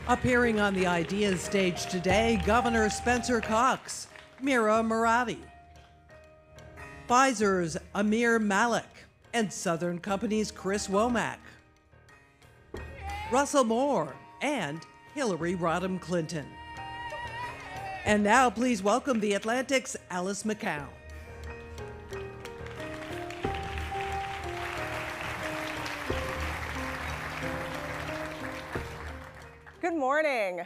Appearing on the Ideas stage today, Governor Spencer Cox, Mira Murati, Pfizer's Amir Malik, and Southern Company's Chris Womack, Russell Moore, and Hillary Rodham Clinton. And now please welcome the Atlantic's Alice McCown. Good morning.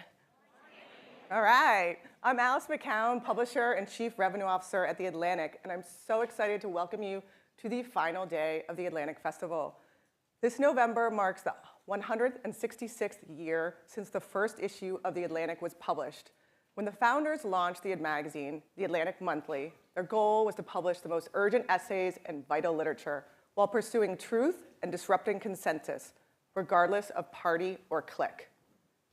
All right. I'm Alice McCown, publisher and chief revenue officer at The Atlantic, and I'm so excited to welcome you to the final day of the Atlantic Festival. This November marks the 166th year since the first issue of The Atlantic was published. When the founders launched the magazine, The Atlantic Monthly, their goal was to publish the most urgent essays and vital literature while pursuing truth and disrupting consensus, regardless of party or clique.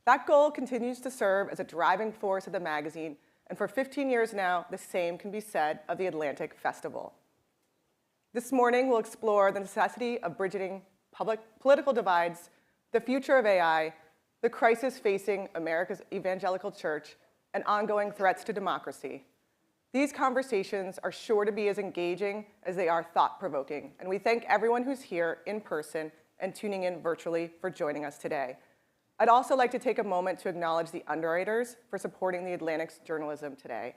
That goal continues to serve as a driving force of the magazine, and for 15 years now, the same can be said of the Atlantic Festival. This morning, we'll explore the necessity of bridging political divides, the future of AI, the crisis facing America's evangelical church, and ongoing threats to democracy. These conversations are sure to be as engaging as they are thought-provoking, and we thank everyone who's here in person and tuning in virtually for joining us today. I'd also like to take a moment to acknowledge the underwriters for supporting the Atlantic's journalism today.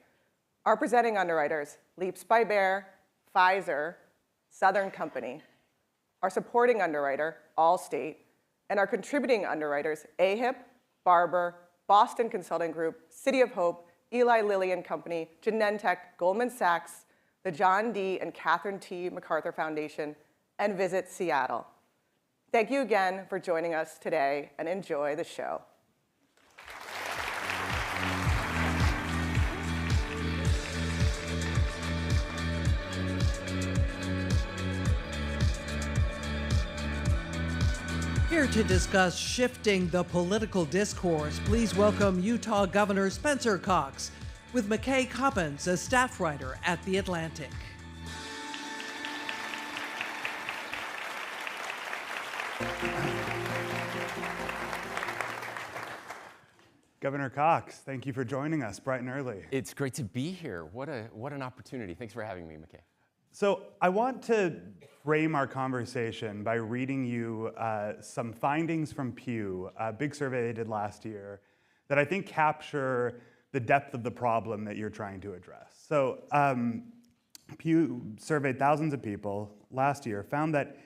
Our presenting underwriters, Leaps by Bear, Pfizer, Southern Company. Our supporting underwriter, Allstate, and our contributing underwriters, AHIP, Barber, Boston Consulting Group, City of Hope, Eli Lilly and Company, Genentech, Goldman Sachs, the John D. and Catherine T. MacArthur Foundation, and Visit Seattle. Thank you again for joining us today, and enjoy the show. Here to discuss shifting the political discourse, please welcome Utah Governor Spencer Cox with McKay Coppins, a staff writer at The Atlantic. Governor Cox, thank you for joining us bright and early. It's great to be here. What an opportunity. Thanks for having me, McKay. So I want to frame our conversation by reading you some findings from Pew, a big survey they did last year, that I think capture the depth of the problem that you're trying to address. So Pew surveyed thousands of people last year, found that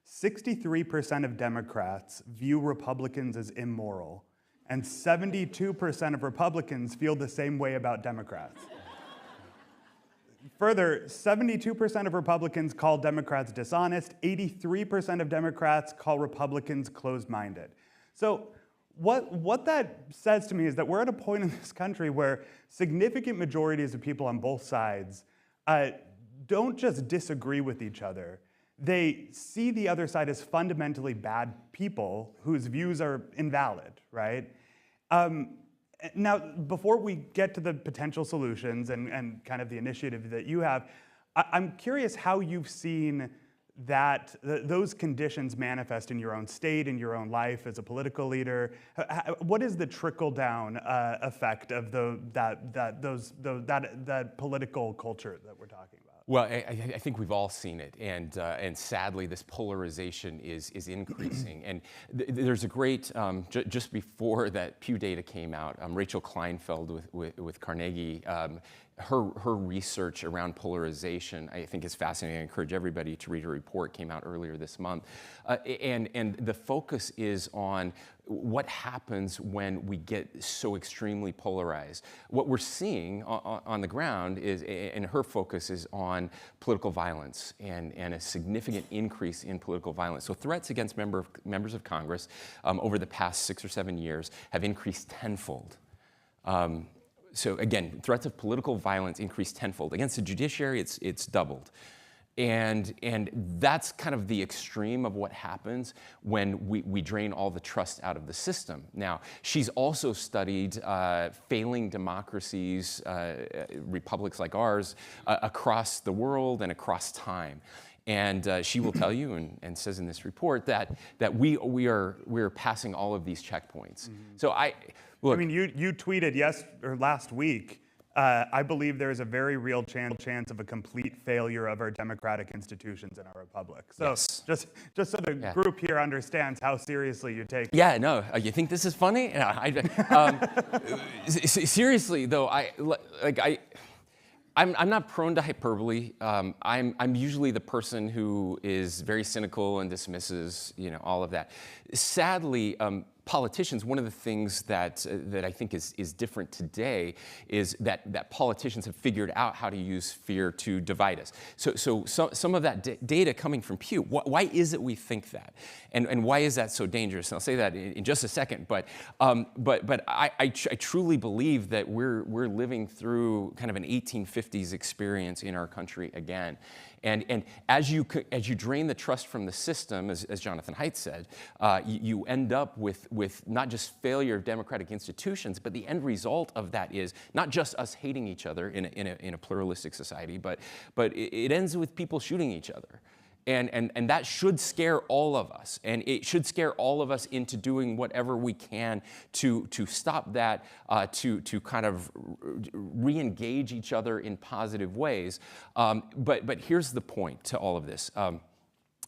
63% of Democrats view Republicans as immoral, and 72% of Republicans feel the same way about Democrats. Further, 72% of Republicans call Democrats dishonest, 83% of Democrats call Republicans closed-minded. So what that says to me is that we're at a point in this country where significant majorities of people on both sides don't just disagree with each other. They see the other side as fundamentally bad people whose views are invalid, right? Now, before we get to the potential solutions and kind of the initiative that you have, I'm curious how you've seen those conditions manifest in your own state, in your own life as a political leader. What is the trickle-down effect of that political culture that we're talking about? Well, I think we've all seen it, and sadly, this polarization is increasing. And there's a great, just before that Pew data came out, Rachel Kleinfeld with Carnegie, her research around polarization, I think, is fascinating. I encourage everybody to read her report. Came out earlier this month, and the focus is on what happens when we get so extremely polarized. What we're seeing on the ground is, and her focus is on political violence and a significant increase in political violence. So threats against members of Congress over the past 6 or 7 years have increased tenfold. So again, threats of political violence increased tenfold. Against the judiciary, it's doubled. And that's kind of the extreme of what happens when we drain all the trust out of the system. Now, she's also studied failing democracies, republics like ours, across the world and across time. And she will tell you, and says in this report, that we're passing all of these checkpoints. So look. I mean, you tweeted last week, I believe there is a very real chance of a complete failure of our democratic institutions in our republic. So Yes. just so the group here understands how seriously you take it. Yeah, no, you think this is funny? No, seriously though, I'm not prone to hyperbole. I'm usually the person who is very cynical and dismisses, all of that. Sadly, politicians, one of the things that I think is different today is that politicians have figured out how to use fear to divide us. So some of that data coming from Pew, why is it we think that? And why is that so dangerous? And I'll say that in just a second, but I truly believe that we're living through kind of an 1850s experience in our country again. And as you drain the trust from the system, as Jonathan Haidt said, you end up with not just failure of democratic institutions, but the end result of that is not just us hating each other in a pluralistic society, but it ends with people shooting each other. And that should scare all of us. And it should scare all of us into doing whatever we can to stop that, to kind of re-engage each other in positive ways. But here's the point to all of this.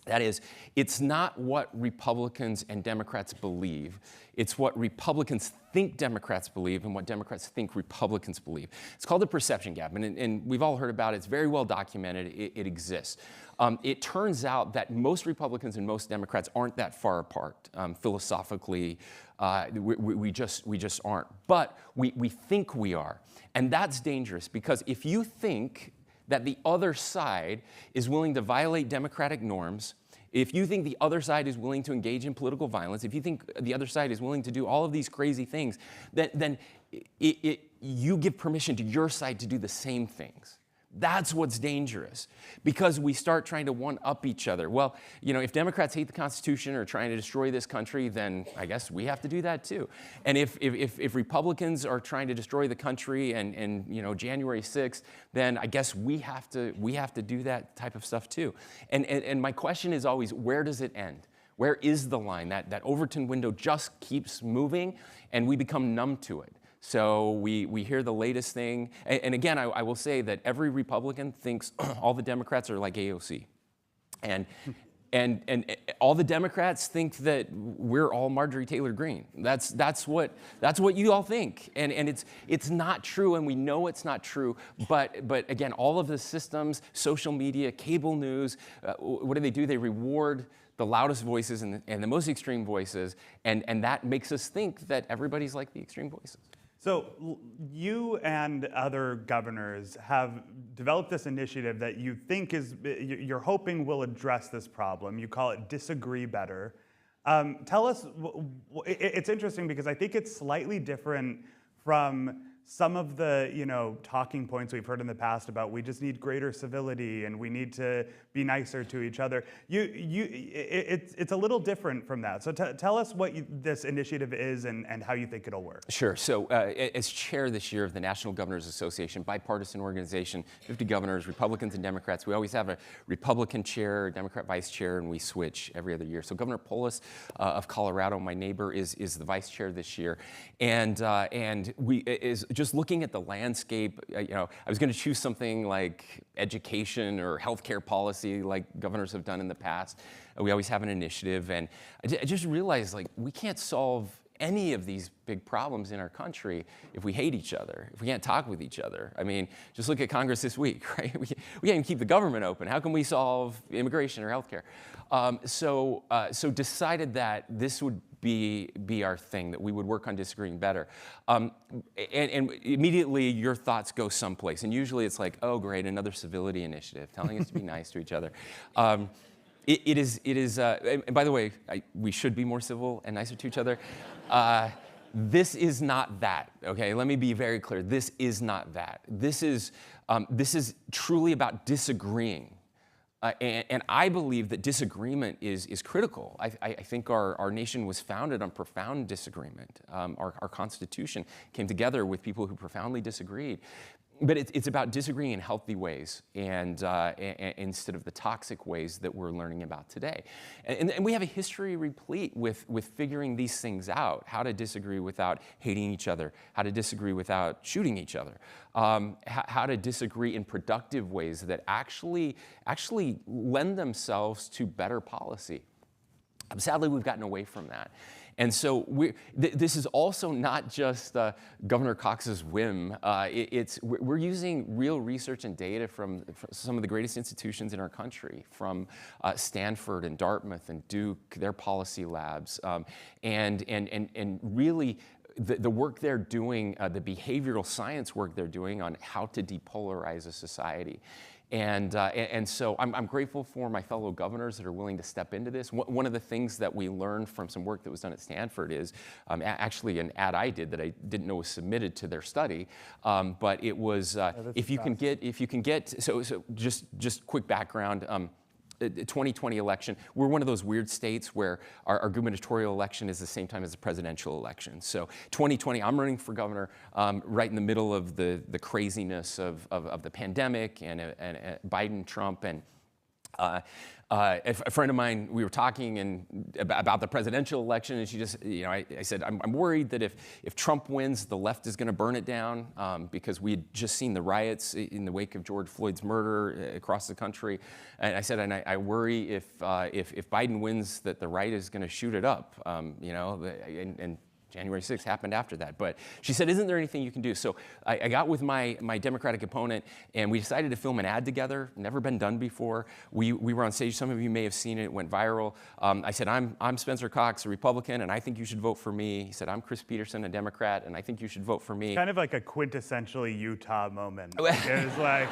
That is, it's not what Republicans and Democrats believe. It's what Republicans think Democrats believe and what Democrats think Republicans believe. It's called the perception gap, and we've all heard about it. It's very well documented. It exists. It turns out that most Republicans and most Democrats aren't that far apart philosophically. We just aren't. But we think we are, and that's dangerous because if you think that the other side is willing to violate democratic norms, if you think the other side is willing to engage in political violence, if you think the other side is willing to do all of these crazy things, then you give permission to your side to do the same things. That's what's dangerous, because we start trying to one-up each other. Well, if Democrats hate the Constitution or are trying to destroy this country, then I guess we have to do that too. And if Republicans are trying to destroy the country and January 6th, then I guess we have to do that type of stuff too. And my question is always, where does it end? Where is the line? That Overton window just keeps moving, and we become numb to it. So we hear the latest thing, and again, I will say that every Republican thinks all the Democrats are like AOC, and all the Democrats think that we're all Marjorie Taylor Greene. That's what you all think, and it's not true, and we know it's not true. But again, all of the systems, social media, cable news, what do? They reward the loudest voices and the most extreme voices, and that makes us think that everybody's like the extreme voices. So you and other governors have developed this initiative that you think you're hoping will address this problem. You call it Disagree Better. Tell us, it's interesting because I think it's slightly different from some of the talking points we've heard in the past about we just need greater civility and we need to be nicer to each other. It's a little different from that. So tell us what this initiative is and how you think it'll work. Sure. So as chair this year of the National Governors Association, bipartisan organization, 50 governors, Republicans and Democrats, we always have a Republican chair, a Democrat vice chair, and we switch every other year. So Governor Polis of Colorado, my neighbor, is the vice chair this year, and we is just looking at the landscape. I was going to choose something like education or healthcare policy, like governors have done in the past. We always have an initiative, and I just realized we can't solve any of these big problems in our country if we hate each other, if we can't talk with each other. I mean, just look at Congress this week, right? We can't even keep the government open. How can we solve immigration or healthcare? So decided that this would be our thing, that we would work on disagreeing better. And immediately your thoughts go someplace, and usually it's like, oh great, another civility initiative, telling us to be nice to each other. It is, and by the way, we should be more civil and nicer to each other. This is not that, okay? Let me be very clear. This is not that. This is truly about disagreeing. And I believe that disagreement is critical. I think our nation was founded on profound disagreement. Our Constitution came together with people who profoundly disagreed. but it's about disagreeing in healthy ways and instead of the toxic ways that we're learning about today. And we have a history replete with figuring these things out, how to disagree without hating each other, how to disagree without shooting each other, how to disagree in productive ways that actually lend themselves to better policy. Sadly, we've gotten away from that. And so this is also not just Governor Cox's whim. We're using real research and data from some of the greatest institutions in our country, from Stanford and Dartmouth and Duke, their policy labs, and really the work they're doing, the behavioral science work they're doing on how to depolarize a society. And so I'm grateful for my fellow governors that are willing to step into this. One of the things that we learned from some work that was done at Stanford is actually an ad I did that I didn't know was submitted to their study, but it was if you can get so just quick background. The 2020 election, we're one of those weird states where our gubernatorial election is the same time as the presidential election. So 2020, I'm running for governor right in the middle of the craziness of the pandemic and Biden, Trump, and a friend of mine, we were talking about the presidential election, and she just, I said, I'm worried that if Trump wins, the left is going to burn it down because we had just seen the riots in the wake of George Floyd's murder across the country. And I said, and I worry if Biden wins, that the right is going to shoot it up, and January 6th happened after that. But she said, isn't there anything you can do? So I got with my Democratic opponent, and we decided to film an ad together. Never been done before. We were on stage. Some of you may have seen it. It went viral. I said, I'm Spencer Cox, a Republican, and I think you should vote for me. He said, I'm Chris Peterson, a Democrat, and I think you should vote for me. Kind of like a quintessentially Utah moment. It was like,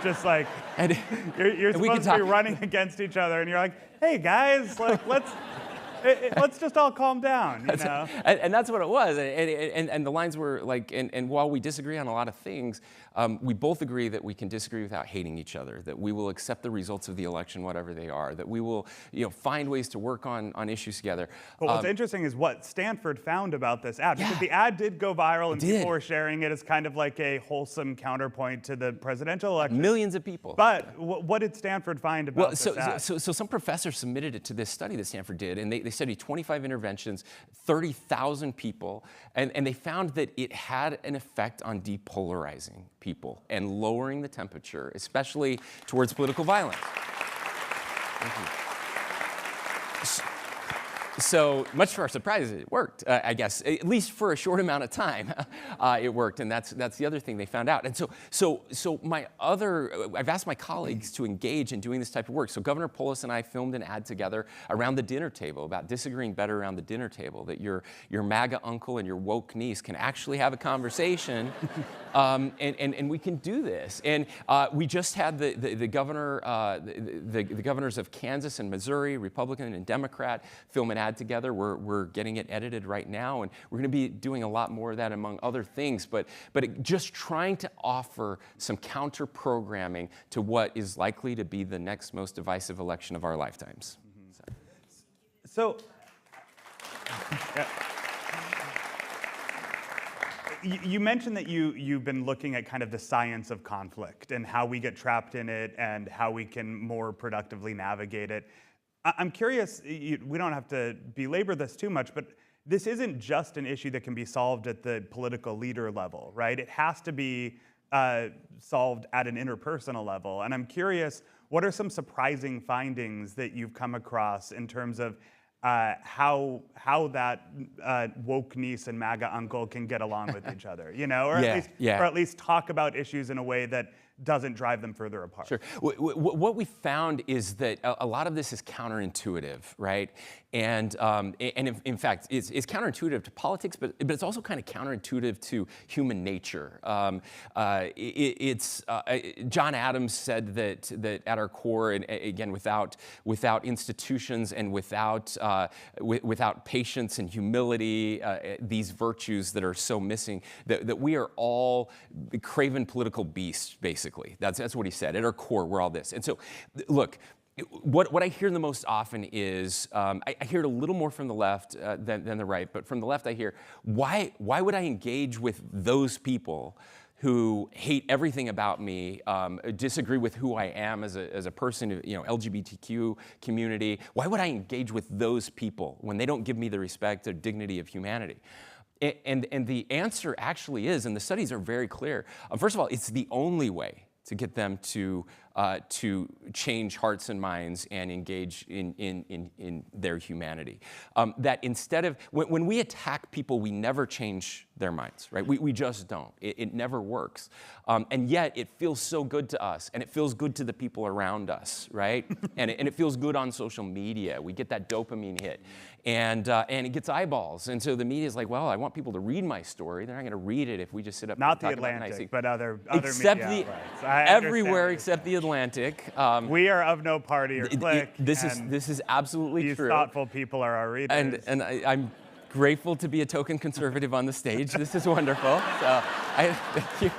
just like, and you're supposed to be running against each other, and you're like, hey, guys, like, let's just all calm down, you know? And that's what it was. And the lines were like, and while we disagree on a lot of things, we both agree that we can disagree without hating each other, that we will accept the results of the election, whatever they are, that we will find ways to work on issues together. But what's interesting is what Stanford found about this ad, because the ad did go viral and people were sharing it as kind of like a wholesome counterpoint to the presidential election. Millions of people. But what did Stanford find about this ad? So some professors submitted it to this study that Stanford did, and they studied 25 interventions, 30,000 people, and they found that it had an effect on depolarizing people and lowering the temperature, especially towards political violence. Thank you. So much to our surprise, it worked, I guess, at least for a short amount of time. It worked, and that's the other thing they found out. And so I've asked my colleagues to engage in doing this type of work. So Governor Polis and I filmed an ad together around the dinner table about disagreeing better around the dinner table, that your MAGA uncle and your woke niece can actually have a conversation, and we can do this. And we just had the governors of Kansas and Missouri, Republican and Democrat, film an ad together. We're getting it edited right now, and we're going to be doing a lot more of that among other things, but just trying to offer some counter programming to what is likely to be the next most divisive election of our lifetimes. Mm-hmm. So you mentioned that you've been looking at kind of the science of conflict and how we get trapped in it and how we can more productively navigate it. I'm curious, we don't have to belabor this too much, but this isn't just an issue that can be solved at the political leader level, right? It has to be solved at an interpersonal level. And I'm curious, what are some surprising findings that you've come across in terms of how that woke niece and MAGA uncle can get along with each other, or at least talk about issues in a way that doesn't drive them further apart. Sure. What we found is that a lot of this is counterintuitive, right? And in fact, it's counterintuitive to politics, but it's also kind of counterintuitive to human nature. John Adams said that at our core, and again, without institutions and without patience and humility, these virtues that are so missing, that we are all craven political beasts, basically. That's what he said. At our core, we're all this. And so, look, what I hear the most often is, I hear it a little more from the left than the right, but from the left I hear, why would I engage with those people who hate everything about me, disagree with who I am as a person, LGBTQ community. Why would I engage with those people when they don't give me the respect or dignity of humanity? And the answer actually is, and the studies are very clear, first of all, it's the only way to get them to change hearts and minds and engage in their humanity. That instead of, when we attack people, we never change their minds, right? We just don't. It never works. And yet it feels so good to us, and it feels good to the people around us, right? and it feels good on social media. We get that dopamine hit. And it gets eyeballs. And so the media is like, well, I want people to read my story. They're not going to read it if we just sit up Not and the talk about Atlantic, nice but other except media the, outlets. everywhere except the Atlantic. We are of no party or clique. This is absolutely these true. thoughtful people are our readers. And I'm grateful to be a token conservative on the stage. This is wonderful. So thank you.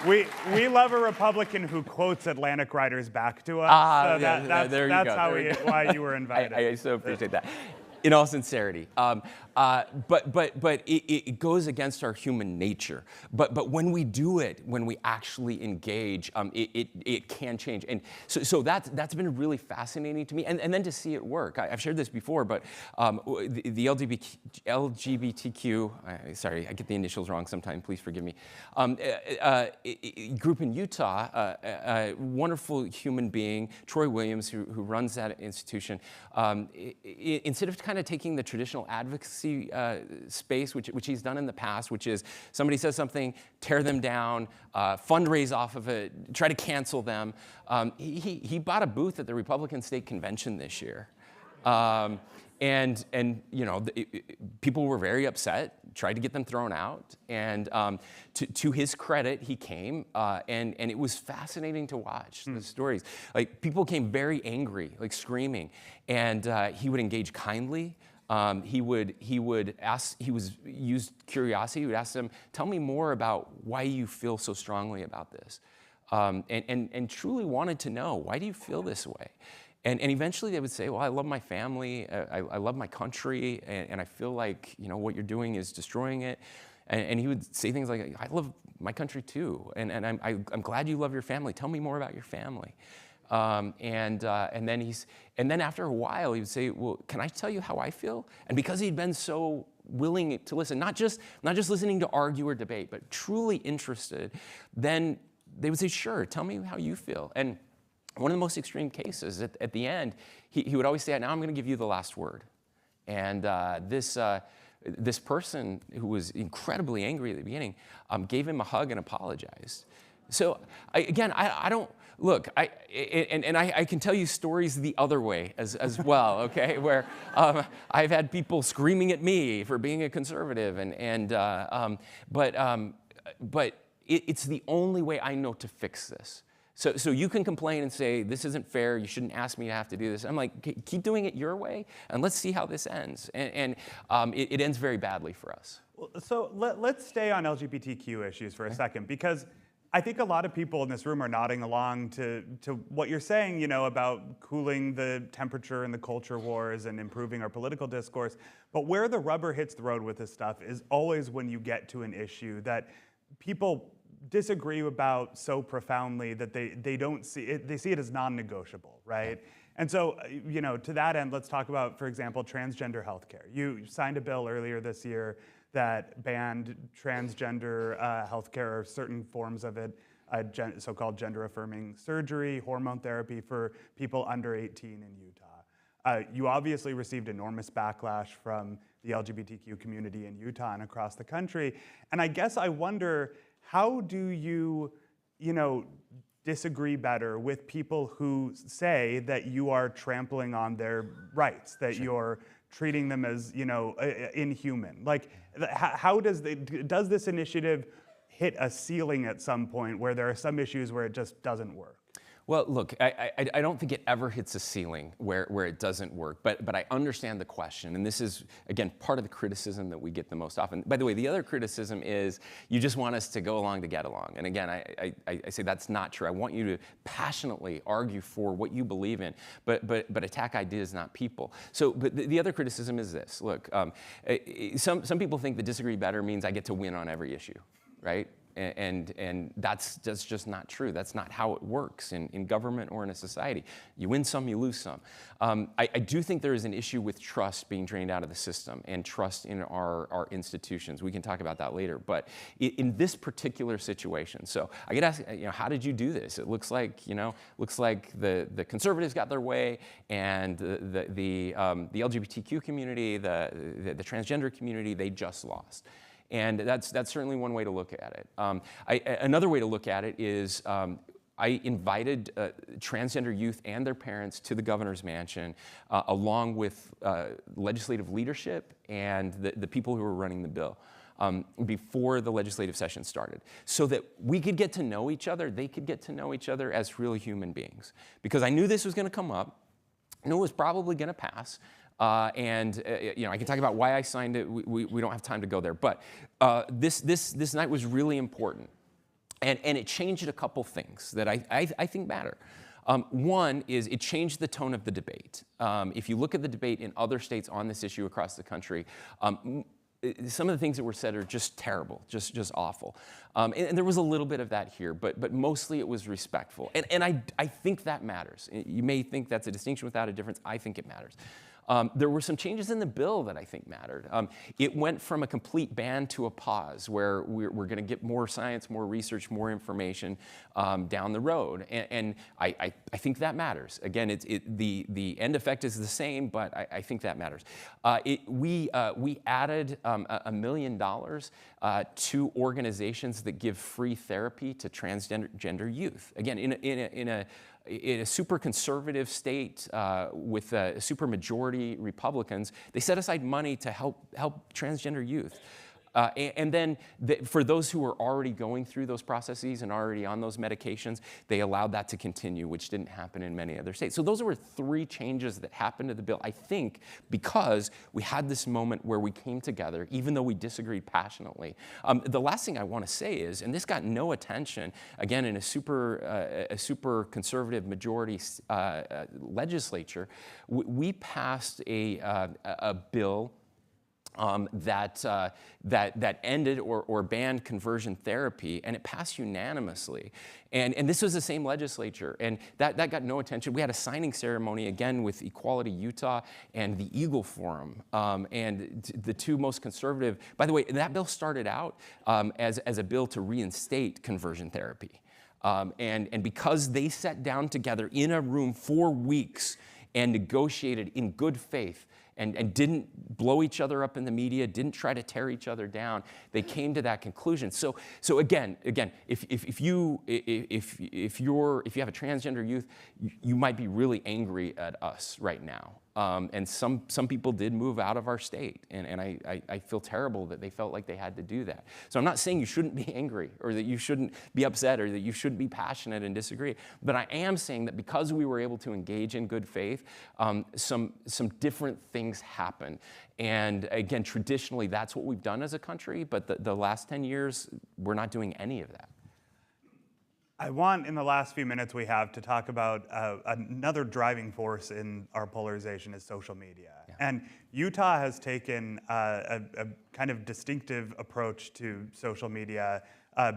We love a Republican who quotes Atlantic writers back to us. That's why you were invited. I so appreciate that. In all sincerity, but it goes against our human nature. But when we do it, when we actually engage, it can change. And so that's been really fascinating to me. And then to see it work. I've shared this before, but the LGBTQ, sorry, I get the initials wrong sometimes. Please forgive me. Group in Utah, a wonderful human being, Troy Williams, who runs that institution. Instead of kind of taking the traditional advocacy space, which he's done in the past, which is somebody says something, tear them down, fundraise off of it, try to cancel them. He bought a booth at the Republican State Convention this year. And people were very upset, tried to get them thrown out. And to his credit, he came, and it was fascinating to watch the stories. Like, people came very angry, like screaming, and he would engage kindly. He would use curiosity. He would ask them, tell me more about why you feel so strongly about this. And truly wanted to know, why do you feel this way? And eventually they would say, well, I love my family, I love my country, and I feel like what you're doing is destroying it. And he would say things like, I love my country too, and I'm glad you love your family. Tell me more about your family. And then after a while, he would say, well, can I tell you how I feel? And because he'd been so willing to listen, not just listening to argue or debate, but truly interested, then they would say, sure, tell me how you feel. And one of the most extreme cases, at the end, he would always say, now I'm going to give you the last word. And this person who was incredibly angry at the beginning gave him a hug and apologized. So I don't, look, I can tell you stories the other way as well, okay, where I've had people screaming at me for being a conservative, but it's the only way I know to fix this. So you can complain and say, this isn't fair, you shouldn't ask me to have to do this. I'm like, keep doing it your way, and let's see how this ends. And it ends very badly for us. So let's stay on LGBTQ issues for a second, because I think a lot of people in this room are nodding along to what you're saying, about cooling the temperature in the culture wars and improving our political discourse. But where the rubber hits the road with this stuff is always when you get to an issue that people disagree about so profoundly that they don't see it, they see it as non-negotiable, right? And so, to that end, let's talk about, for example, transgender healthcare. You signed a bill earlier this year that banned transgender healthcare, or certain forms of it, so-called gender-affirming surgery, hormone therapy for people under 18 in Utah. You obviously received enormous backlash from the LGBTQ community in Utah and across the country. And I guess I wonder, how do you, disagree better with people who say that you are trampling on their rights, that you're treating them as, inhuman? Like, how does this initiative hit a ceiling at some point where there are some issues where it just doesn't work? Well, look, I don't think it ever hits a ceiling where it doesn't work, but I understand the question, and this is, again, part of the criticism that we get the most often. By the way, the other criticism is you just want us to go along to get along, and again, I say that's not true. I want you to passionately argue for what you believe in, but attack ideas, not people. So, but the other criticism is this, look, some people think the disagree better means I get to win on every issue, right? And that's just not true. That's not how it works in government or in a society. You win some, you lose some. I do think there is an issue with trust being drained out of the system and trust in our institutions. We can talk about that later. But in this particular situation, so I get asked, how did you do this? It looks like, the conservatives got their way, and the LGBTQ community, the transgender community, they just lost. And that's certainly one way to look at it. Another way to look at it is I invited transgender youth and their parents to the governor's mansion, along with legislative leadership and the people who were running the bill, before the legislative session started, so that we could get to know each other, they could get to know each other as real human beings. Because I knew this was going to come up, I knew it was probably going to pass. I can talk about why I signed it. We don't have time to go there. But this night was really important. And it changed a couple things that I think matter. One is it changed the tone of the debate. If you look at the debate in other states on this issue across the country, some of the things that were said are just terrible, just awful. And there was a little bit of that here, but mostly it was respectful. And I think that matters. You may think that's a distinction without a difference. I think it matters. There were some changes in the bill that I think mattered. It went from a complete ban to a pause, where we're going to get more science, more research, more information down the road. And I think that matters. Again, the end effect is the same, but I think that matters. We added $1 million to organizations that give free therapy to transgender youth. Again, in a super conservative state with a super majority Republicans, they set aside money to help transgender youth. And then for those who were already going through those processes and already on those medications, they allowed that to continue, which didn't happen in many other states. So those were 3 changes that happened to the bill, I think, because we had this moment where we came together, even though we disagreed passionately. The last thing I want to say is, and this got no attention, again, in a super conservative majority legislature, we passed a bill that ended or banned conversion therapy, and it passed unanimously. And this was the same legislature, and that got no attention. We had a signing ceremony, again, with Equality Utah and the Eagle Forum, and the 2 most conservative. By the way, that bill started out as a bill to reinstate conversion therapy. And because they sat down together in a room for weeks and negotiated in good faith, and didn't blow each other up in the media, didn't try to tear each other down, they came to that conclusion. So again, if you have a transgender youth, you might be really angry at us right now. And some people did move out of our state, and I feel terrible that they felt like they had to do that. So I'm not saying you shouldn't be angry, or that you shouldn't be upset, or that you shouldn't be passionate and disagree, but I am saying that because we were able to engage in good faith, some different things happened. And again, traditionally, that's what we've done as a country, but the last 10 years, we're not doing any of that. I want, in the last few minutes we have, to talk about another driving force in our polarization is social media. Yeah. And Utah has taken a kind of distinctive approach to social media,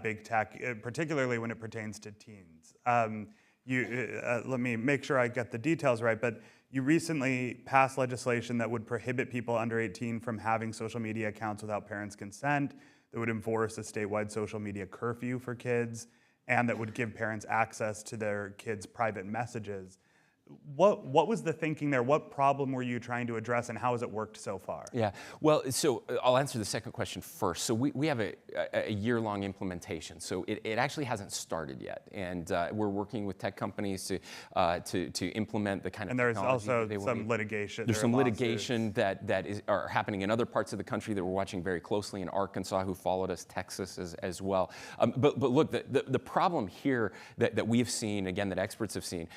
big tech, particularly when it pertains to teens. Let me make sure I get the details right, but you recently passed legislation that would prohibit people under 18 from having social media accounts without parents' consent, that would enforce a statewide social media curfew for kids, and that would give parents access to their kids' private messages. what was the thinking there? What problem were you trying to address, and how has it worked so far? Yeah, well, so I'll answer the second question first. So we have a year-long implementation. So it actually hasn't started yet, and we're working with tech companies to implement the kind of and there's technology also that they some want. litigation. There's some lawsuits. litigation that are happening in other parts of the country that we're watching very closely, in Arkansas, who followed us, Texas as well. But look, the problem here that we have seen, again, that experts have seen,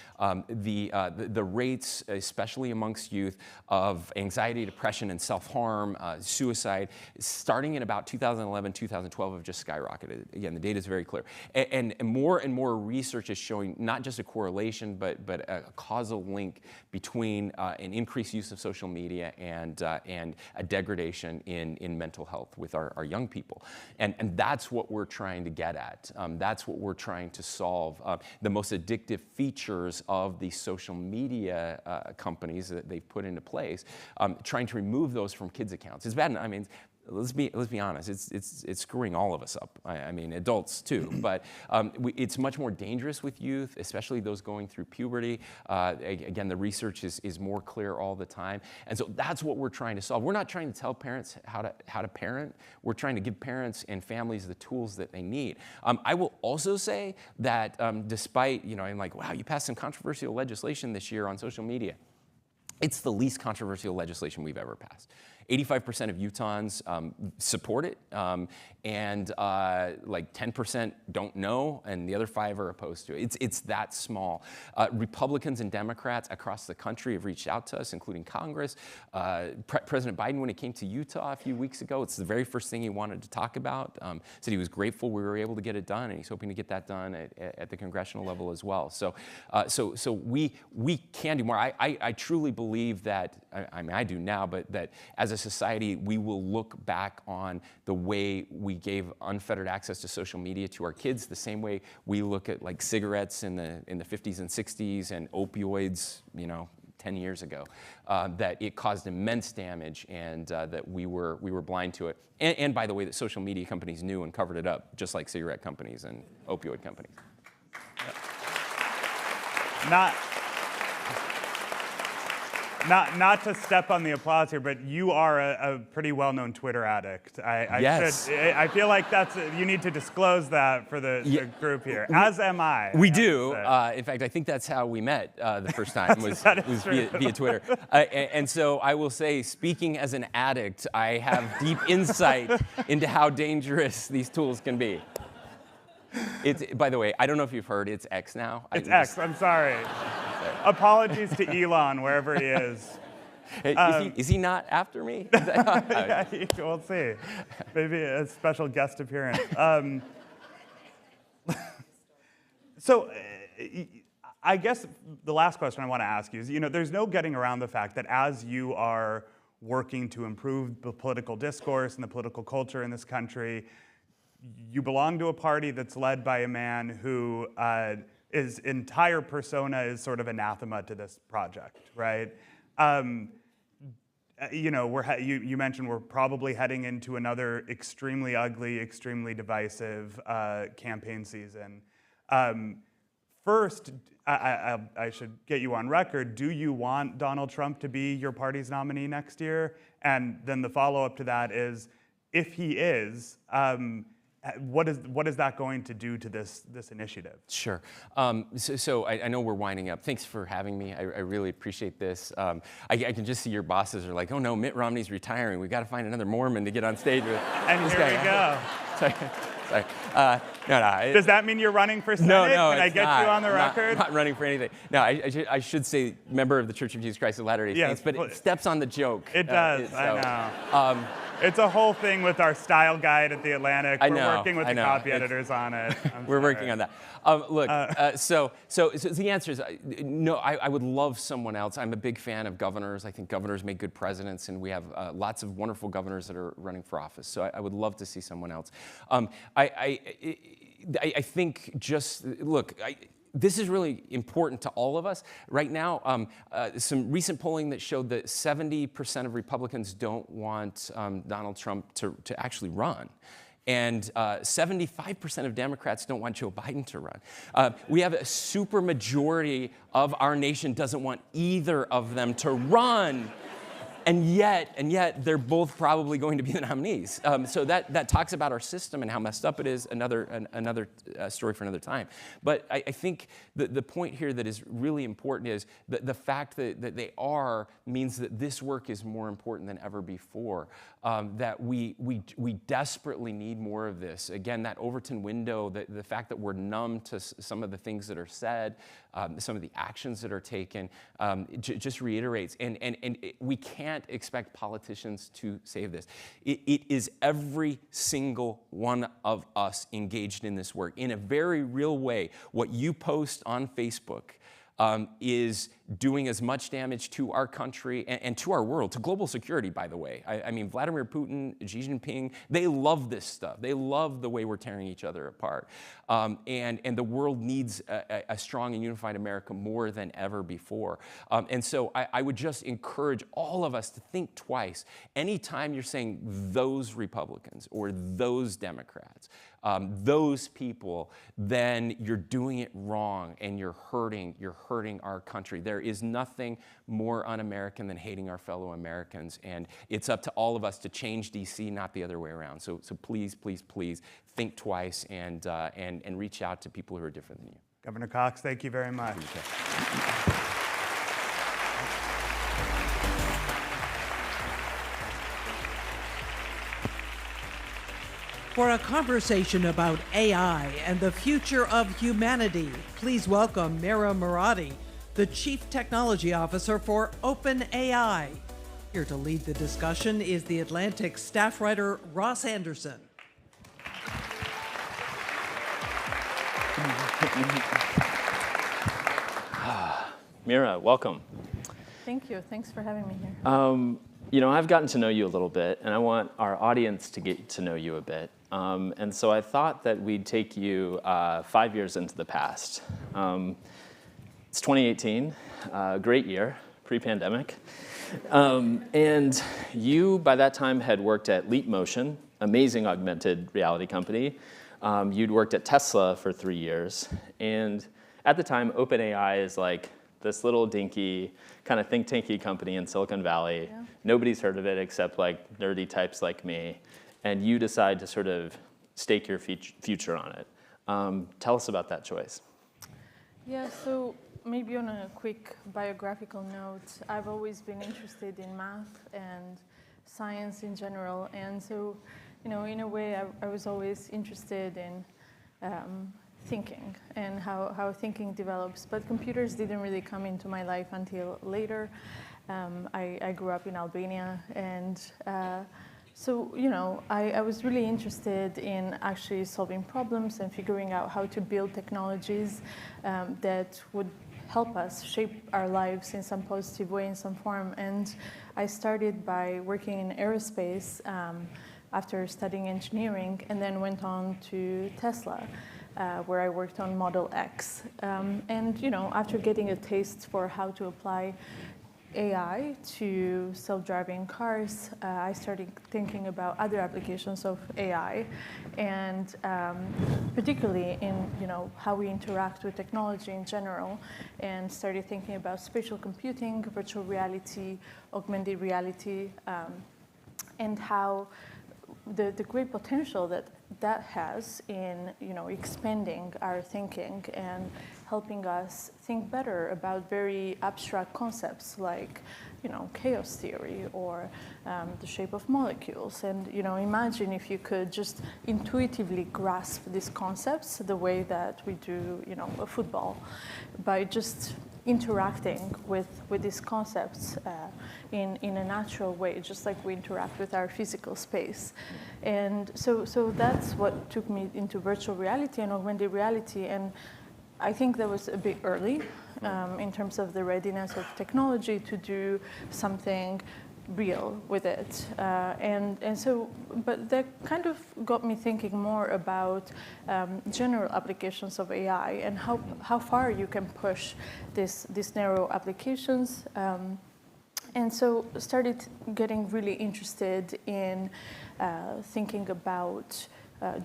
the rates, especially amongst youth, of anxiety, depression, and self-harm, suicide, starting in about 2011, 2012, have just skyrocketed. Again, the data is very clear. And more research is showing not just a correlation, but a causal link between an increased use of social media and a degradation in mental health with our young people. And that's what we're trying to get at. That's what we're trying to solve. The most addictive features of the social media companies that they've put into place, trying to remove those from kids' accounts. It's bad. I mean, let's be honest. It's screwing all of us up. I mean, adults too. But it's much more dangerous with youth, especially those going through puberty. Again, the research is more clear all the time, and so that's what we're trying to solve. We're not trying to tell parents how to parent. We're trying to give parents and families the tools that they need. I will also say that despite, I'm like, wow, you passed some controversial legislation this year on social media. It's the least controversial legislation we've ever passed. 85% of Utahns support it, and like 10% don't know, and the other 5% are opposed to it. It's that small. Republicans and Democrats across the country have reached out to us, including Congress. President Biden, when he came to Utah a few weeks ago, it's the very first thing he wanted to talk about. Said he was grateful we were able to get it done, and he's hoping to get that done at the congressional level as well. So we can do more. I truly believe that, I mean, I do now, but that as a society, we will look back on the way we gave unfettered access to social media to our kids, the same way we look at like cigarettes in the 50s and 60s and opioids, 10 years ago, that it caused immense damage, and that we were blind to it. And by the way, that social media companies knew and covered it up, just like cigarette companies and opioid companies. Not to step on the applause here, but you are a pretty well-known Twitter addict. Yes. I feel like you need to disclose that for the group here, as am I. We do. In fact, I think that's how we met the first time, was via Twitter. And so I will say, speaking as an addict, I have deep insight into how dangerous these tools can be. By the way, I don't know if you've heard, it's X now. It's X, I'm sorry. Apologies to Elon, wherever he is. Is he not after me? Yeah, we'll see. Maybe a special guest appearance. So I guess the last question I want to ask you is, there's no getting around the fact that as you are working to improve the political discourse and the political culture in this country, you belong to a party that's led by a man who his entire persona is sort of anathema to this project, right? You mentioned we're probably heading into another extremely ugly, extremely divisive campaign season. First, I should get you on record. Do you want Donald Trump to be your party's nominee next year? And then the follow-up to that is, if he is, what is that going to do to this initiative? Sure. So I know we're winding up. Thanks for having me. I really appreciate this. I can just see your bosses are like, oh no, Mitt Romney's retiring. We've got to find another Mormon to get on stage with. And here we go. Sorry. No. Does that mean you're running for Senate? No, Can I get you on the record? I'm not running for anything. No, I should say member of the Church of Jesus Christ of Latter-day Saints, but it steps on the joke. It does, I know. It's a whole thing with our style guide at the Atlantic. We're working with the copy editors on it. We're working on that. So the answer is no. I would love someone else. I'm a big fan of governors. I think governors make good presidents, and we have lots of wonderful governors that are running for office. So I would love to see someone else. I think this is really important to all of us. Right now, some recent polling that showed that 70% of Republicans don't want Donald Trump to actually run. And 75% of Democrats don't want Joe Biden to run. We have a supermajority of our nation doesn't want either of them to run. And yet, they're both probably going to be the nominees. So that talks about our system and how messed up it is. Another story for another time. But I think the point here that is really important is that the fact that they are means that this work is more important than ever before. That we desperately need more of this. Again, that Overton window, the fact that we're numb to some of the things that are said, some of the actions that are taken, just reiterates. And we can't expect politicians to save this. It is every single one of us engaged in this work in a very real way. What you post on Facebook is doing as much damage to our country and to our world, to global security, by the way. I mean, Vladimir Putin, Xi Jinping, they love this stuff. They love the way we're tearing each other apart. And the world needs a strong and unified America more than ever before. And so I would just encourage all of us to think twice. Anytime you're saying those Republicans or those Democrats, those people, then you're doing it wrong and you're hurting our country. There is nothing more un-American than hating our fellow Americans, and it's up to all of us to change DC, not the other way around. So please, please, please think twice and reach out to people who are different than you. Governor Cox, thank you very much. For a conversation about AI and the future of humanity, please welcome Mira Murati, the Chief Technology Officer for OpenAI. Here to lead the discussion is the Atlantic staff writer Ross Anderson. Mira, welcome. Thank you. Thanks for having me here. You know, I've gotten to know you a little bit, and I want our audience to get to know you a bit. And so I thought that we'd take you 5 years into the past. It's 2018, great year, pre-pandemic. And you, by that time, had worked at Leap Motion, amazing augmented reality company. You'd worked at Tesla for 3 years. And at the time, OpenAI is like this little dinky kind of think tanky company in Silicon Valley. Yeah. Nobody's heard of it except like nerdy types like me. And you decide to sort of stake your future on it. Tell us about that choice. Yeah, so maybe on a quick biographical note, I've always been interested in math and science in general. And so, you know, in a way, I was always interested in thinking and how thinking develops. But computers didn't really come into my life until later. I grew up in Albania, and so, you know, I was really interested in actually solving problems and figuring out how to build technologies that would help us shape our lives in some positive way, in some form. And I started by working in aerospace after studying engineering, and then went on to Tesla, where I worked on Model X. And, you know, after getting a taste for how to apply AI to self-driving cars, I started thinking about other applications of AI, and particularly in, you know, how we interact with technology in general, and started thinking about spatial computing, virtual reality, augmented reality, and how the great potential that has in, you know, expanding our thinking and helping us think better about very abstract concepts like, you know, chaos theory or the shape of molecules. And, you know, imagine if you could just intuitively grasp these concepts the way that we do, you know, a football, by just interacting with these concepts in a natural way, just like we interact with our physical space. And so that's what took me into virtual reality and augmented reality. And I think that was a bit early in terms of the readiness of technology to do something real with it. And so, but that kind of got me thinking more about general applications of AI and how far you can push these narrow applications. And so started getting really interested in thinking about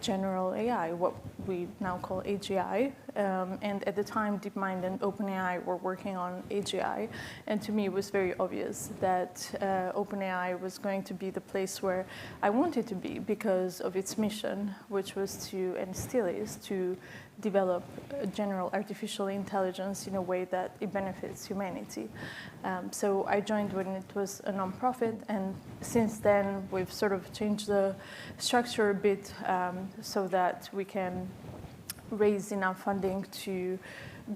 general AI, what we now call AGI. And at the time, DeepMind and OpenAI were working on AGI. And to me, it was very obvious that OpenAI was going to be the place where I wanted to be because of its mission, which was to, and still is, to develop general artificial intelligence in a way that it benefits humanity. So I joined when it was a nonprofit, and since then we've sort of changed the structure a bit so that we can raise enough funding to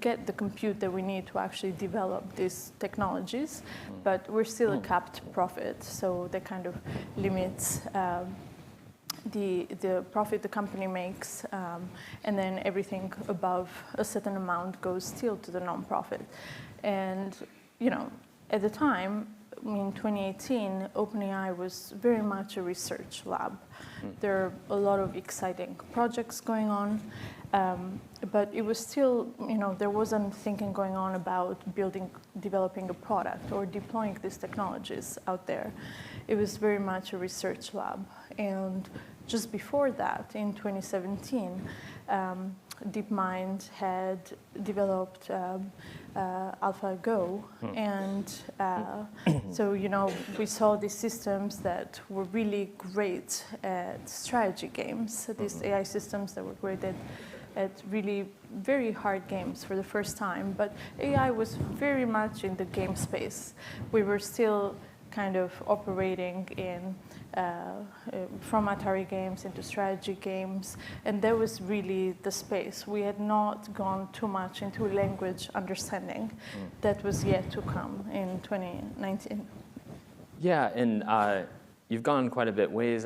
get the compute that we need to actually develop these technologies. But we're still a capped profit, so that kind of limits the profit the company makes, and then everything above a certain amount goes still to the nonprofit. And at the time, in 2018, OpenAI was very much a research lab. There are a lot of exciting projects going on, but it was still, there wasn't thinking going on about developing a product or deploying these technologies out there. It was very much a research lab. And just before that, in 2017, DeepMind had developed AlphaGo, and so we saw these systems that were really great at strategy games. These AI systems that were great at really very hard games for the first time, but AI was very much in the game space. We were still kind of operating in from Atari games into strategy games, and that was really the space. We had not gone too much into language understanding. That was yet to come in 2019. Yeah, and you've gone quite a bit ways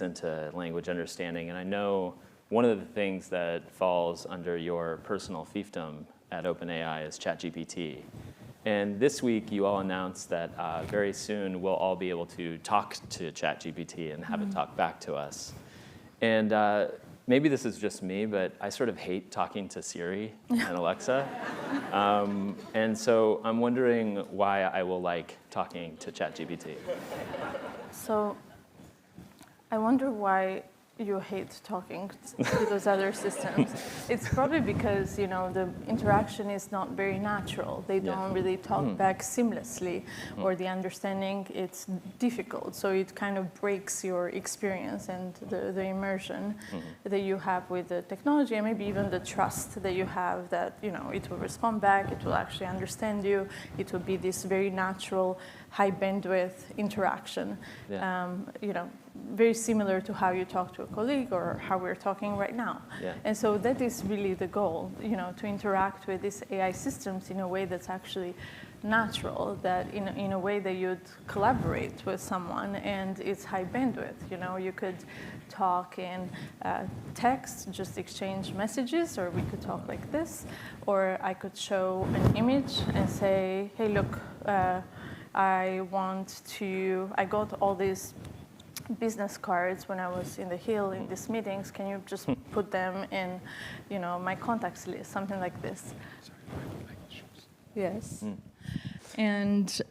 into language understanding, and I know one of the things that falls under your personal fiefdom at OpenAI is ChatGPT. And this week, you all announced that very soon we'll all be able to talk to ChatGPT and have it talk back to us. And maybe this is just me, but I sort of hate talking to Siri and Alexa. And so I'm wondering why I will like talking to ChatGPT. So I wonder why you hate talking to those other systems. It's probably because the interaction is not very natural. They don't really talk back seamlessly, or the understanding, it's difficult. So it kind of breaks your experience and the immersion that you have with the technology, and maybe even the trust that you have that it will respond back, it will actually understand you, it will be this very natural, high bandwidth interaction. Very similar to how you talk to a colleague or how we're talking right now. And so that is really the goal, to interact with these AI systems in a way that's actually natural, that in a way that you'd collaborate with someone, and it's high bandwidth. You could talk in text, just exchange messages, or we could talk like this, or I could show an image and say, hey, look, I got all these business cards when I was in the Hill in these meetings. Can you just put them in, my contacts list, something like this? Yes. And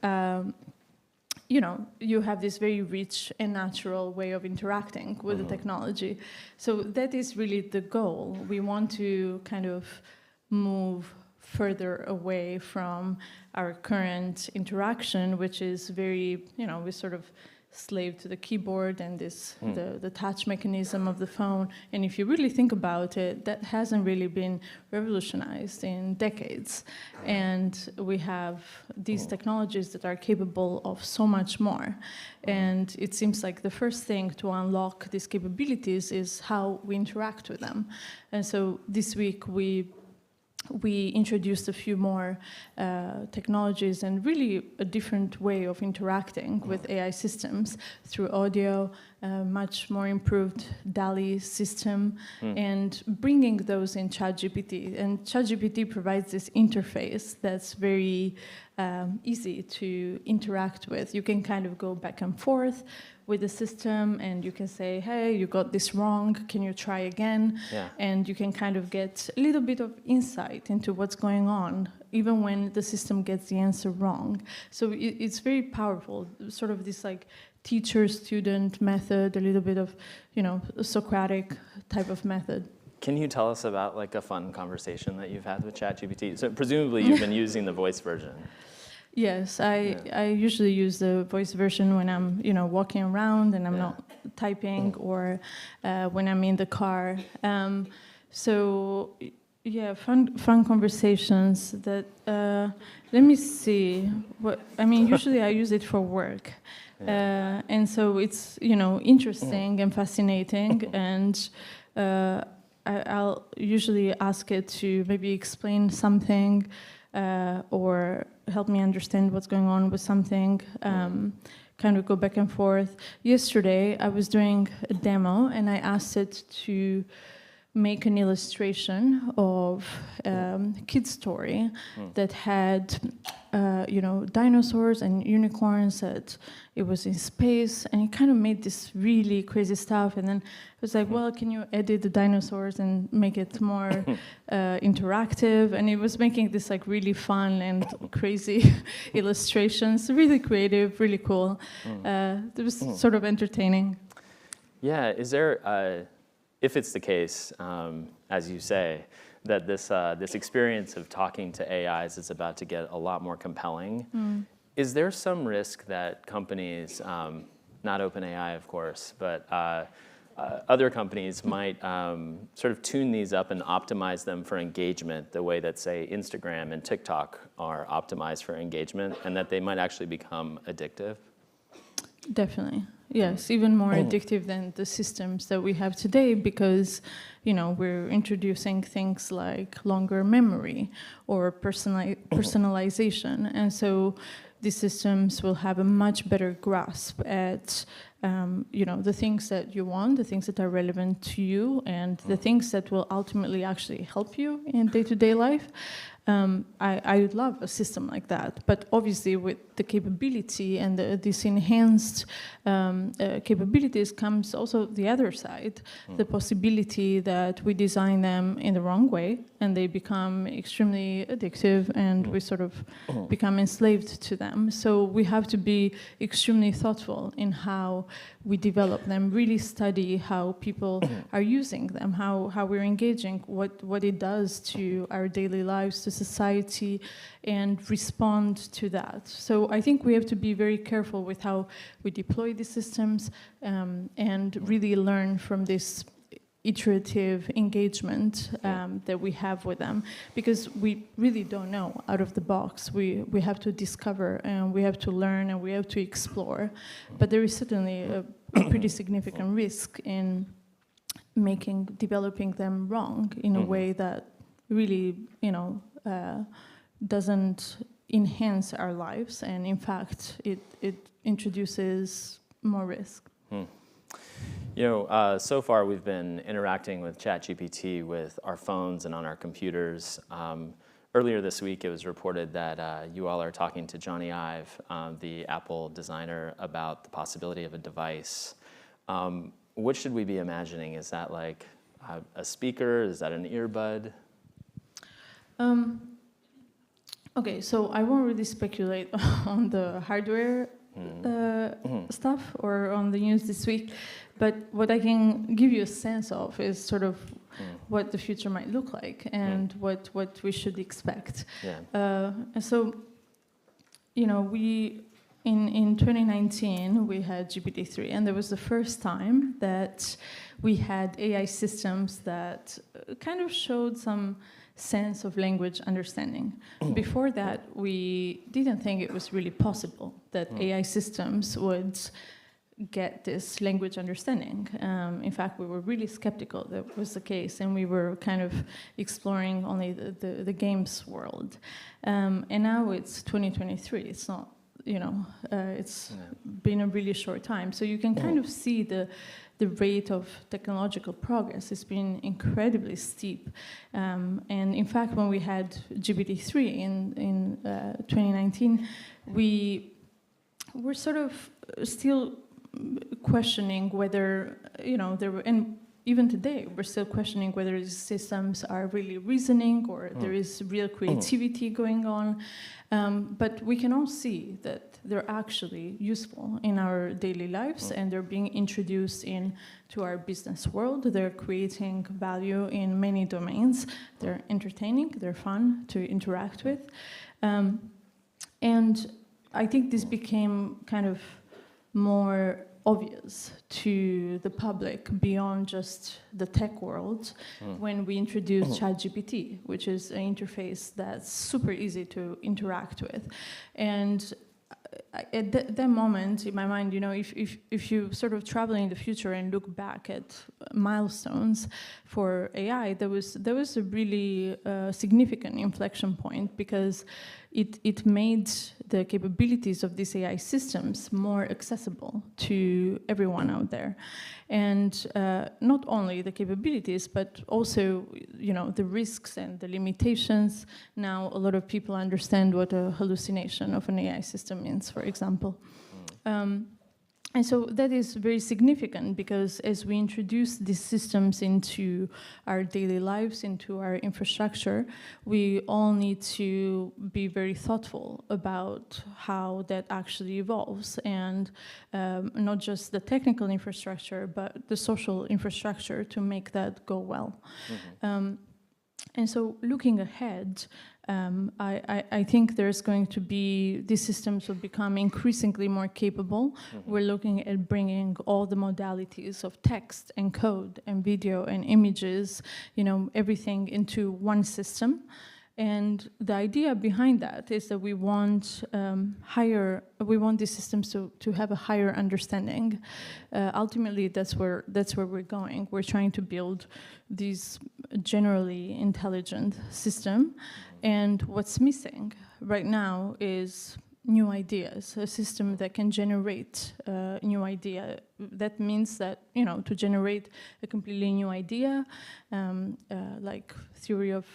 you have this very rich and natural way of interacting with the technology. So that is really the goal. We want to kind of move further away from our current interaction, which is very, we sort of slave to the keyboard and the touch mechanism of the phone. And if you really think about it, that hasn't really been revolutionized in decades. And we have these technologies that are capable of so much more. And it seems like the first thing to unlock these capabilities is how we interact with them. And so this week we introduced a few more technologies and really a different way of interacting with AI systems through audio, much more improved DALL-E system, and bringing those in ChatGPT. And ChatGPT provides this interface that's very easy to interact with. You can kind of go back and forth with the system, and you can say, hey, you got this wrong, can you try again? And you can kind of get a little bit of insight into what's going on even when the system gets the answer wrong. So it's very powerful, sort of this like teacher-student method, a little bit of, a Socratic type of method. Can you tell us about like a fun conversation that you've had with ChatGPT? So presumably you've been using the voice version. Yes, I usually use the voice version when I'm, walking around and I'm not typing, or when I'm in the car. Fun conversations that, let me see. Usually I use it for work. And so it's, interesting and fascinating, and I'll usually ask it to maybe explain something or help me understand what's going on with something, kind of go back and forth. Yesterday, I was doing a demo, and I asked it to make an illustration of a kid's story that had, dinosaurs and unicorns, that it was in space, and it kind of made this really crazy stuff. And then I was like, well, can you edit the dinosaurs and make it more interactive? And it was making this like really fun and crazy illustrations, really creative, really cool. It was sort of entertaining. Yeah, is there, if it's the case, as you say, that this experience of talking to AIs is about to get a lot more compelling, is there some risk that companies, not OpenAI of course, but other companies might sort of tune these up and optimize them for engagement the way that, say, Instagram and TikTok are optimized for engagement, and that they might actually become addictive? Definitely. Yes, even more addictive than the systems that we have today, because, we're introducing things like longer memory or personalization. And so these systems will have a much better grasp at, the things that you want, the things that are relevant to you, and the things that will ultimately actually help you in day-to-day life. I would love a system like that, but obviously with the capability and this enhanced capabilities comes also the other side, the possibility that we design them in the wrong way and they become extremely addictive, and we sort of become enslaved to them. So we have to be extremely thoughtful in how we develop them, really study how people are using them, how we're engaging, what it does to our daily lives, to society, and respond to that. So I think we have to be very careful with how we deploy these systems, and really learn from this iterative engagement that we have with them, because we really don't know out of the box. We have to discover, and we have to learn, and we have to explore. But there is certainly a pretty significant risk in developing them wrong in a way that really, doesn't enhance our lives, and in fact, it introduces more risk. So far we've been interacting with ChatGPT with our phones and on our computers. Earlier this week, it was reported that you all are talking to Johnny Ive, the Apple designer, about the possibility of a device. What should we be imagining? Is that like a speaker? Is that an earbud? Okay, so I won't really speculate on the hardware stuff or on the news this week, but what I can give you a sense of is sort of what the future might look like, and what we should expect. So, we in 2019 we had GPT-3, and there was the first time that we had AI systems that kind of showed some sense of language understanding. Before that, we didn't think it was really possible that AI systems would get this language understanding. In fact, we were really skeptical that was the case, and we were kind of exploring only the games world. And now it's 2023. It's not, it's been a really short time. So you can kind of see the rate of technological progress has been incredibly steep. And in fact, when we had GPT-3 in 2019, we were sort of still questioning whether, there were, and even today, we're still questioning whether these systems are really reasoning or there is real creativity going on. But we can all see that they're actually useful in our daily lives, and they're being introduced into our business world. They're creating value in many domains. They're entertaining, they're fun to interact with. And I think this became kind of more obvious to the public beyond just the tech world when we introduced ChatGPT, which is an interface that's super easy to interact with. And at that moment, in my mind, you know, if you sort of travel in the future and look back at milestones for AI, there was a really significant inflection point, because it made the capabilities of these AI systems more accessible to everyone out there. And not only the capabilities, but also, you know, the risks and the limitations. Now a lot of people understand what a hallucination of an AI system means, for example. And so that is very significant, because as we introduce these systems into our daily lives, into our infrastructure, we all need to be very thoughtful about how that actually evolves, and not just the technical infrastructure, but the social infrastructure to make that go well. And so looking ahead, I think there's going to be, these systems will become increasingly more capable. We're looking at bringing all the modalities of text and code and video and images, you know, everything into one system. And the idea behind that is that we want these systems to have a higher understanding. Ultimately, that's where we're going. We're trying to build this generally intelligent system, and what's missing right now is new ideas, a system that can generate a new idea. That means that, you know, to generate a completely new idea, like theory of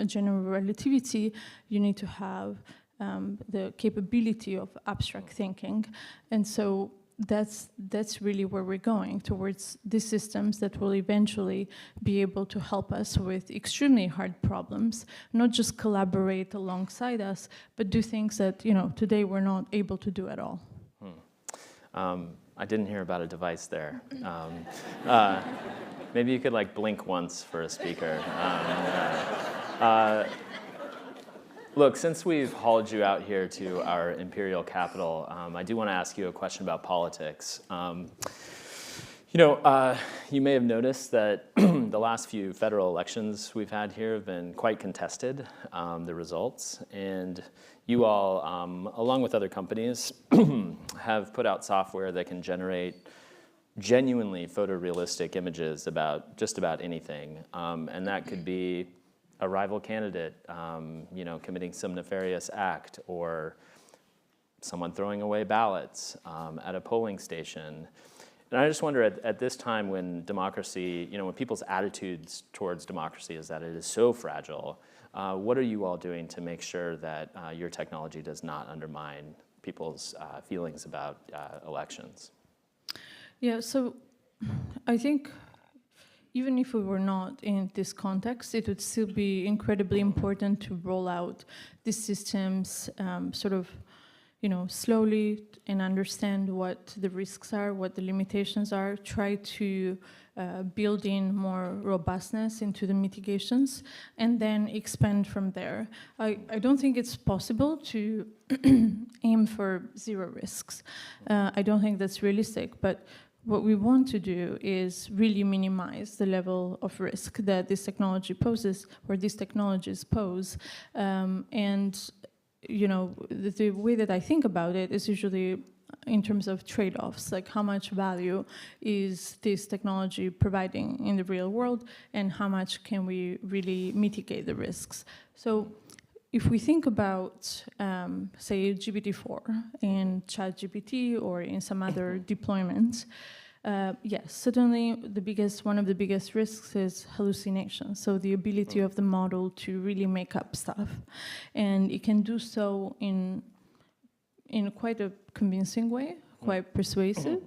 general relativity, you need to have the capability of abstract thinking. And so that's really where we're going, towards these systems that will eventually be able to help us with extremely hard problems, not just collaborate alongside us, but do things that, you know, today we're not able to do at all. I didn't hear about a device there. Maybe you could like blink once for a speaker. Look, since we've hauled you out here to our imperial capital, I do want to ask you a question about politics. You know, you may have noticed that the last few federal elections we've had here have been quite contested, the results. And you all, along with other companies, have put out software that can generate genuinely photorealistic images about just about anything. And that could be a rival candidate, you know, committing some nefarious act, or someone throwing away ballots at a polling station. And I just wonder, at this time when democracy, you know, when people's attitudes towards democracy is that it is so fragile, what are you all doing to make sure that your technology does not undermine people's feelings about elections? Yeah, so I think even if we were not in this context, it would still be incredibly important to roll out these systems sort of, you know, slowly, and understand what the risks are, what the limitations are, try to build in more robustness into the mitigations, and then expand from there. I don't think it's possible to aim for zero risks. I don't think that's realistic, but what we want to do is really minimize the level of risk that this technology poses, or these technologies pose. And, you know, the way that I think about it is usually in terms of trade-offs, like how much value is this technology providing in the real world, and how much can we really mitigate the risks. So if we think about, say, GPT-4 in ChatGPT or in some other deployments, yes, certainly one of the biggest risks is hallucination. So the ability of the model to really make up stuff, and it can do so in quite a convincing way, quite persuasive.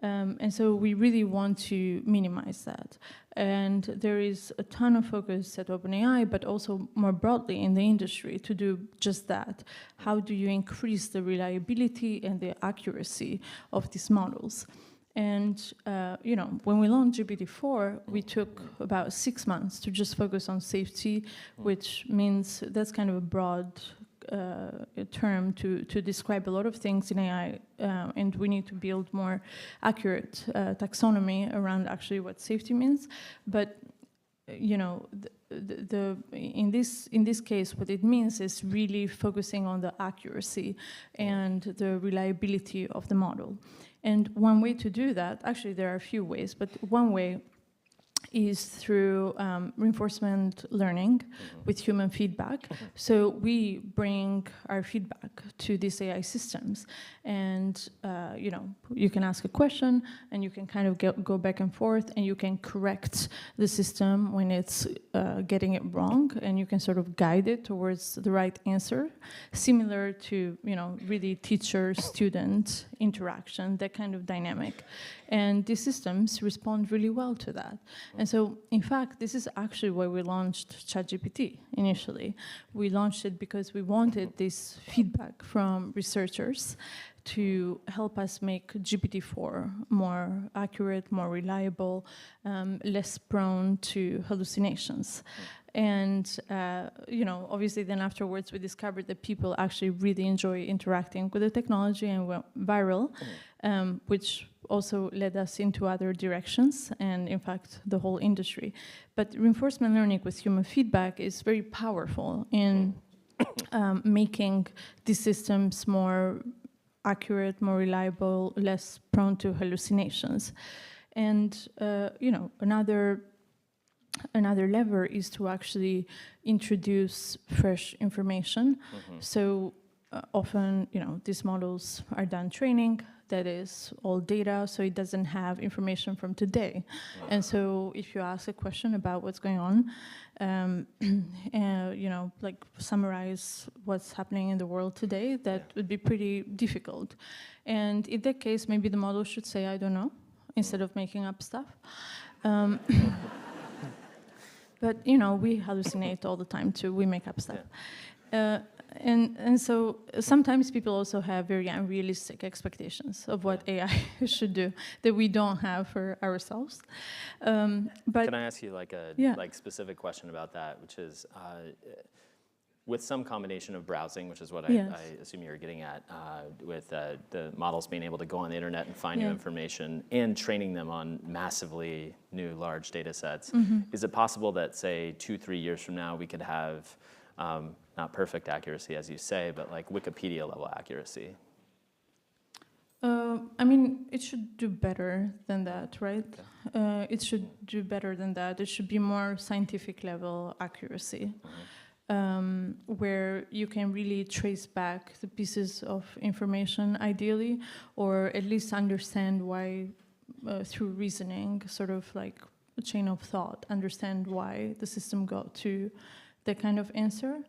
And so we really want to minimize that. And there is a ton of focus at OpenAI, but also more broadly in the industry to do just that. How do you increase the reliability and the accuracy of these models? And when we launched GPT-4, we took about 6 months to just focus on safety, which means that's kind of a broad term to describe a lot of things in AI, and we need to build more accurate taxonomy around actually what safety means. But in this case, what it means is really focusing on the accuracy and the reliability of the model. And one way to do that, actually there are a few ways, but one way is through reinforcement learning with human feedback. So we bring our feedback to these AI systems, and you can ask a question, and you can kind of go back and forth, and you can correct the system when it's getting it wrong, and you can sort of guide it towards the right answer, similar to really teacher-student interaction, that kind of dynamic. And these systems respond really well to that. And so, in fact, this is actually why we launched ChatGPT initially. We launched it because we wanted this feedback from researchers to help us make GPT-4 more accurate, more reliable, less prone to hallucinations. And, obviously then afterwards we discovered that people actually really enjoy interacting with the technology and went viral, which also led us into other directions and, in fact, the whole industry. But reinforcement learning with human feedback is very powerful in making these systems more accurate, more reliable, less prone to hallucinations. And, another lever is to actually introduce fresh information. So often, these models are done training, that is all data, so it doesn't have information from today. And so if you ask a question about what's going on, like summarize what's happening in the world today, that would be pretty difficult. And in that case, maybe the model should say, I don't know, instead of making up stuff. But, we hallucinate all the time too, we make up stuff. And so sometimes people also have very unrealistic expectations of what AI should do that we don't have for ourselves. But can I ask you like a specific question about that, which is with some combination of browsing, which is what I assume you're getting at, with the models being able to go on the internet and find new information and training them on massively new large data sets, is it possible that, say, 2-3 years from now, we could have not perfect accuracy, as you say, but like Wikipedia level accuracy? It should do better than that, right? Okay. It should do better than that. It should be more scientific level accuracy, where you can really trace back the pieces of information, ideally, or at least understand why, through reasoning, sort of like a chain of thought, understand why the system got to that kind of answer.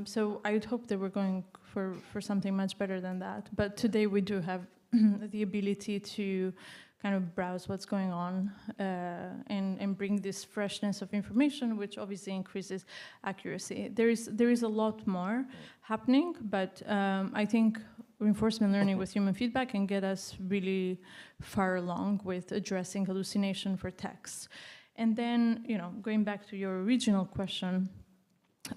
So I would hope that we're going for something much better than that. But today we do have the ability to kind of browse what's going on and bring this freshness of information, which obviously increases accuracy. There is a lot more happening, but I think reinforcement learning with human feedback can get us really far along with addressing hallucination for text. And then, going back to your original question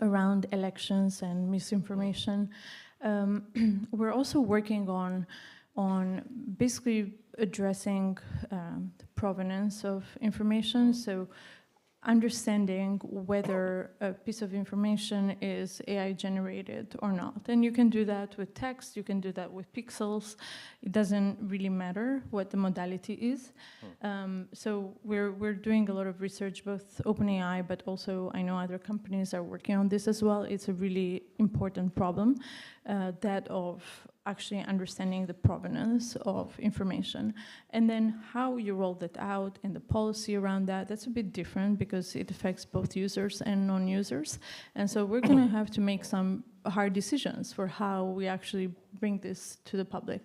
around elections and misinformation, we're also working on basically addressing the provenance of information. So understanding whether a piece of information is AI generated or not. And you can do that with text, you can do that with pixels. It doesn't really matter what the modality is. So we're doing a lot of research, both OpenAI, but also I know other companies are working on this as well. It's a really important problem, that of actually understanding the provenance of information. And then how you roll that out and the policy around that, that's a bit different because it affects both users and non-users. And so we're gonna have to make some hard decisions for how we actually bring this to the public.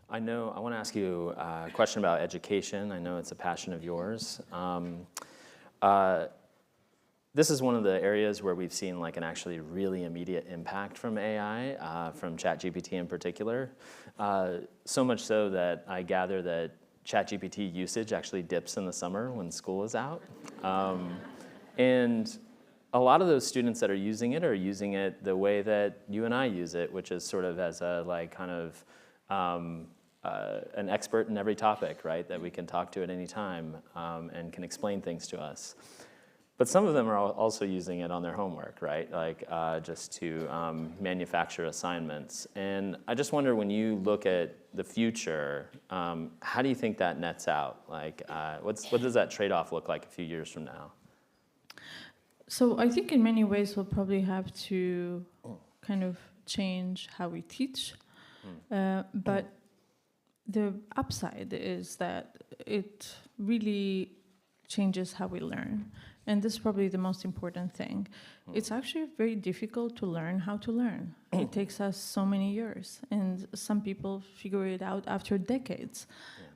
I want to ask you a question about education. I know it's a passion of yours. This is one of the areas where we've seen like an actually really immediate impact from AI, from ChatGPT in particular. So much so that I gather that ChatGPT usage actually dips in the summer when school is out. And a lot of those students that are using it the way that you and I use it, which is sort of as a like kind of an expert in every topic, right? That we can talk to at any time and can explain things to us. But some of them are also using it on their homework, right? Like just to manufacture assignments. And I just wonder, when you look at the future, how do you think that nets out? Like, what does that trade-off look like a few years from now? So I think in many ways we'll probably have to kind of change how we teach. But the upside is that it really changes how we learn. And this is probably the most important thing. It's actually very difficult to learn how to learn. It takes us so many years, and some people figure it out after decades.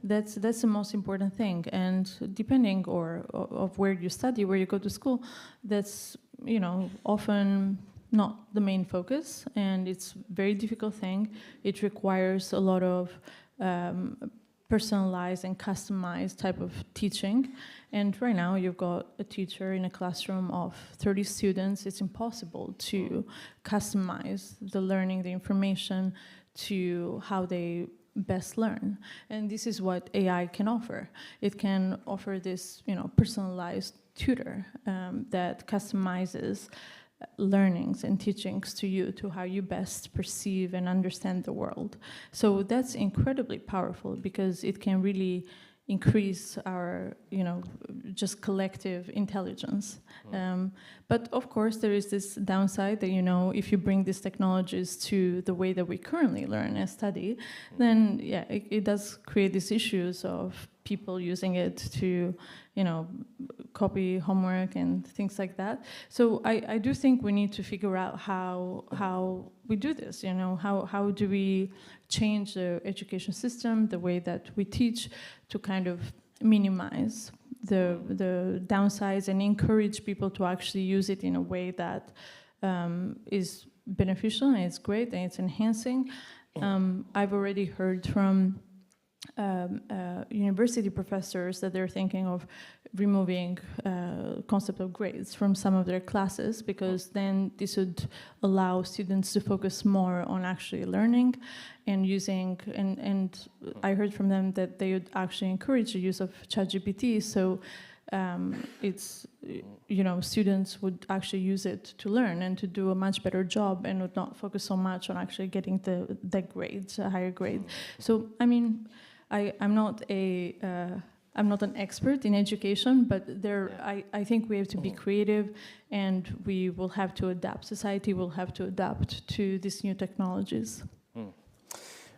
That's the most important thing. And depending of where you study, where you go to school, that's often not the main focus, and it's a very difficult thing. It requires a lot of personalized and customized type of teaching. And right now you've got a teacher in a classroom of 30 students. It's impossible to customize the learning, the information to how they best learn. And this is what AI can offer. It can offer this personalized tutor that customizes learnings and teachings to you, to how you best perceive and understand the world. So that's incredibly powerful, because it can really increase our, just collective intelligence. But of course, there is this downside that, if you bring these technologies to the way that we currently learn and study, then it does create these issues of people using it to, copy homework and things like that. So I do think we need to figure out how we do this. How do we change the education system, the way that we teach, to kind of minimize the downsides and encourage people to actually use it in a way that is beneficial and it's great and it's enhancing. I've already heard from university professors that they're thinking of removing concept of grades from some of their classes, because then this would allow students to focus more on actually learning and using, and I heard from them that they would actually encourage the use of ChatGPT, so it's, students would actually use it to learn and to do a much better job, and would not focus so much on actually getting the grades, a higher grade. So, I mean, I'm not an expert in education, but I think we have to be creative, and we will have to adapt. Society will have to adapt to these new technologies.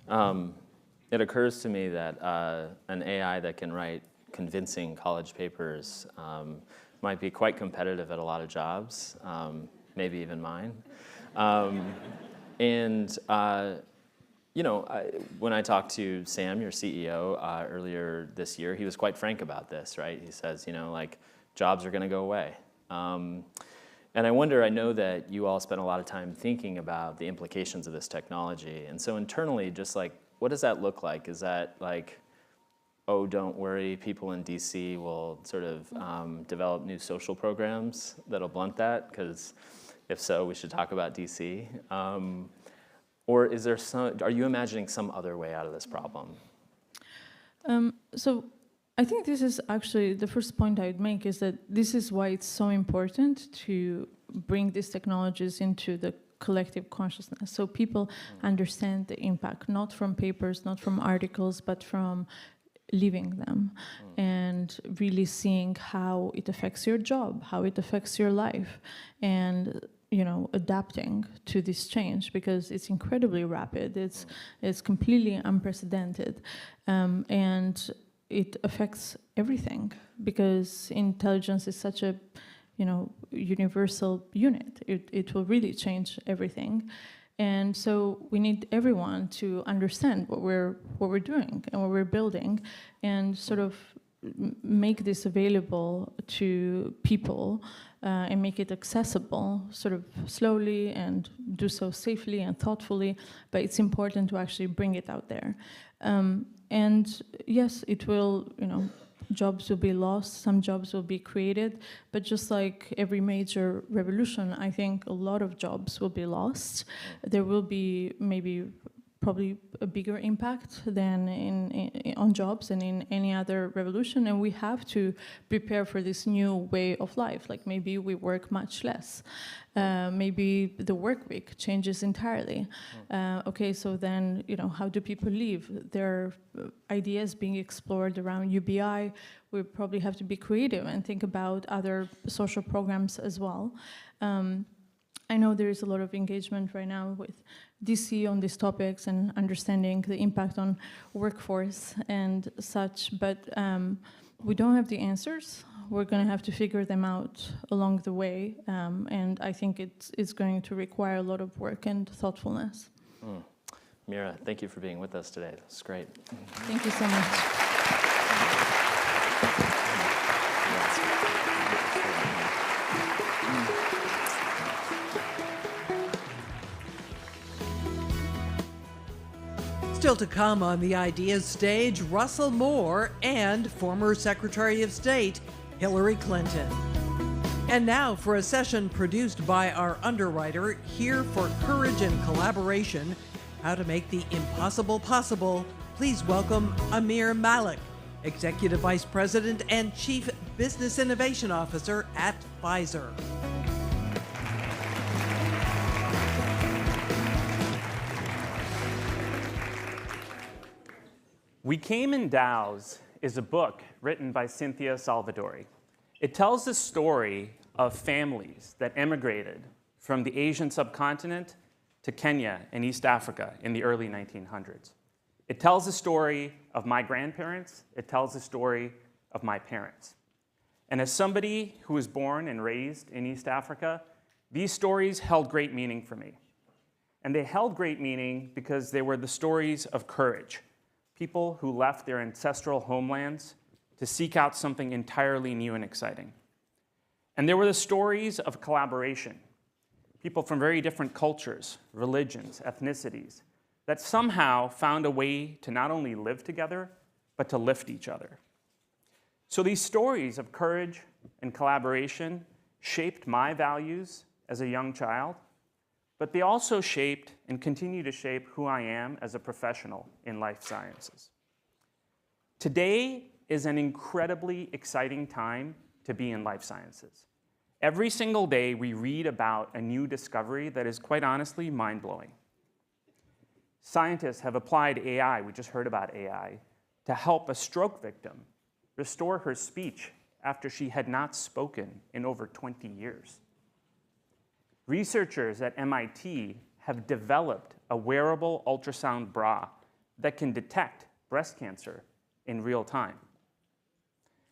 It occurs to me that an AI that can write convincing college papers might be quite competitive at a lot of jobs, maybe even mine. When I talked to Sam, your CEO, earlier this year, he was quite frank about this, right? He says, jobs are going to go away. And I wonder, I know that you all spent a lot of time thinking about the implications of this technology. And so internally, just like, what does that look like? Is that like, oh, don't worry, people in DC will sort of develop new social programs that'll blunt that? Because if so, we should talk about DC. Or is there are you imagining some other way out of this problem? So I think this is actually the first point I would make, is that this is why it's so important to bring these technologies into the collective consciousness, so people understand the impact, not from papers, not from articles, but from living them and really seeing how it affects your job, how it affects your life, and adapting to this change, because it's incredibly rapid. It's completely unprecedented, and it affects everything, because intelligence is such a universal unit. It will really change everything. And so we need everyone to understand what we're doing and what we're building, and sort of make this available to people and make it accessible, sort of slowly, and do so safely and thoughtfully. But it's important to actually bring it out there. And yes, it will, jobs will be lost, some jobs will be created, but just like every major revolution, I think a lot of jobs will be lost. There will be probably a bigger impact than on jobs and in any other revolution, and we have to prepare for this new way of life. Like maybe we work much less, maybe the work week changes entirely. Okay, so then how do people live? There are ideas being explored around UBI. We probably have to be creative and think about other social programs as well. I know there is a lot of engagement right now with DC on these topics and understanding the impact on workforce and such, but we don't have the answers. We're going to have to figure them out along the way, and I think it's going to require a lot of work and thoughtfulness. Mira, thank you for being with us today. That's great. Thank you so much. Still to come on the Ideas stage, Russell Moore and former Secretary of State Hillary Clinton. And now for a session produced by our underwriter, Here for Courage and Collaboration, How to Make the Impossible Possible. Please welcome Amir Malik, Executive Vice President and Chief Business Innovation Officer at Pfizer. We Came in Dows is a book written by Cynthia Salvadori. It tells the story of families that emigrated from the Asian subcontinent to Kenya and East Africa in the early 1900s. It tells the story of my grandparents. It tells the story of my parents. And as somebody who was born and raised in East Africa, these stories held great meaning for me. And they held great meaning because they were the stories of courage. People who left their ancestral homelands to seek out something entirely new and exciting. And there were the stories of collaboration. People from very different cultures, religions, ethnicities, that somehow found a way to not only live together, but to lift each other. So these stories of courage and collaboration shaped my values as a young child, but they also shaped and continue to shape who I am as a professional in life sciences. Today is an incredibly exciting time to be in life sciences. Every single day we read about a new discovery that is quite honestly mind-blowing. Scientists have applied AI, we just heard about AI, to help a stroke victim restore her speech after she had not spoken in over 20 years. Researchers at MIT have developed a wearable ultrasound bra that can detect breast cancer in real time.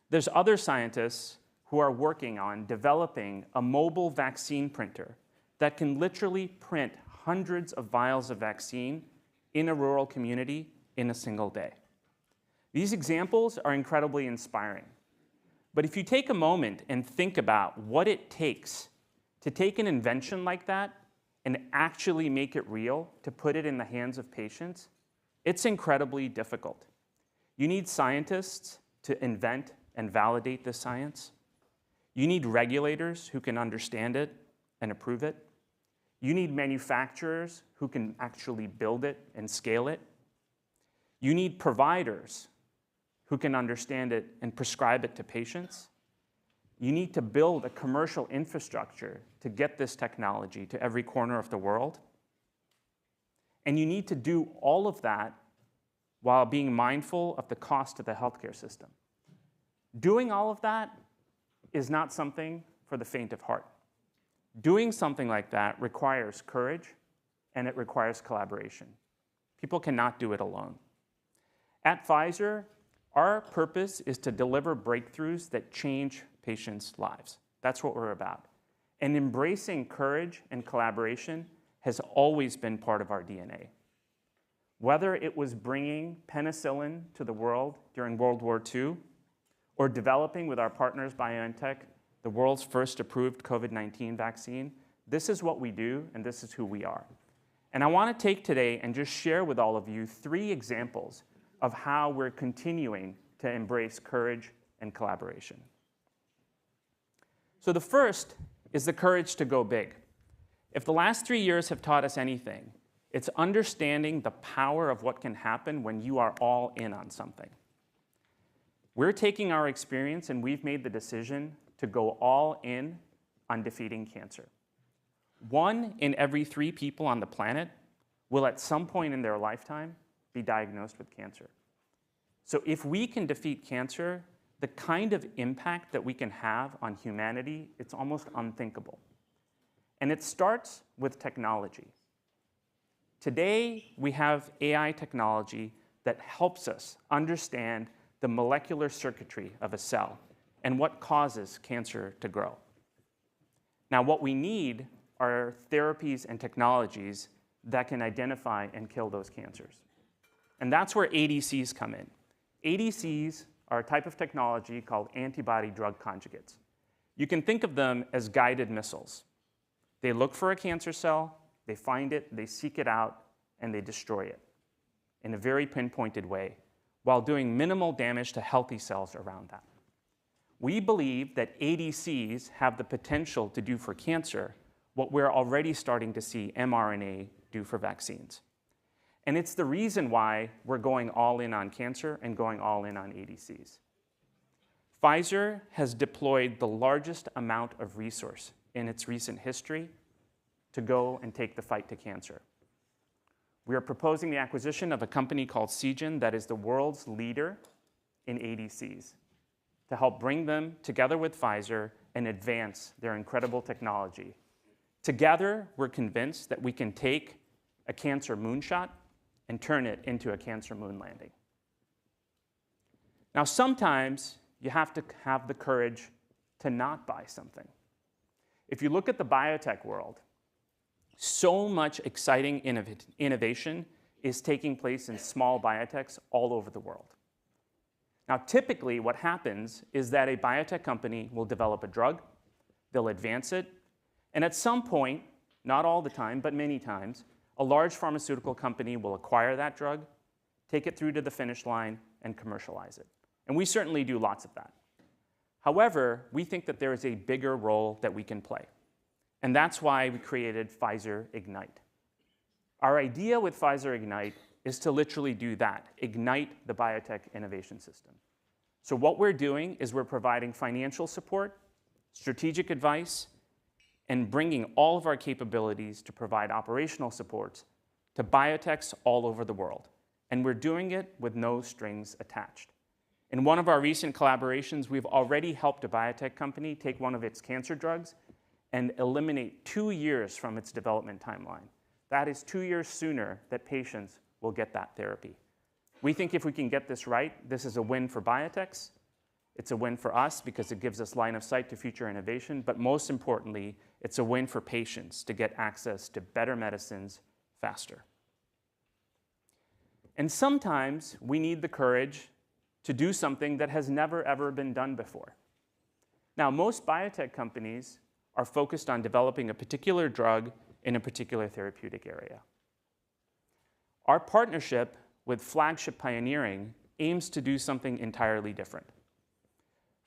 There's other scientists who are working on developing a mobile vaccine printer that can literally print hundreds of vials of vaccine in a rural community in a single day. These examples are incredibly inspiring. But if you take a moment and think about what it takes to take an invention like that and actually make it real, to put it in the hands of patients, it's incredibly difficult. You need scientists to invent and validate this science. You need regulators who can understand it and approve it. You need manufacturers who can actually build it and scale it. You need providers who can understand it and prescribe it to patients. You need to build a commercial infrastructure to get this technology to every corner of the world. And you need to do all of that while being mindful of the cost of the healthcare system. Doing all of that is not something for the faint of heart. Doing something like that requires courage, and it requires collaboration. People cannot do it alone. At Pfizer, our purpose is to deliver breakthroughs that change patients' lives. That's what we're about. And embracing courage and collaboration has always been part of our DNA. Whether it was bringing penicillin to the world during World War II, or developing with our partners BioNTech the world's first approved COVID-19 vaccine, this is what we do and this is who we are. And I want to take today and just share with all of you 3 examples of how we're continuing to embrace courage and collaboration. So the first is the courage to go big. If the last 3 years have taught us anything, it's understanding the power of what can happen when you are all in on something. We're taking our experience and we've made the decision to go all in on defeating cancer. 1 in every 3 people on the planet will at some point in their lifetime be diagnosed with cancer. So if we can defeat cancer, the kind of impact that we can have on humanity, it's almost unthinkable. And it starts with technology. Today, we have AI technology that helps us understand the molecular circuitry of a cell and what causes cancer to grow. Now, what we need are therapies and technologies that can identify and kill those cancers. And that's where ADCs come in. ADCs are a type of technology called antibody-drug conjugates. You can think of them as guided missiles. They look for a cancer cell, they find it, they seek it out, and they destroy it in a very pinpointed way, while doing minimal damage to healthy cells around that. We believe that ADCs have the potential to do for cancer what we're already starting to see mRNA do for vaccines. And it's the reason why we're going all in on cancer and going all in on ADCs. Pfizer has deployed the largest amount of resource in its recent history to go and take the fight to cancer. We are proposing the acquisition of a company called Seagen that is the world's leader in ADCs to help bring them together with Pfizer and advance their incredible technology. Together, we're convinced that we can take a cancer moonshot and turn it into a cancer moon landing. Now, sometimes you have to have the courage to not buy something. If you look at the biotech world, so much exciting innovation is taking place in small biotechs all over the world. Now, typically what happens is that a biotech company will develop a drug, they'll advance it, and at some point, not all the time, but many times, a large pharmaceutical company will acquire that drug, take it through to the finish line, and commercialize it. And we certainly do lots of that. However, we think that there is a bigger role that we can play. And that's why we created Pfizer Ignite. Our idea with Pfizer Ignite is to literally do that, ignite the biotech innovation system. So what we're doing is we're providing financial support, strategic advice, and bringing all of our capabilities to provide operational support to biotechs all over the world. And we're doing it with no strings attached. In one of our recent collaborations, we've already helped a biotech company take one of its cancer drugs and eliminate 2 years from its development timeline. That is 2 years sooner that patients will get that therapy. We think if we can get this right, this is a win for biotechs. It's a win for us because it gives us line of sight to future innovation, but most importantly, it's a win for patients to get access to better medicines faster. And sometimes we need the courage to do something that has never, ever been done before. Now, most biotech companies are focused on developing a particular drug in a particular therapeutic area. Our partnership with Flagship Pioneering aims to do something entirely different.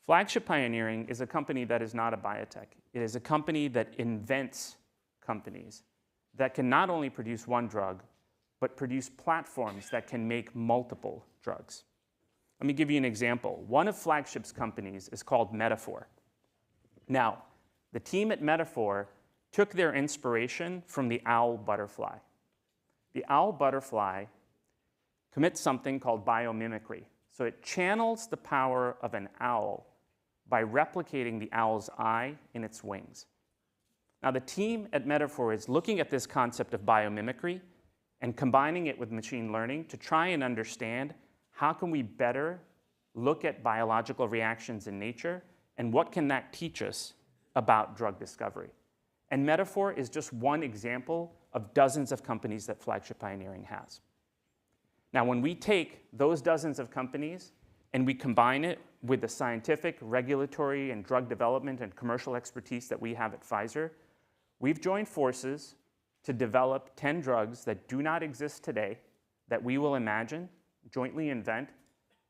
Flagship Pioneering is a company that is not a biotech. It is a company that invents companies that can not only produce one drug, but produce platforms that can make multiple drugs. Let me give you an example. One of Flagship's companies is called Metaphor. Now, the team at Metaphor took their inspiration from the owl butterfly. The owl butterfly commits something called biomimicry. So it channels the power of an owl by replicating the owl's eye in its wings. Now, the team at Metaphor is looking at this concept of biomimicry and combining it with machine learning to try and understand how can we better look at biological reactions in nature and what can that teach us about drug discovery. And Metaphor is just one example of dozens of companies that Flagship Pioneering has. Now, when we take those dozens of companies and we combine it with the scientific, regulatory, and drug development and commercial expertise that we have at Pfizer, we've joined forces to develop 10 drugs that do not exist today that we will imagine, jointly invent,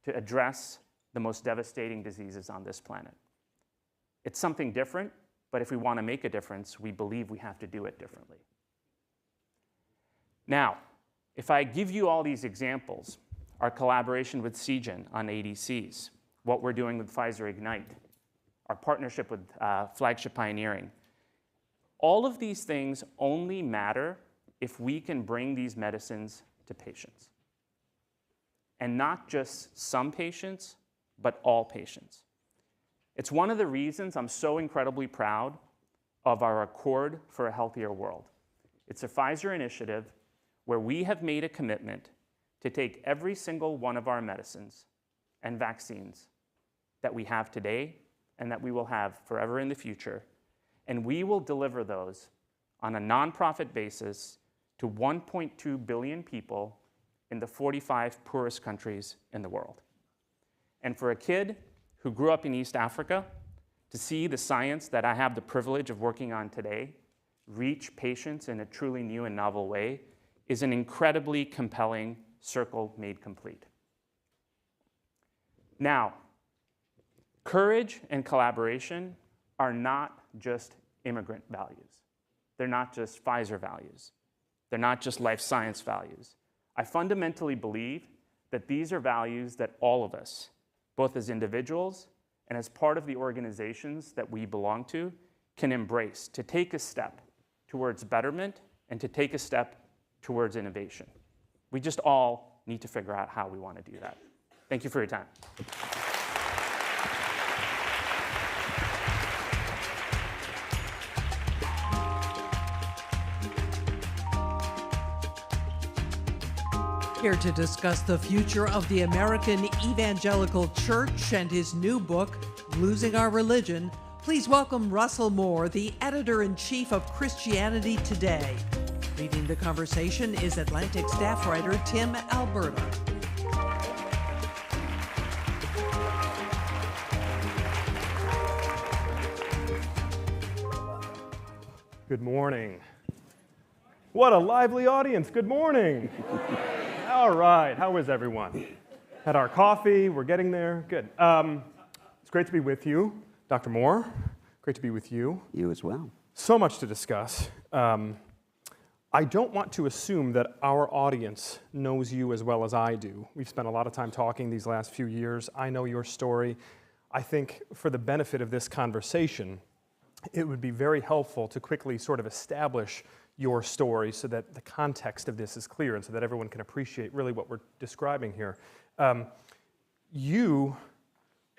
to address the most devastating diseases on this planet. It's something different, but if we want to make a difference, we believe we have to do it differently. Now, if I give you all these examples, our collaboration with Seagen on ADCs, what we're doing with Pfizer Ignite, our partnership with Flagship Pioneering, all of these things only matter if we can bring these medicines to patients. And not just some patients, but all patients. It's one of the reasons I'm so incredibly proud of our Accord for a Healthier World. It's a Pfizer initiative where we have made a commitment to take every single one of our medicines and vaccines that we have today and that we will have forever in the future, and we will deliver those on a nonprofit basis to 1.2 billion people in the 45 poorest countries in the world. And for a kid who grew up in East Africa, to see the science that I have the privilege of working on today reach patients in a truly new and novel way is an incredibly compelling circle made complete. Now, courage and collaboration are not just immigrant values. They're not just Pfizer values. They're not just life science values. I fundamentally believe that these are values that all of us, both as individuals and as part of the organizations that we belong to, can embrace to take a step towards betterment and to take a step towards innovation. We just all need to figure out how we want to do that. Thank you for your time. Here to discuss the future of the American Evangelical Church and his new book, Losing Our Religion, please welcome Russell Moore, the editor-in-chief of Christianity Today. Leading the conversation is Atlantic staff writer Tim Alberta. Good morning. What a lively audience. Good morning. All right, how is everyone? Had our coffee, we're getting there. Good. It's great to be with you. Dr. Moore, great to be with you. You as well. So much to discuss. I don't want to assume that our audience knows you as well as I do. We've spent a lot of time talking these last few years. I know your story. I think for the benefit of this conversation, it would be very helpful to quickly sort of establish your story so that the context of this is clear and so that everyone can appreciate really what we're describing here. You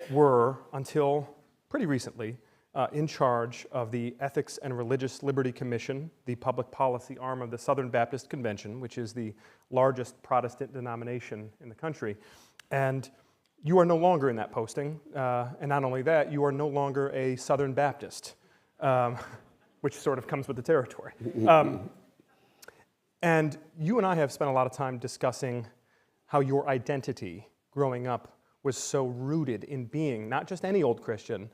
were, until pretty recently, in charge of the Ethics and Religious Liberty Commission, the public policy arm of the Southern Baptist Convention, which is the largest Protestant denomination in the country. And you are no longer in that posting. And not only that, you are no longer a Southern Baptist, which sort of comes with the territory. And you and I have spent a lot of time discussing how your identity growing up was so rooted in being not just any old Christian,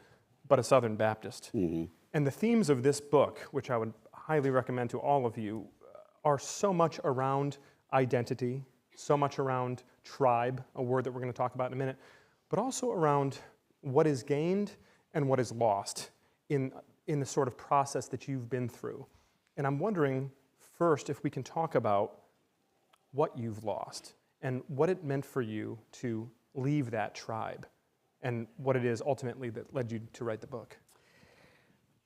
but a Southern Baptist. Mm-hmm. And the themes of this book, which I would highly recommend to all of you, are so much around identity, so much around tribe, a word that we're going to talk about in a minute, but also around what is gained and what is lost in the sort of process that you've been through. And I'm wondering, first, if we can talk about what you've lost and what it meant for you to leave that tribe and what it is ultimately that led you to write the book.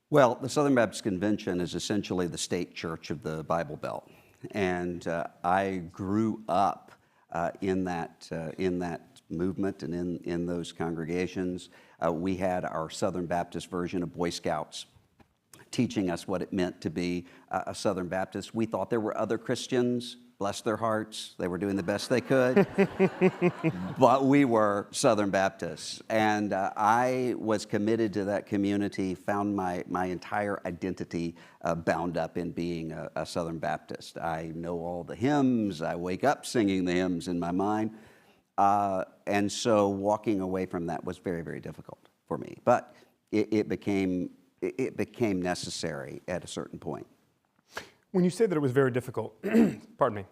Well, the Southern Baptist Convention is essentially the state church of the Bible Belt. And I grew up in that movement and in those congregations. We had our Southern Baptist version of Boy Scouts teaching us what it meant to be a Southern Baptist. We thought there were other Christians bless their hearts, they were doing the best they could. But we were Southern Baptists. And I was committed to that community, found my entire identity bound up in being a Southern Baptist. I know all the hymns. I wake up singing the hymns in my mind. And so walking away from that was very, very difficult for me. But it became necessary at a certain point. When you say that it was very difficult, pardon me,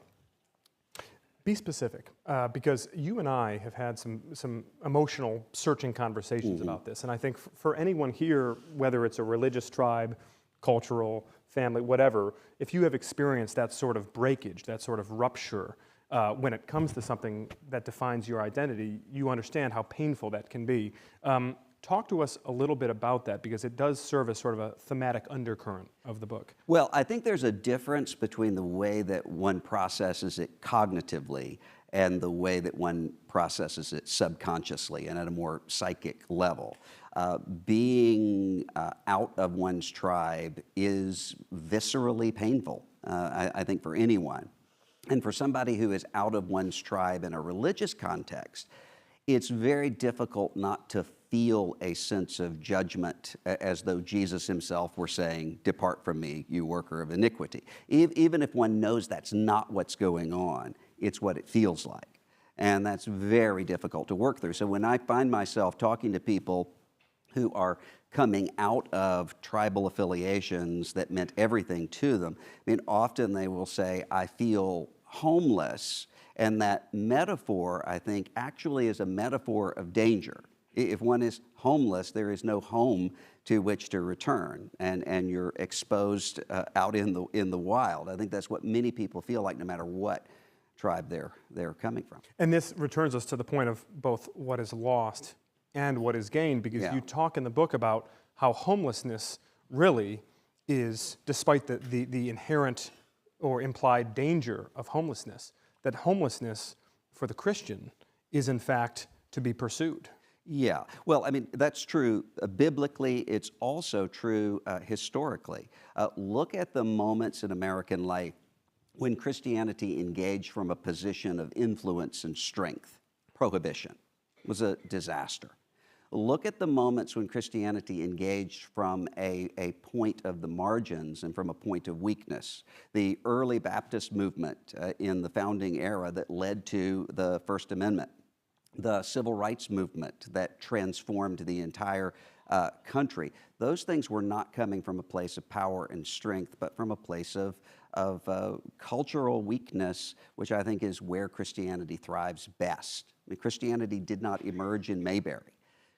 be specific, because you and I have had some emotional searching conversations about this. And I think for anyone here, whether it's a religious tribe, cultural, family, whatever, if you have experienced that sort of breakage, that sort of rupture, when it comes to something that defines your identity, you understand how painful that can be. Talk to us a little bit about that, because it does serve as sort of a thematic undercurrent of the book. Well, I think there's a difference between the way that one processes it cognitively and the way that one processes it subconsciously and at a more psychic level. Being out of one's tribe is viscerally painful, I think, for anyone. And for somebody who is out of one's tribe in a religious context, it's very difficult not to feel a sense of judgment, as though Jesus himself were saying, "Depart from me, you worker of iniquity." Even if one knows that's not what's going on, it's what it feels like. And that's very difficult to work through. So when I find myself talking to people who are coming out of tribal affiliations that meant everything to them, I mean, often they will say, "I feel homeless." And that metaphor, I think, actually is a metaphor of danger. If one is homeless, there is no home to which to return, and you're exposed out in the wild. I think that's what many people feel like, no matter what tribe they're coming from. And this returns us to the point of both what is lost and what is gained, because you talk in the book about how homelessness really is, despite the inherent or implied danger of homelessness, that homelessness for the Christian is in fact to be pursued. Yeah, well, I mean, that's true biblically. It's also true historically. Look at the moments in American life when Christianity engaged from a position of influence and strength. Prohibition was a disaster. Look at the moments when Christianity engaged from a point of the margins and from a point of weakness. The early Baptist movement in the founding era that led to the First Amendment. The civil rights movement that transformed the entire country. Those things were not coming from a place of power and strength, but from a place of cultural weakness, which I think is where Christianity thrives best. I mean, Christianity did not emerge in Mayberry.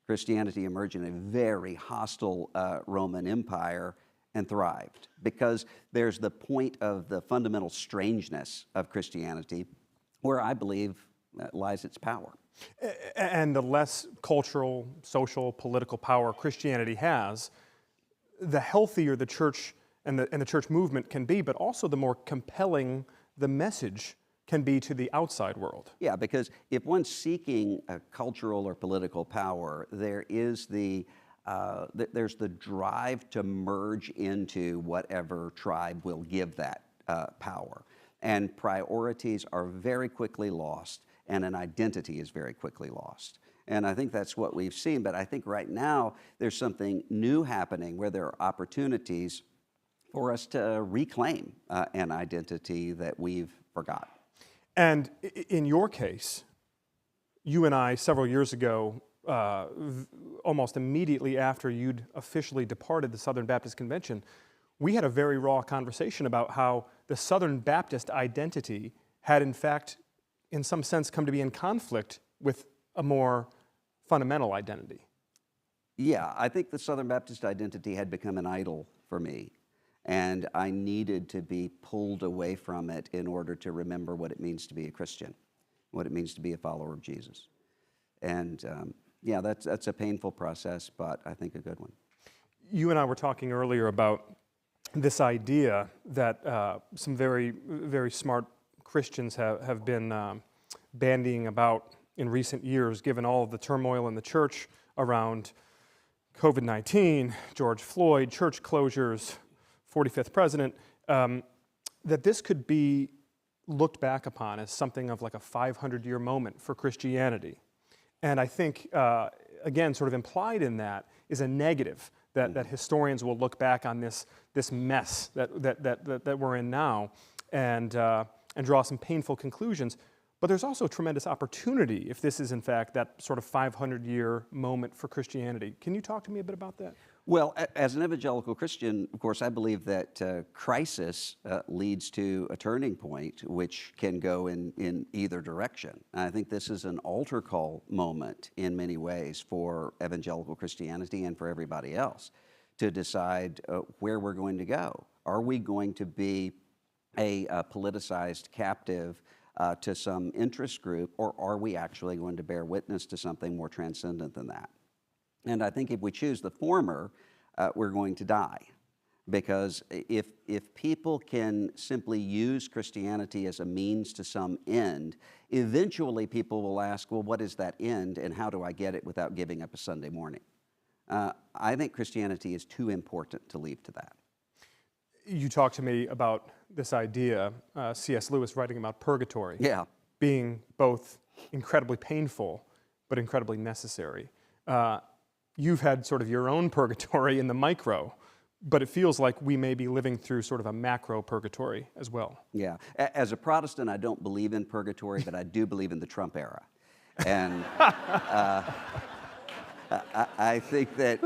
Christianity emerged in a very hostile Roman Empire and thrived, because there's the point of the fundamental strangeness of Christianity where I believe lies its power. And the less cultural, social, political power Christianity has, the healthier the church and the church movement can be, but also the more compelling the message can be to the outside world. Yeah, because if one's seeking a cultural or political power, there's the drive to merge into whatever tribe will give that power. And priorities are very quickly lost, and an identity is very quickly lost. And I think that's what we've seen. But I think right now there's something new happening where there are opportunities for us to reclaim an identity that we've forgotten. And in your case, you and I, several years ago, almost immediately after you'd officially departed the Southern Baptist Convention, we had a very raw conversation about how the Southern Baptist identity had, in fact, in some sense, come to be in conflict with a more fundamental identity. Yeah, I think the Southern Baptist identity had become an idol for me, and I needed to be pulled away from it in order to remember what it means to be a Christian, what it means to be a follower of Jesus. And yeah, that's a painful process, but I think a good one. You and I were talking earlier about this idea that some very, very smart Christians have been bandying about in recent years, given all of the turmoil in the church around COVID-19, George Floyd, church closures, 45th president, that this could be looked back upon as something of like a 500-year moment for Christianity. And I think, again, sort of implied in that is a negative, that historians will look back on this mess that we're in now and draw some painful conclusions. But there's also tremendous opportunity if this is, in fact, that sort of 500-year moment for Christianity. Can you talk to me a bit about that? Well, as an evangelical Christian, of course, I believe that crisis leads to a turning point, which can go in either direction. And I think this is an altar call moment in many ways for evangelical Christianity and for everybody else to decide where we're going to go. Are we going to be a politicized captive to some interest group, or are we actually going to bear witness to something more transcendent than that? And I think if we choose the former, we're going to die. Because if people can simply use Christianity as a means to some end, eventually people will ask, well, what is that end, and how do I get it without giving up a Sunday morning? I think Christianity is too important to leave to that. You talked to me about this idea, C.S. Lewis writing about purgatory, being both incredibly painful but incredibly necessary. You've had sort of your own purgatory in the micro, but it feels like we may be living through sort of a macro purgatory as well. Yeah. As a Protestant, I don't believe in purgatory, but I do believe in the Trump era. And I think that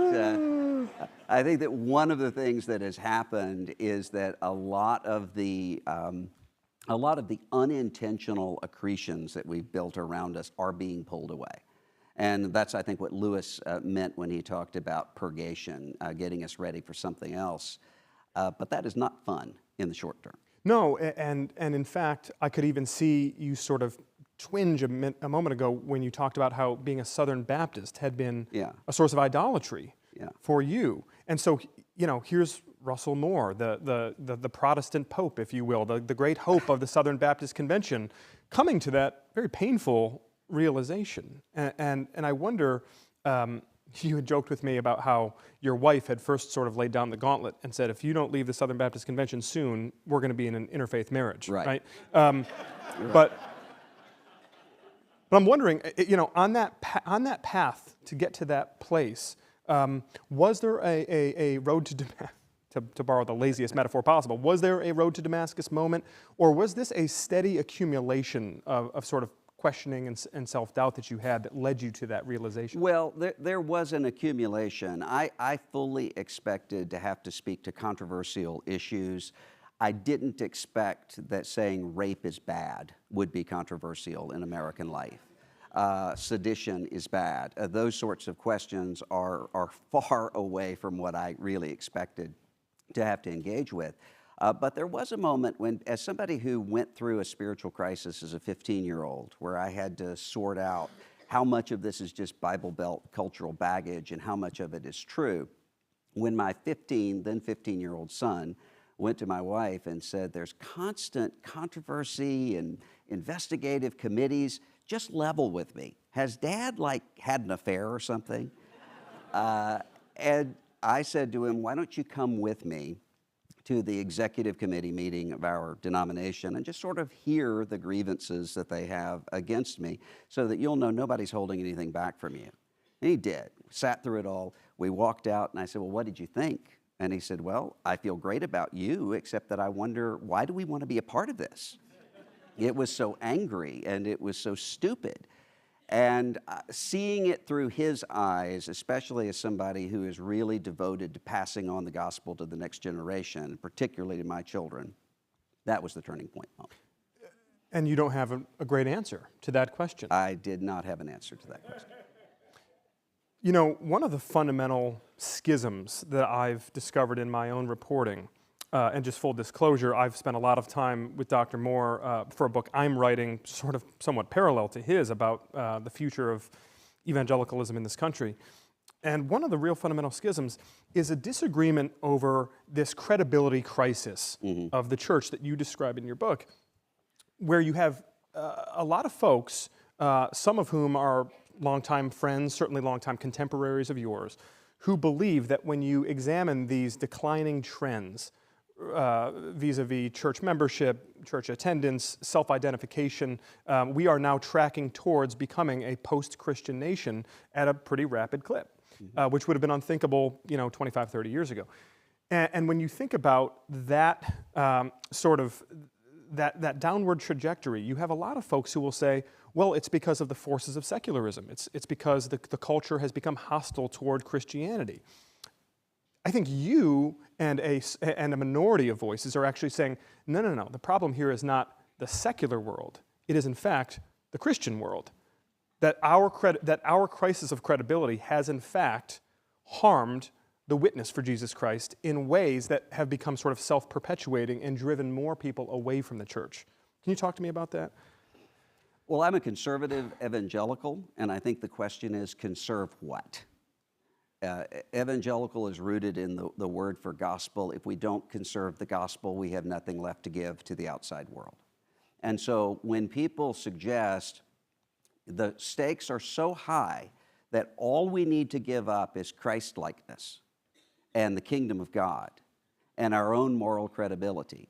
one of the things that has happened is that a lot of the unintentional accretions that we've built around us are being pulled away. And that's, I think, what Lewis meant when he talked about purgation, getting us ready for something else. But that is not fun in the short term. No, and in fact, I could even see you sort of twinge a moment ago when you talked about how being a Southern Baptist had been a source of idolatry for you. And so, you know, here's Russell Moore, the Protestant Pope, if you will, the great hope of the Southern Baptist Convention, coming to that very painful realization. And I wonder, you had joked with me about how your wife had first sort of laid down the gauntlet and said, if you don't leave the Southern Baptist Convention soon, we're going to be in an interfaith marriage, right? But I'm wondering, you know, on that path to get to that place, was there a road to Damascus, to borrow the laziest metaphor possible, was there a road to Damascus moment, or was this a steady accumulation of sort of questioning and self-doubt that you had that led you to that realization? Well, there was an accumulation. I fully expected to have to speak to controversial issues. I didn't expect that saying rape is bad would be controversial in American life. Sedition is bad. Those sorts of questions are far away from what I really expected to have to engage with. But there was a moment when, as somebody who went through a spiritual crisis as a 15-year-old, where I had to sort out how much of this is just Bible Belt cultural baggage and how much of it is true, when my then 15-year-old son went to my wife and said, there's constant controversy and investigative committees, just level with me. Has Dad, had an affair or something? And I said to him, why don't you come with me to the executive committee meeting of our denomination and just sort of hear the grievances that they have against me so that you'll know nobody's holding anything back from you. And he did. Sat through it all. We walked out and I said, well, what did you think? And he said, well, I feel great about you, except that I wonder, why do we want to be a part of this? It was so angry and it was so stupid. And seeing it through his eyes, especially as somebody who is really devoted to passing on the gospel to the next generation, particularly to my children, that was the turning point moment. And you don't have a great answer to that question. I did not have an answer to that question. You know, one of the fundamental schisms that I've discovered in my own reporting, and just full disclosure, I've spent a lot of time with Dr. Moore for a book I'm writing sort of somewhat parallel to his about the future of evangelicalism in this country. And one of the real fundamental schisms is a disagreement over this credibility crisis of the church that you describe in your book, where you have a lot of folks, some of whom are longtime friends, certainly longtime contemporaries of yours, who believe that when you examine these declining trends, vis-a-vis church membership, church attendance, self-identification, we are now tracking towards becoming a post-Christian nation at a pretty rapid clip, which would have been unthinkable, 25, 30 years ago. And when you think about that that downward trajectory, you have a lot of folks who will say, well, it's because of the forces of secularism. It's because the culture has become hostile toward Christianity. I think you and a minority of voices are actually saying, no. The problem here is not the secular world. It is, in fact, the Christian world. That our crisis of credibility has, in fact, harmed the witness for Jesus Christ in ways that have become sort of self-perpetuating and driven more people away from the church. Can you talk to me about that? Well, I'm a conservative evangelical, and I think the question is, conserve what? Evangelical is rooted in the word for gospel. If we don't conserve the gospel, we have nothing left to give to the outside world. And so when people suggest the stakes are so high that all we need to give up is Christ-likeness and the kingdom of God and our own moral credibility,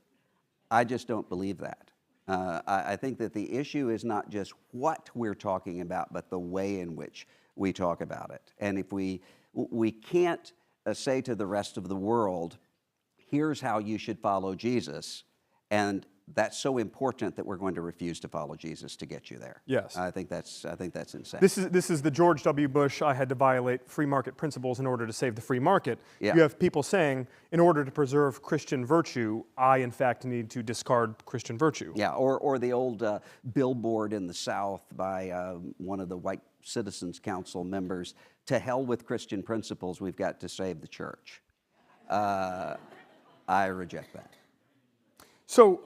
I just don't believe that. I think that the issue is not just what we're talking about, but the way in which we talk about it. And if we can't say to the rest of the world, here's how you should follow Jesus, and that's so important that we're going to refuse to follow Jesus to get you there. Yes. I think that's insane. This is the George W. Bush, I had to violate free market principles in order to save the free market. Yeah. You have people saying, in order to preserve Christian virtue, I, in fact, need to discard Christian virtue. Yeah, or the old billboard in the South by one of the White Citizens Council members, to hell with Christian principles, we've got to save the church. I reject that. So,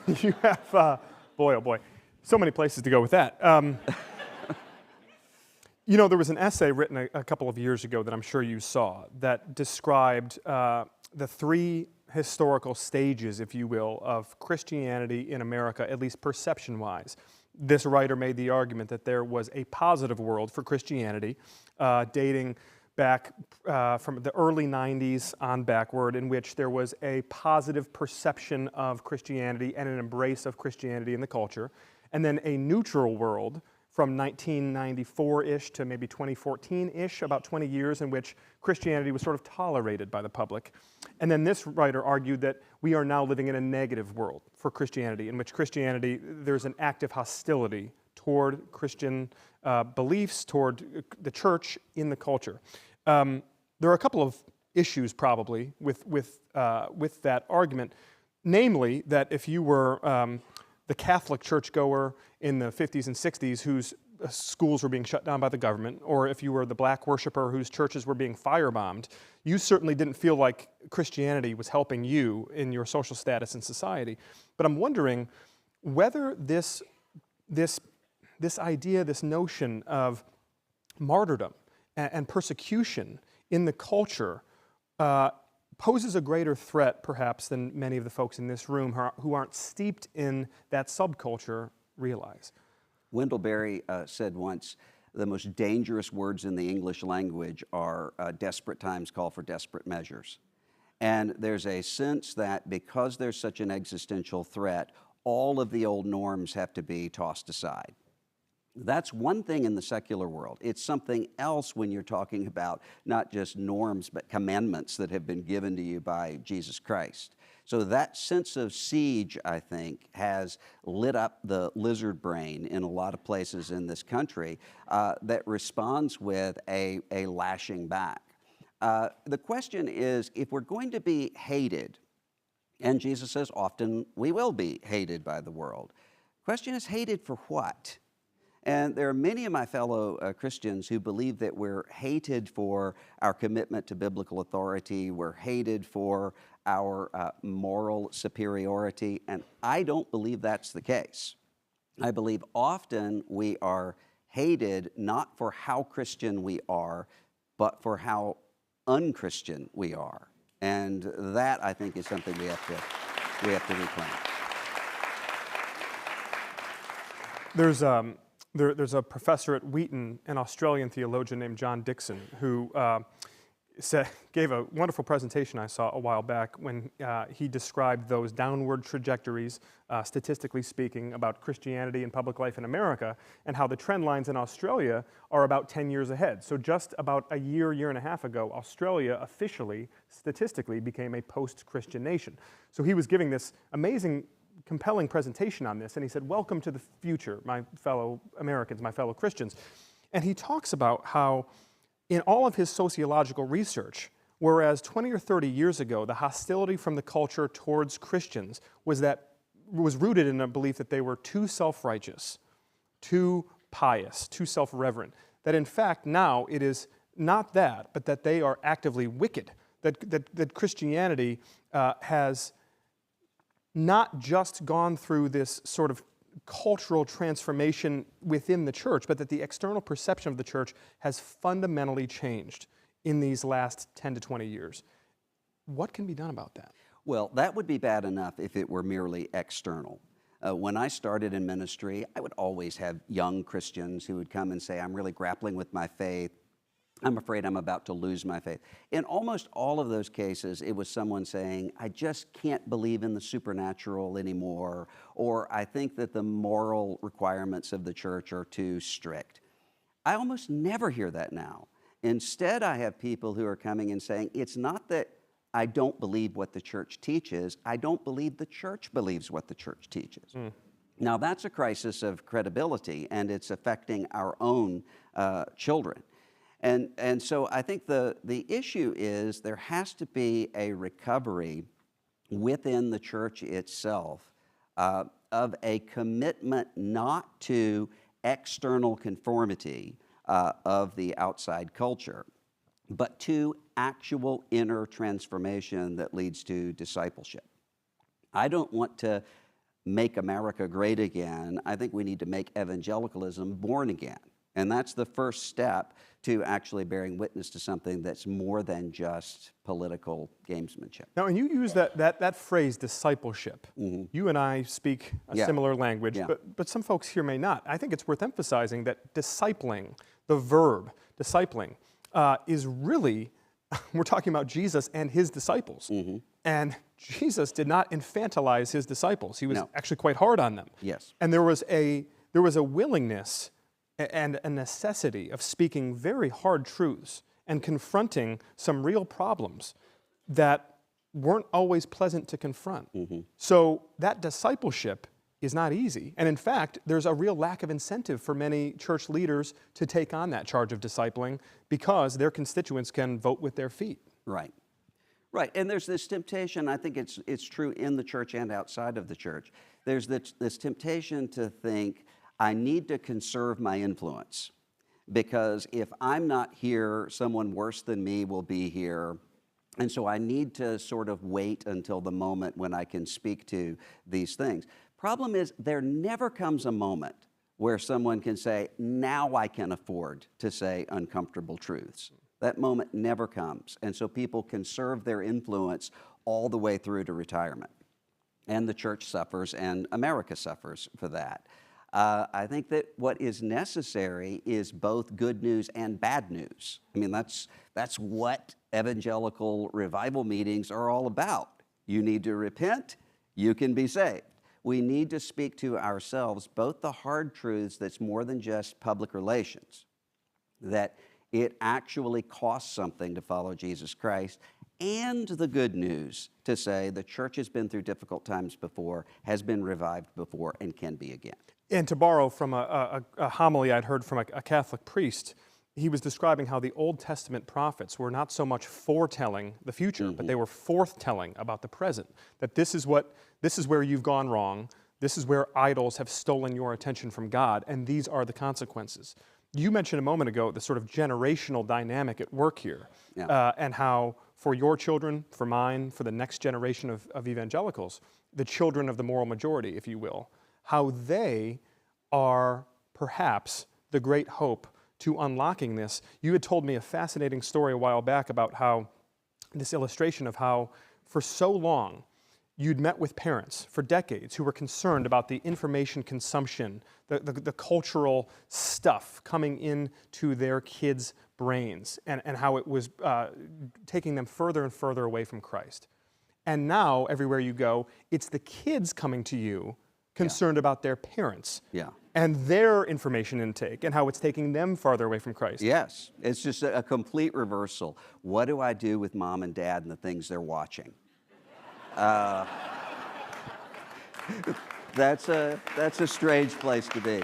you have, boy, oh boy, so many places to go with that. There was an essay written a couple of years ago that I'm sure you saw that described the three historical stages, if you will, of Christianity in America, at least perception-wise. This writer made the argument that there was a positive world for Christianity, dating back from the early 90s on backward, in which there was a positive perception of Christianity and an embrace of Christianity in the culture, and then a neutral world from 1994-ish to maybe 2014-ish, about 20 years in which Christianity was sort of tolerated by the public. And then this writer argued that we are now living in a negative world for Christianity, in which Christianity, there's an active hostility toward Christian beliefs, toward the church in the culture. There are a couple of issues probably with that argument, namely that if you were the Catholic churchgoer in the 50s and 60s whose schools were being shut down by the government, or if you were the black worshiper whose churches were being firebombed, you certainly didn't feel like Christianity was helping you in your social status in society. But I'm wondering whether this idea, this notion of martyrdom and persecution in the culture poses a greater threat, perhaps, than many of the folks in this room who aren't steeped in that subculture realize. Wendell Berry said once, the most dangerous words in the English language are desperate times call for desperate measures. And there's a sense that because there's such an existential threat, all of the old norms have to be tossed aside. That's one thing in the secular world. It's something else when you're talking about not just norms, but commandments that have been given to you by Jesus Christ. So that sense of siege, I think, has lit up the lizard brain in a lot of places in this country that responds with a lashing back. The question is, if we're going to be hated, and Jesus says often we will be hated by the world, the question is, hated for what? And there are many of my fellow Christians who believe that we're hated for our commitment to biblical authority, we're hated for our moral superiority, and I don't believe that's the case. I believe often we are hated not for how Christian we are, but for how unchristian we are. And that, I think, is something we have to reclaim. There's a professor at Wheaton, an Australian theologian named John Dickson, who gave a wonderful presentation I saw a while back when he described those downward trajectories, statistically speaking, about Christianity and public life in America, and how the trend lines in Australia are about 10 years ahead. So just about a year and a half ago, Australia officially, statistically, became a post-Christian nation. So he was giving this amazing, compelling presentation on this, and he said, "Welcome to the future, my fellow Americans, my fellow Christians." And he talks about how in all of his sociological research, whereas 20 or 30 years ago, the hostility from the culture towards Christians was rooted in a belief that they were too self-righteous, too pious, too self-reverent, that in fact now it is not that, but that they are actively wicked, that Christianity has not just gone through this sort of cultural transformation within the church, but that the external perception of the church has fundamentally changed in these last 10 to 20 years. What can be done about that? Well, that would be bad enough if it were merely external. When I started in ministry, I would always have young Christians who would come and say, "I'm really grappling with my faith. I'm afraid I'm about to lose my faith." In almost all of those cases, it was someone saying, "I just can't believe in the supernatural anymore," or "I think that the moral requirements of the church are too strict." I almost never hear that now. Instead, I have people who are coming and saying, "It's not that I don't believe what the church teaches, I don't believe the church believes what the church teaches." Now, that's a crisis of credibility, and it's affecting our own children. And so I think the issue is there has to be a recovery within the church itself of a commitment not to external conformity of the outside culture, but to actual inner transformation that leads to discipleship. I don't want to make America great again. I think we need to make evangelicalism born again. And that's the first step to actually bearing witness to something that's more than just political gamesmanship. Now, and you use that phrase, discipleship. You and I speak a similar language, but some folks here may not. I think it's worth emphasizing that discipling, the verb discipling, is really, we're talking about Jesus and his disciples. And Jesus did not infantilize his disciples. He was actually quite hard on them. Yes. And there was a willingness and a necessity of speaking very hard truths and confronting some real problems that weren't always pleasant to confront. So that discipleship is not easy. And in fact, there's a real lack of incentive for many church leaders to take on that charge of discipling because their constituents can vote with their feet. Right. Right, and there's this temptation, I think it's true in the church and outside of the church. There's this temptation to think, I need to conserve my influence, because if I'm not here, someone worse than me will be here. And so I need to sort of wait until the moment when I can speak to these things. Problem is, there never comes a moment where someone can say, now I can afford to say uncomfortable truths. That moment never comes. And so people conserve their influence all the way through to retirement. And the church suffers, and America suffers for that. I think that what is necessary is both good news and bad news. I mean, that's what evangelical revival meetings are all about. You need to repent, you can be saved. We need to speak to ourselves both the hard truths that's more than just public relations, that it actually costs something to follow Jesus Christ, and the good news to say the church has been through difficult times before, has been revived before, and can be again. And to borrow from a homily I'd heard from a Catholic priest, he was describing how the Old Testament prophets were not so much foretelling the future, but they were forthtelling about the present. That this is where you've gone wrong, this is where idols have stolen your attention from God, and these are the consequences. You mentioned a moment ago the sort of generational dynamic at work here, and how for your children, for mine, for the next generation of evangelicals, the children of the moral majority, if you will, how they are perhaps the great hope to unlocking this. You had told me a fascinating story a while back about how, this illustration of how for so long you'd met with parents for decades who were concerned about the information consumption, the cultural stuff coming into their kids' brains and how it was taking them further and further away from Christ. And now, everywhere you go, it's the kids coming to you concerned about their parents and their information intake and how it's taking them farther away from Christ. Yes, it's just a complete reversal. What do I do with mom and dad and the things they're watching? That's a strange place to be.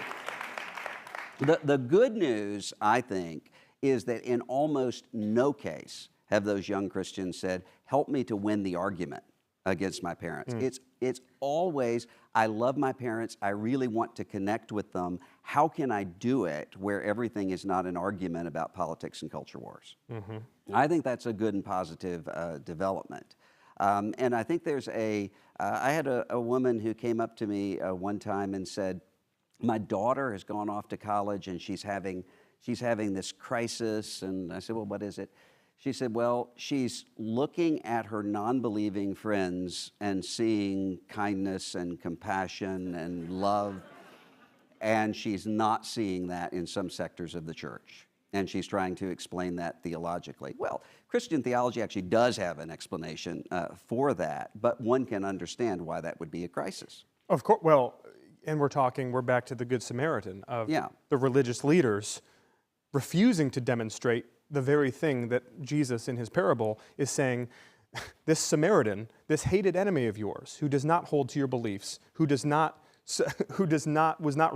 The good news, I think, is that in almost no case have those young Christians said, help me to win the argument against my parents. It's always, I love my parents, I really want to connect with them. How can I do it where everything is not an argument about politics and culture wars? I think that's a good and positive development. And I think there's I had a woman who came up to me one time and said, my daughter has gone off to college and she's having this crisis. And I said, well, what is it? She said, well, she's looking at her non-believing friends and seeing kindness and compassion and love, and she's not seeing that in some sectors of the church. And she's trying to explain that theologically. Well, Christian theology actually does have an explanation for that, but one can understand why that would be a crisis. Of course, well, and we're back to the Good Samaritan of the religious leaders refusing to demonstrate the very thing that Jesus in his parable is saying, this Samaritan, this hated enemy of yours, who does not hold to your beliefs, who was not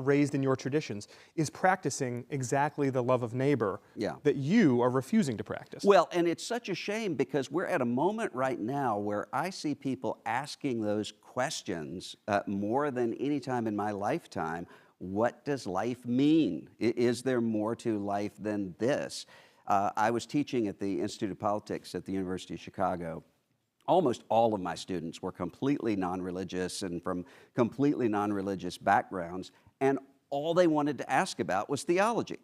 raised in your traditions, is practicing exactly the love of neighbor that you are refusing to practice. Well, and it's such a shame because we're at a moment right now where I see people asking those questions more than any time in my lifetime. What does life mean? Is there more to life than this? I was teaching at the Institute of Politics at the University of Chicago. Almost all of my students were completely non-religious and from completely non-religious backgrounds, and all they wanted to ask about was theology.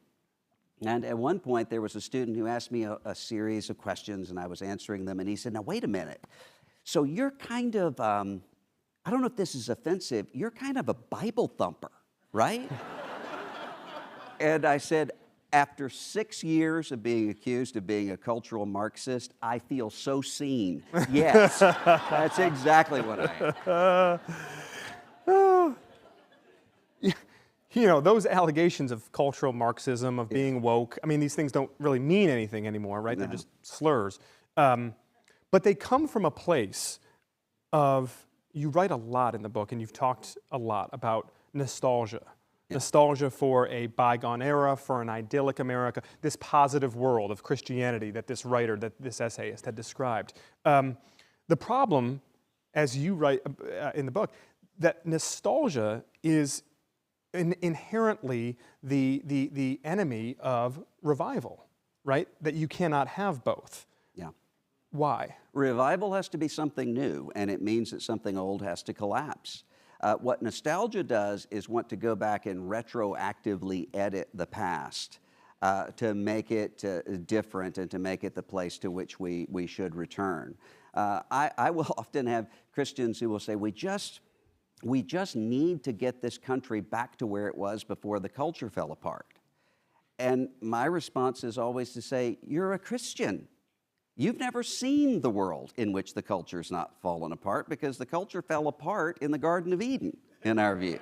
And at one point, there was a student who asked me a series of questions, and I was answering them, and he said, now, wait a minute. So you're kind of, I don't know if this is offensive, you're kind of a Bible thumper, right? And I said, after 6 years of being accused of being a cultural Marxist, I feel so seen. Yes, that's exactly what I am. You know, those allegations of cultural Marxism, of being woke, I mean, these things don't really mean anything anymore, right? No. They're just slurs. But they come from a place of, you write a lot in the book, and you've talked a lot about nostalgia. Nostalgia for a bygone era, for an idyllic America, this positive world of Christianity that this writer, that this essayist had described. The problem, as you write in the book, that nostalgia is inherently the enemy of revival, right? That you cannot have both. Yeah. Why? Revival has to be something new, and it means that something old has to collapse. What nostalgia does is want to go back and retroactively edit the past to make it different and to make it the place to which we should return. I will often have Christians who will say, we just need to get this country back to where it was before the culture fell apart. And my response is always to say, you're a Christian. You've never seen the world in which the culture's not fallen apart because the culture fell apart in the Garden of Eden, in our view.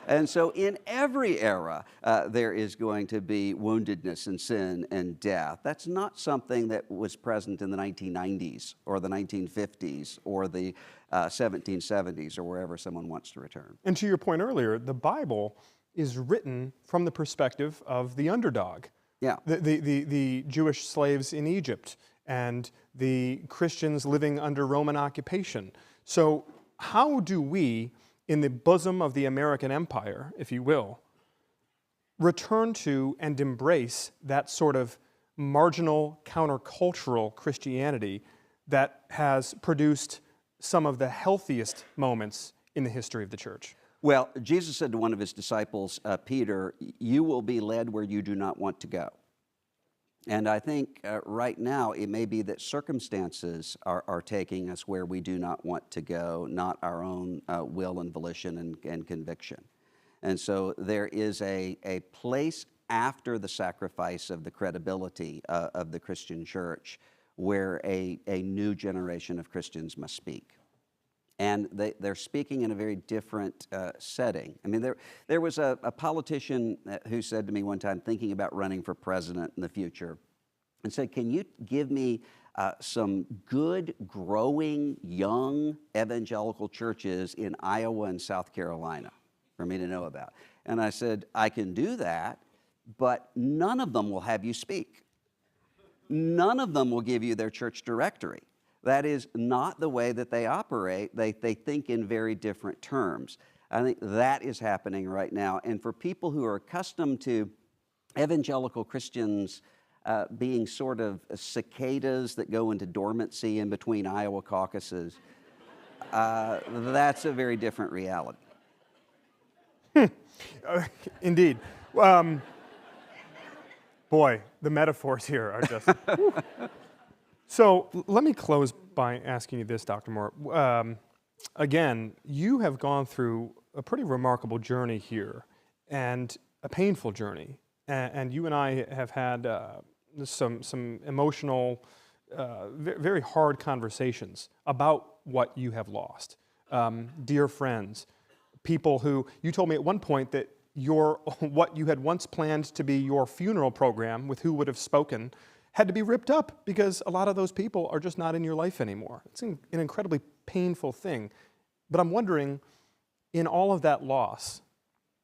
And so in every era, there is going to be woundedness and sin and death. That's not something that was present in the 1990s or the 1950s or the 1770s or wherever someone wants to return. And to your point earlier, the Bible is written from the perspective of the underdog. Yeah. The Jewish slaves in Egypt and the Christians living under Roman occupation. So how do we, in the bosom of the American empire, if you will, return to and embrace that sort of marginal countercultural Christianity that has produced some of the healthiest moments in the history of the church? Well, Jesus said to one of his disciples, Peter, you will be led where you do not want to go. And I think right now it may be that circumstances are taking us where we do not want to go, not our own will and volition and conviction. And so there is a place after the sacrifice of the credibility of the Christian church, where a new generation of Christians must speak. And they're speaking in a very different setting. I mean, there was a politician who said to me one time, thinking about running for president in the future, and said, can you give me some good, growing, young evangelical churches in Iowa and South Carolina for me to know about? And I said, I can do that, but none of them will have you speak. None of them will give you their church directory. That is not the way that they operate. They think in very different terms. I think that is happening right now. And for people who are accustomed to evangelical Christians being sort of cicadas that go into dormancy in between Iowa caucuses, that's a very different reality. Indeed. Boy, the metaphors here are just... So let me close by asking you this, Dr. Moore. Again, you have gone through a pretty remarkable journey here, and a painful journey. And you and I have had some emotional, very hard conversations about what you have lost. Dear friends, people who, you told me at one point that what you had once planned to be your funeral program with who would have spoken had to be ripped up because a lot of those people are just not in your life anymore. It's an incredibly painful thing. But I'm wondering, in all of that loss,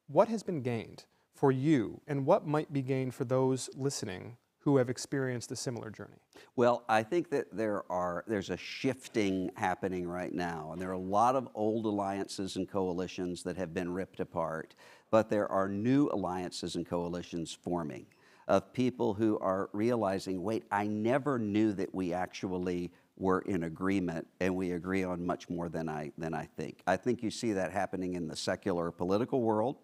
what has been gained for you, and what might be gained for those listening who have experienced a similar journey? Well, I think that there's a shifting happening right now, and there are a lot of old alliances and coalitions that have been ripped apart, but there are new alliances and coalitions forming of people who are realizing, wait, I never knew that we actually were in agreement, and we agree on much more than I think. I think you see that happening in the secular political world,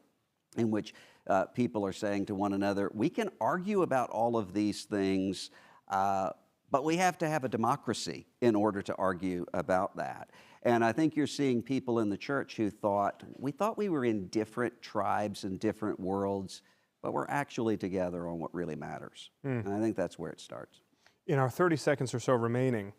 in which people are saying to one another, we can argue about all of these things, but we have to have a democracy in order to argue about that. And I think you're seeing people in the church who thought we were in different tribes and different worlds, but we're actually together on what really matters. And I think that's where it starts. In our 30 seconds or so remaining,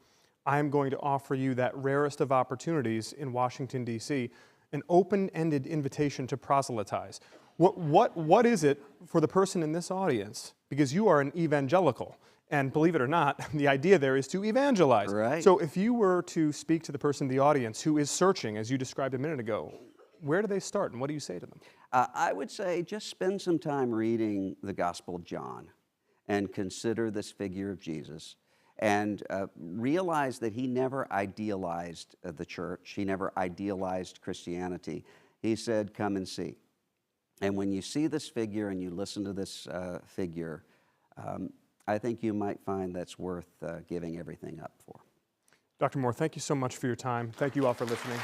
I'm going to offer you that rarest of opportunities in Washington, D.C., an open-ended invitation to proselytize. What is it for the person in this audience? Because you are an evangelical, and believe it or not, the idea there is to evangelize. Right. So if you were to speak to the person in the audience who is searching, as you described a minute ago, where do they start, and what do you say to them? I would say just spend some time reading the Gospel of John and consider this figure of Jesus, and realize that he never idealized the church. He never idealized Christianity. He said, come and see. And when you see this figure and you listen to this figure, I think you might find that's worth giving everything up for. Dr. Moore, thank you so much for your time. Thank you all for listening.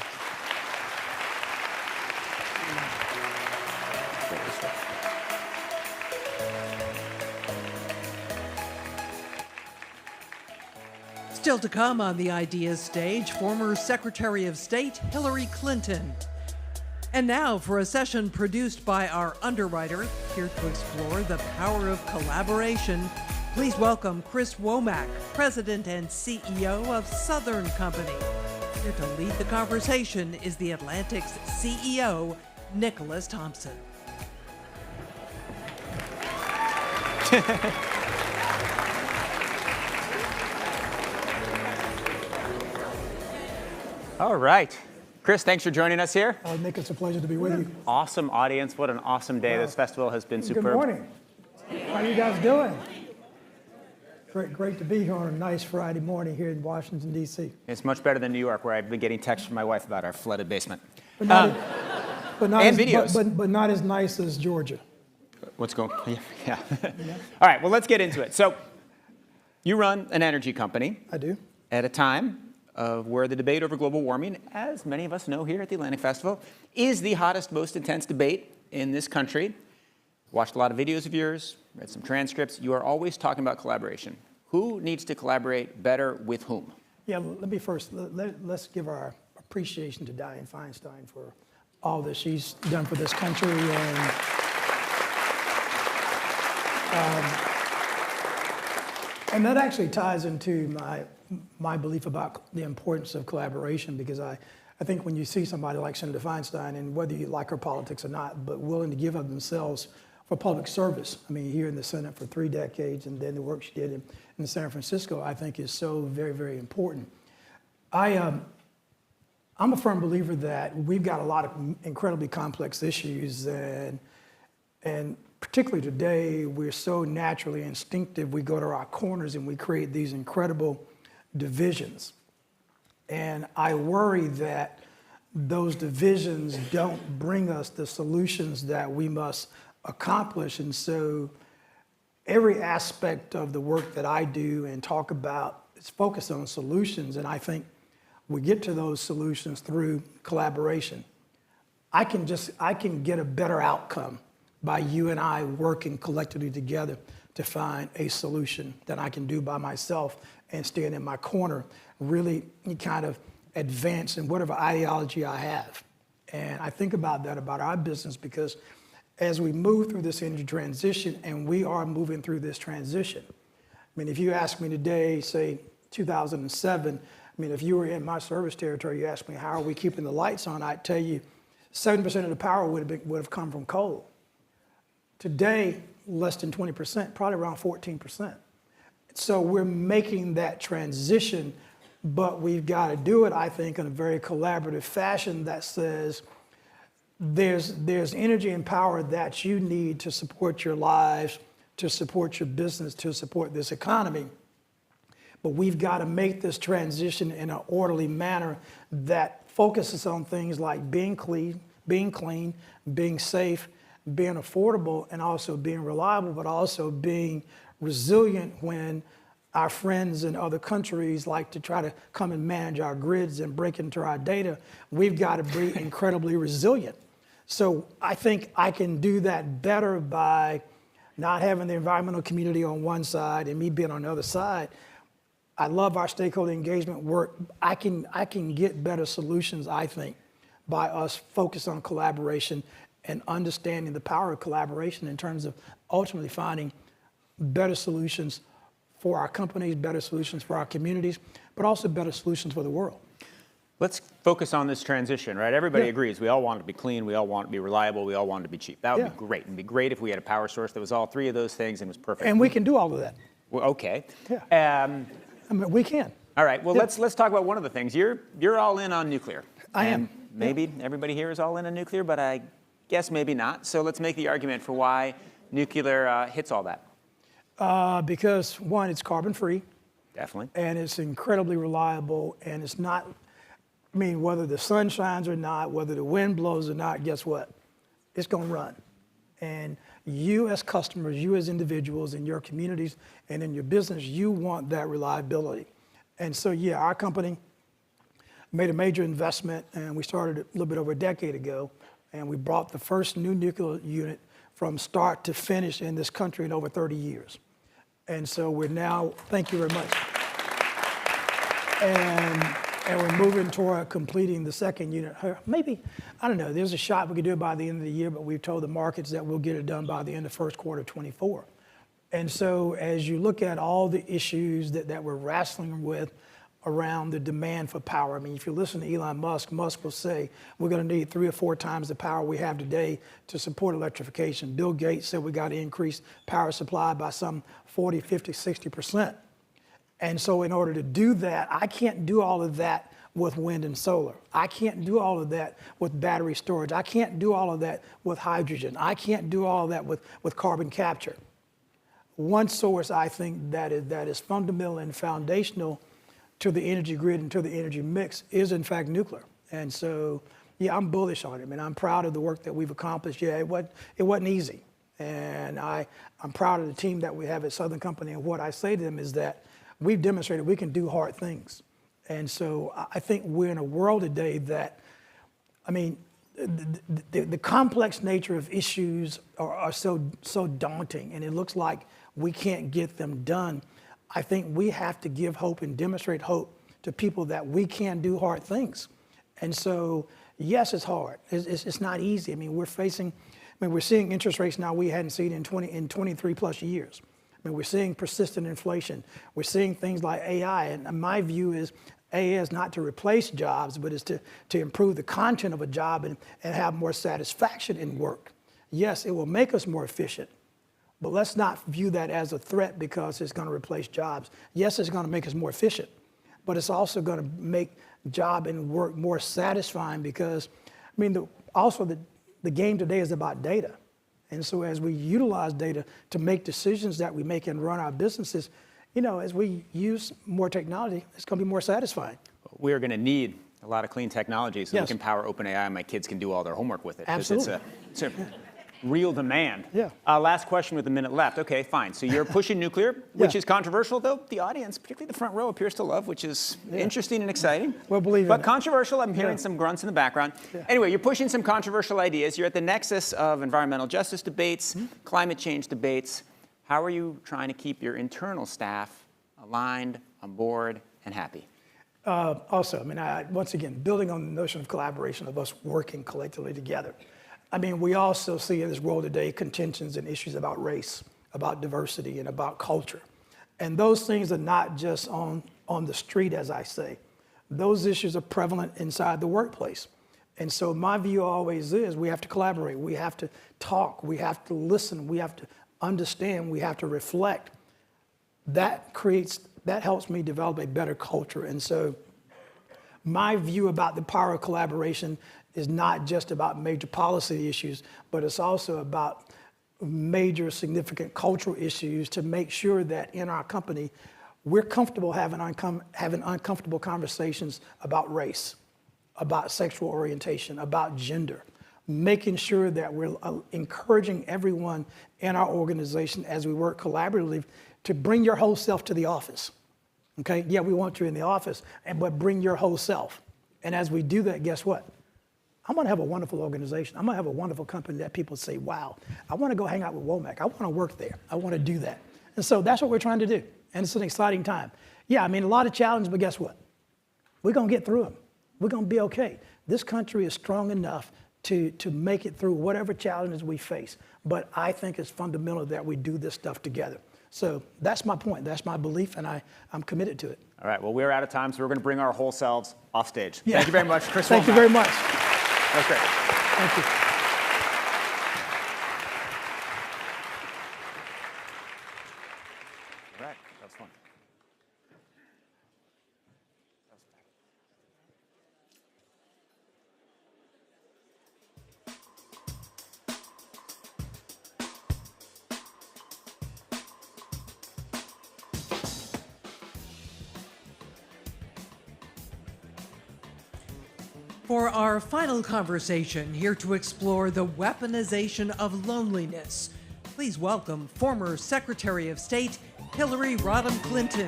Still to come on the Ideas stage, former Secretary of State Hillary Clinton. And now for a session produced by our underwriter, here to explore the power of collaboration, please welcome Chris Womack, President and CEO of Southern Company. Here to lead the conversation is the Atlantic's CEO, Nicholas Thompson. All right. Chris, thanks for joining us here. Nick, it's a pleasure to be with you. Awesome audience. What an awesome day. This festival has been superb. Good morning. How are you guys doing? Great to be here on a nice Friday morning here in Washington, D.C. It's much better than New York, where I've been getting texts from my wife about our flooded basement. But not, and videos. But not as nice as Georgia. What's going on? Yeah. All right, well, let's get into it. So you run an energy company. I do. At a time of where the debate over global warming, as many of us know here at the Atlantic Festival, is the hottest, most intense debate in this country. Watched a lot of videos of yours, read some transcripts. You are always talking about collaboration. Who needs to collaborate better with whom? Yeah, let me first, let's give our appreciation to Dianne Feinstein for all that she's done for this country. And And that actually ties into my belief about the importance of collaboration, because I think when you see somebody like Senator Feinstein, and whether you like her politics or not, but willing to give of themselves for public service, I mean, here in the Senate for 3 decades, and then the work she did in San Francisco, I think is so very, very important. I'm a firm believer that we've got a lot of incredibly complex issues, and particularly today, we're so naturally instinctive, we go to our corners and we create these incredible divisions. And I worry that those divisions don't bring us the solutions that we must accomplish. And so every aspect of the work that I do and talk about is focused on solutions. And I think we get to those solutions through collaboration. I can get a better outcome by you and I working collectively together to find a solution than I can do by myself and staying in my corner, really kind of advancing whatever ideology I have. And I think about that about our business, because as we move through this energy transition, and we are moving through this transition, I mean, if you ask me today, say 2007, I mean, if you were in my service territory, you asked me, how are we keeping the lights on? I'd tell you 70% of the power would have come from coal. Today, less than 20%, probably around 14%. So we're making that transition, but we've got to do it, I think, in a very collaborative fashion that says there's energy and power that you need to support your lives, to support your business, to support this economy. But we've got to make this transition in an orderly manner that focuses on things like being clean, being safe, being affordable, and also being reliable, but also being resilient when our friends in other countries like to try to come and manage our grids and break into our data. We've got to be incredibly resilient. So I think I can do that better by not having the environmental community on one side and me being on the other side. I love our stakeholder engagement work. I can get better solutions, I think, by us focused on collaboration and understanding the power of collaboration in terms of ultimately finding better solutions for our companies, better solutions for our communities, but also better solutions for the world. Let's focus on this transition, right? Everybody agrees. We all want it to be clean. We all want it to be reliable. We all want it to be cheap. That would be great. It'd be great if we had a power source that was all 3 of those things and was perfect. And we can do all of that. Well, okay. I mean, we can. All right. Well, let's talk about one of the things. You're all in on nuclear. I am. Maybe everybody here is all in on nuclear, but I guess maybe not. So let's make the argument for why nuclear hits all that. Because one, it's carbon free. Definitely. And it's incredibly reliable, and it's not, I mean, whether the sun shines or not, whether the wind blows or not, guess what? It's going to run. And you as customers, you as individuals in your communities and in your business, you want that reliability. And so, yeah, our company made a major investment, and we started a little bit over a decade ago, and we brought the first new nuclear unit from start to finish in this country in over 30 years. And so we're now, thank you very much. And we're moving toward completing the second unit. Maybe, I don't know, there's a shot we could do it by the end of the year, but we've told the markets that we'll get it done by the end of first quarter of 24. And so as you look at all the issues that we're wrestling with around the demand for power, I mean, if you listen to Elon Musk, Musk will say we're going to need 3 or 4 times the power we have today to support electrification. Bill Gates said we got to increase power supply by some 40, 50, 60%. And so in order to do that, I can't do all of that with wind and solar. I can't do all of that with battery storage. I can't do all of that with hydrogen. I can't do all of that with carbon capture. One source I think that is fundamental and foundational to the energy grid and to the energy mix is in fact nuclear. And so, yeah, I'm bullish on it. I mean, I'm proud of the work that we've accomplished. Yeah, it wasn't easy. And I'm proud of the team that we have at Southern Company. And what I say to them is that we've demonstrated we can do hard things. And so I think we're in a world today that, I mean, the complex nature of issues are so daunting, and it looks like we can't get them done. I think we have to give hope and demonstrate hope to people that we can do hard things. And so, yes, it's hard. It's not easy. I mean, we're facing mean, we're seeing interest rates now we hadn't seen in 23 plus years. I mean, we're seeing persistent inflation. We're seeing things like AI, and my view is AI is not to replace jobs, but is to improve the content of a job and have more satisfaction in work. Yes, it will make us more efficient, but let's not view that as a threat because it's going to replace jobs. Yes, it's going to make us more efficient, but it's also going to make job and work more satisfying because, I mean, the game today is about data. And so as we utilize data to make decisions that we make and run our businesses, you know, as we use more technology, it's going to be more satisfying. We are going to need a lot of clean technology so Yes. we can power OpenAI and my kids can do all their homework with it. 'Cause Absolutely. It's a real demand. Yeah. Last question with a minute left. Okay, fine. So you're pushing nuclear, which Yeah. is controversial, though the audience, particularly the front row, appears to love, which is interesting and exciting. Well, believe in But it. controversial, I'm hearing Yeah. some grunts in the background. Yeah. Anyway, you're pushing some controversial ideas. You're at the nexus of environmental justice debates, Mm-hmm. climate change debates. How are you trying to keep your internal staff aligned, on board, and happy? Also, I mean, once again, building on the notion of collaboration, of us working collectively together. I mean, we also see in this world today contentions and issues about race, about diversity, and about culture. And those things are not just on the street, as I say. Those issues are prevalent inside the workplace. And so my view always is we have to collaborate. We have to talk. We have to listen. We have to understand. We have to reflect. That helps me develop a better culture. And so my view about the power of collaboration is not just about major policy issues, but it's also about major significant cultural issues to make sure that in our company, we're comfortable having uncomfortable conversations about race, about sexual orientation, about gender, making sure that we're encouraging everyone in our organization as we work collaboratively to bring your whole self to the office. Okay, yeah, we want you in the office, but bring your whole self. And as we do that, guess what? I'm gonna have a wonderful organization. I'm gonna have a wonderful company that people say, wow, I wanna go hang out with Womack. I wanna work there. I wanna do that. And so that's what we're trying to do. And it's an exciting time. Yeah, I mean, a lot of challenges, but guess what? We're gonna get through them. We're gonna be okay. This country is strong enough to make it through whatever challenges we face. But I think it's fundamental that we do this stuff together. So that's my point. That's my belief, and I'm committed to it. All right, well, we're out of time, so we're going to bring our whole selves off stage. Yeah. Thank you very much, Chris. Thank you Womack. very much. That was great. Thank you. All right, that was fun. For our final conversation, here to explore the weaponization of loneliness, please welcome former Secretary of State Hillary Rodham Clinton.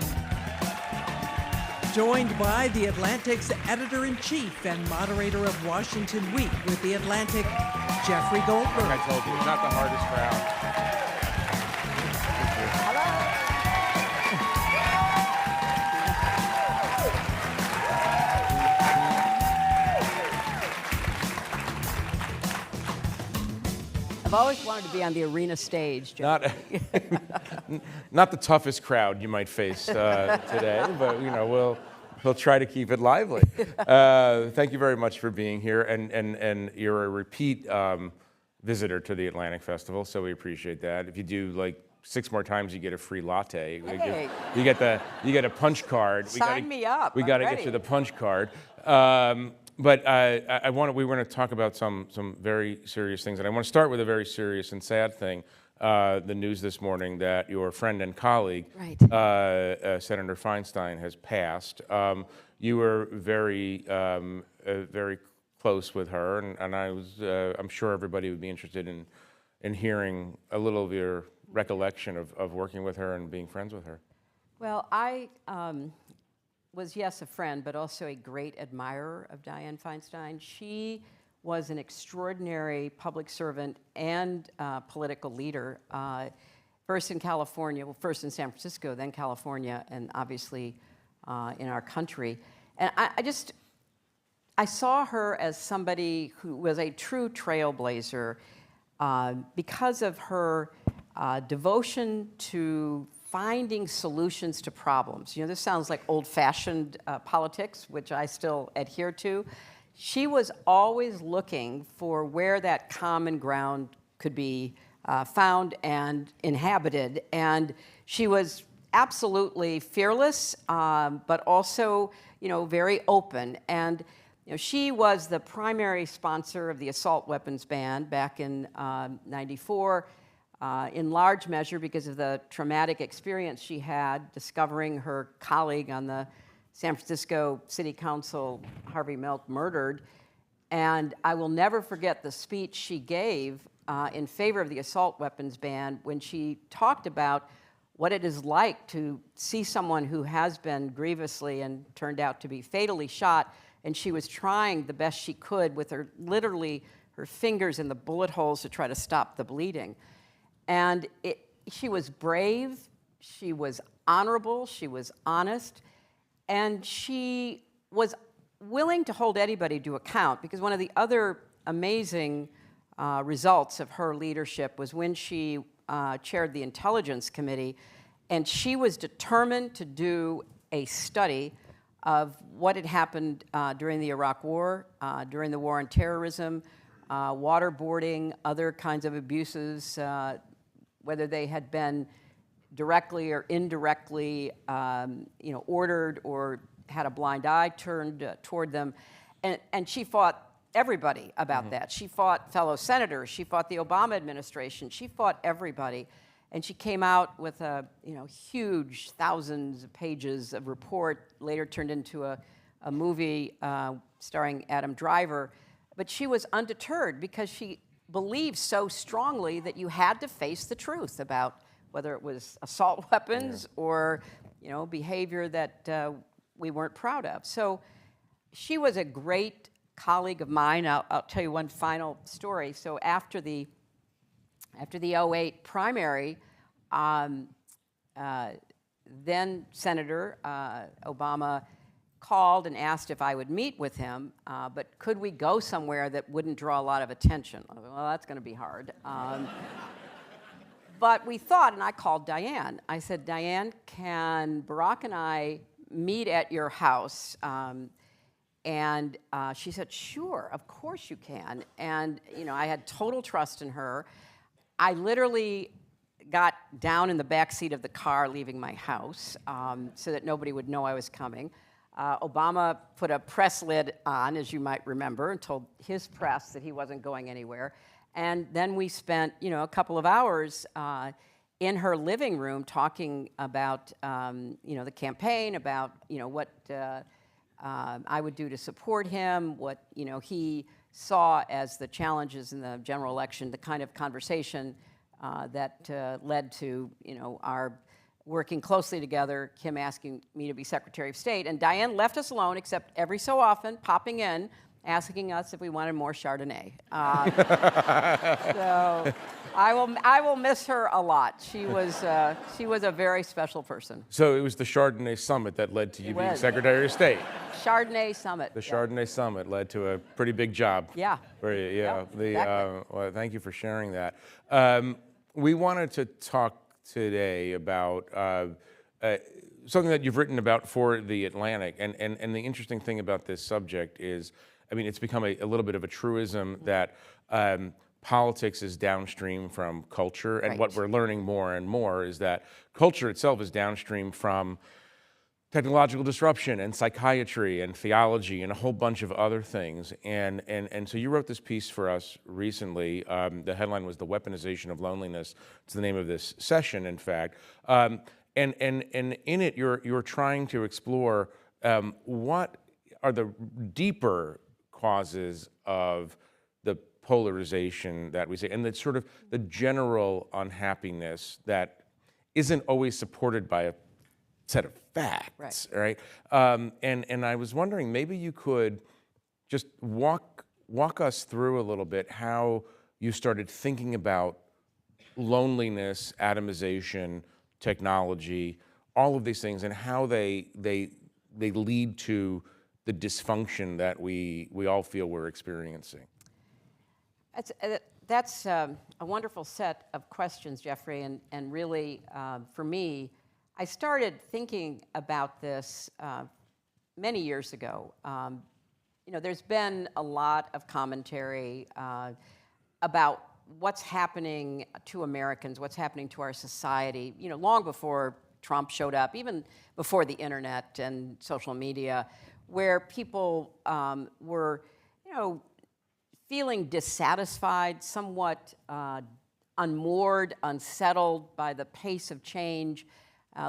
Joined by The Atlantic's editor-in-chief and moderator of Washington Week with The Atlantic, Jeffrey Goldberg. I told you, not the hardest crowd. I've always wanted to be on the arena stage, Joe. Not the toughest crowd you might face today, but you know we'll try to keep it lively. Thank you very much for being here, and you're a repeat visitor to the Atlantic Festival, so we appreciate that. If you do like 6 more times, you get a free latte. Hey. You get a punch card. Sign me up. We got to get you the punch card. But we want to talk about some very serious things, and I want to start with a very serious and sad thing. The news this morning that your friend and colleague, Right. Senator Feinstein, has passed. You were very close with her, and I'm sure everybody would be interested in hearing a little of your recollection of working with her and being friends with her. Well, I was, yes, a friend, but also a great admirer of Dianne Feinstein. She was an extraordinary public servant and political leader, first in California, well, first in San Francisco, then California, and obviously in our country. And I saw her as somebody who was a true trailblazer because of her devotion to finding solutions to problems. You know, this sounds like old-fashioned politics, which I still adhere to. She was always looking for where that common ground could be found and inhabited. And she was absolutely fearless, but also, you know, very open. And you know, she was the primary sponsor of the assault weapons ban back in '94, in large measure because of the traumatic experience she had discovering her colleague on the San Francisco City Council, Harvey Milk, murdered. And I will never forget the speech she gave in favor of the assault weapons ban when she talked about what it is like to see someone who has been grievously and turned out to be fatally shot, and she was trying the best she could with her, literally her fingers in the bullet holes to try to stop the bleeding. And she was brave, she was honorable, she was honest, and she was willing to hold anybody to account, because one of the other amazing results of her leadership was when she chaired the Intelligence Committee, and she was determined to do a study of what had happened during the Iraq War, during the war on terrorism, waterboarding, other kinds of abuses, whether they had been directly or indirectly ordered or had a blind eye turned toward them. And she fought everybody about that. She fought fellow senators. She fought the Obama administration. She fought everybody. And she came out with a huge thousands of pages of report, later turned into a movie starring Adam Driver. But she was undeterred because she believed so strongly that you had to face the truth about whether it was assault weapons or behavior that we weren't proud of. So she was a great colleague of mine. I'll tell you one final story. So after the 08 primary, then Senator Obama called and asked if I would meet with him, but could we go somewhere that wouldn't draw a lot of attention? I thought, well, that's going to be hard. But we thought, and I called Diane. I said, Diane, can Barack and I meet at your house? And she said, sure, of course you can. And I had total trust in her. I literally got down in the back seat of the car leaving my house so that nobody would know I was coming. Obama put a press lid on, as you might remember, and told his press that he wasn't going anywhere. And then we spent, a couple of hours in her living room talking about, the campaign, about, what I would do to support him, what, he saw as the challenges in the general election, the kind of conversation that led to, our working closely together, him asking me to be Secretary of State. And Diane left us alone, except every so often, popping in, asking us if we wanted more Chardonnay. So I will miss her a lot. She was a very special person. So it was the Chardonnay Summit that led to you being Secretary of State. Chardonnay Summit. The Chardonnay Summit led to a pretty big job. Yeah. For you, yeah. Yep, exactly. Well, thank you for sharing that. We wanted to talk today about something that you've written about for The Atlantic. And the interesting thing about this subject is, it's become a little bit of a truism that politics is downstream from culture. And what we're learning more and more is that culture itself is downstream from technological disruption and psychiatry and theology and a whole bunch of other things. And so you wrote this piece for us recently. The headline was "The Weaponization of Loneliness." It's the name of this session, in fact. And in it, you're trying to explore what are the deeper causes of the polarization that we see, and the sort of the general unhappiness that isn't always supported by a set of facts, right? And I was wondering, maybe you could just walk us through a little bit how you started thinking about loneliness, atomization, technology, all of these things, and how they lead to the dysfunction that we all feel we're experiencing. That's a wonderful set of questions, Jeffrey, and really, for me, I started thinking about this many years ago. There's been a lot of commentary about what's happening to Americans, what's happening to our society, long before Trump showed up, even before the internet and social media, where people were, feeling dissatisfied, somewhat unmoored, unsettled by the pace of change.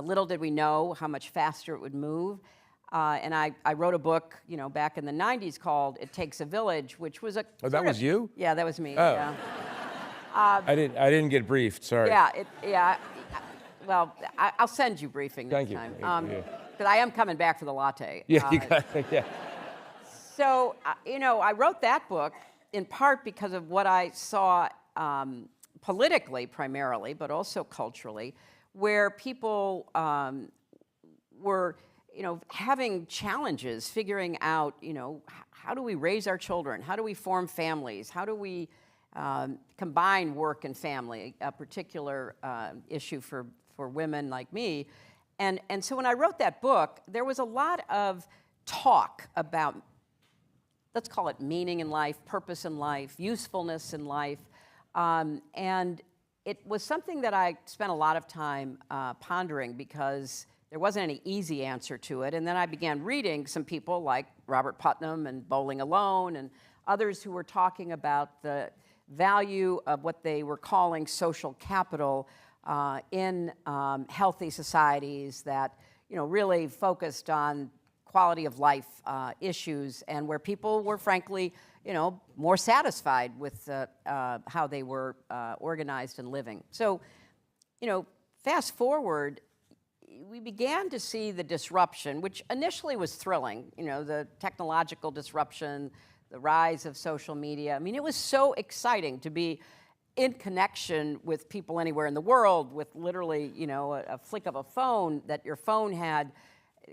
Little did we know how much faster it would move. And I wrote a book, back in the 90s called It Takes a Village, which was a... Oh, that was you? Yeah, that was me. Oh. Yeah. I didn't get briefed, sorry. Yeah. Well, I'll send you briefing next Thank you. time. Because I am coming back for the latte. Yeah, you got it, yeah. So, I wrote that book in part because of what I saw politically primarily, but also culturally, where people were, having challenges figuring out, how do we raise our children? How do we form families? How do we combine work and family, a particular issue for women like me. And so when I wrote that book, there was a lot of talk about, let's call it meaning in life, purpose in life, usefulness in life. And it was something that I spent a lot of time pondering because there wasn't any easy answer to it. And then I began reading some people like Robert Putnam and Bowling Alone and others who were talking about the value of what they were calling social capital in healthy societies that, really focused on quality of life issues and where people were frankly, more satisfied with how they were organized and living. So, fast forward, we began to see the disruption, which initially was thrilling, the technological disruption, the rise of social media. I mean, it was so exciting to be in connection with people anywhere in the world with literally, a flick of a phone, that your phone had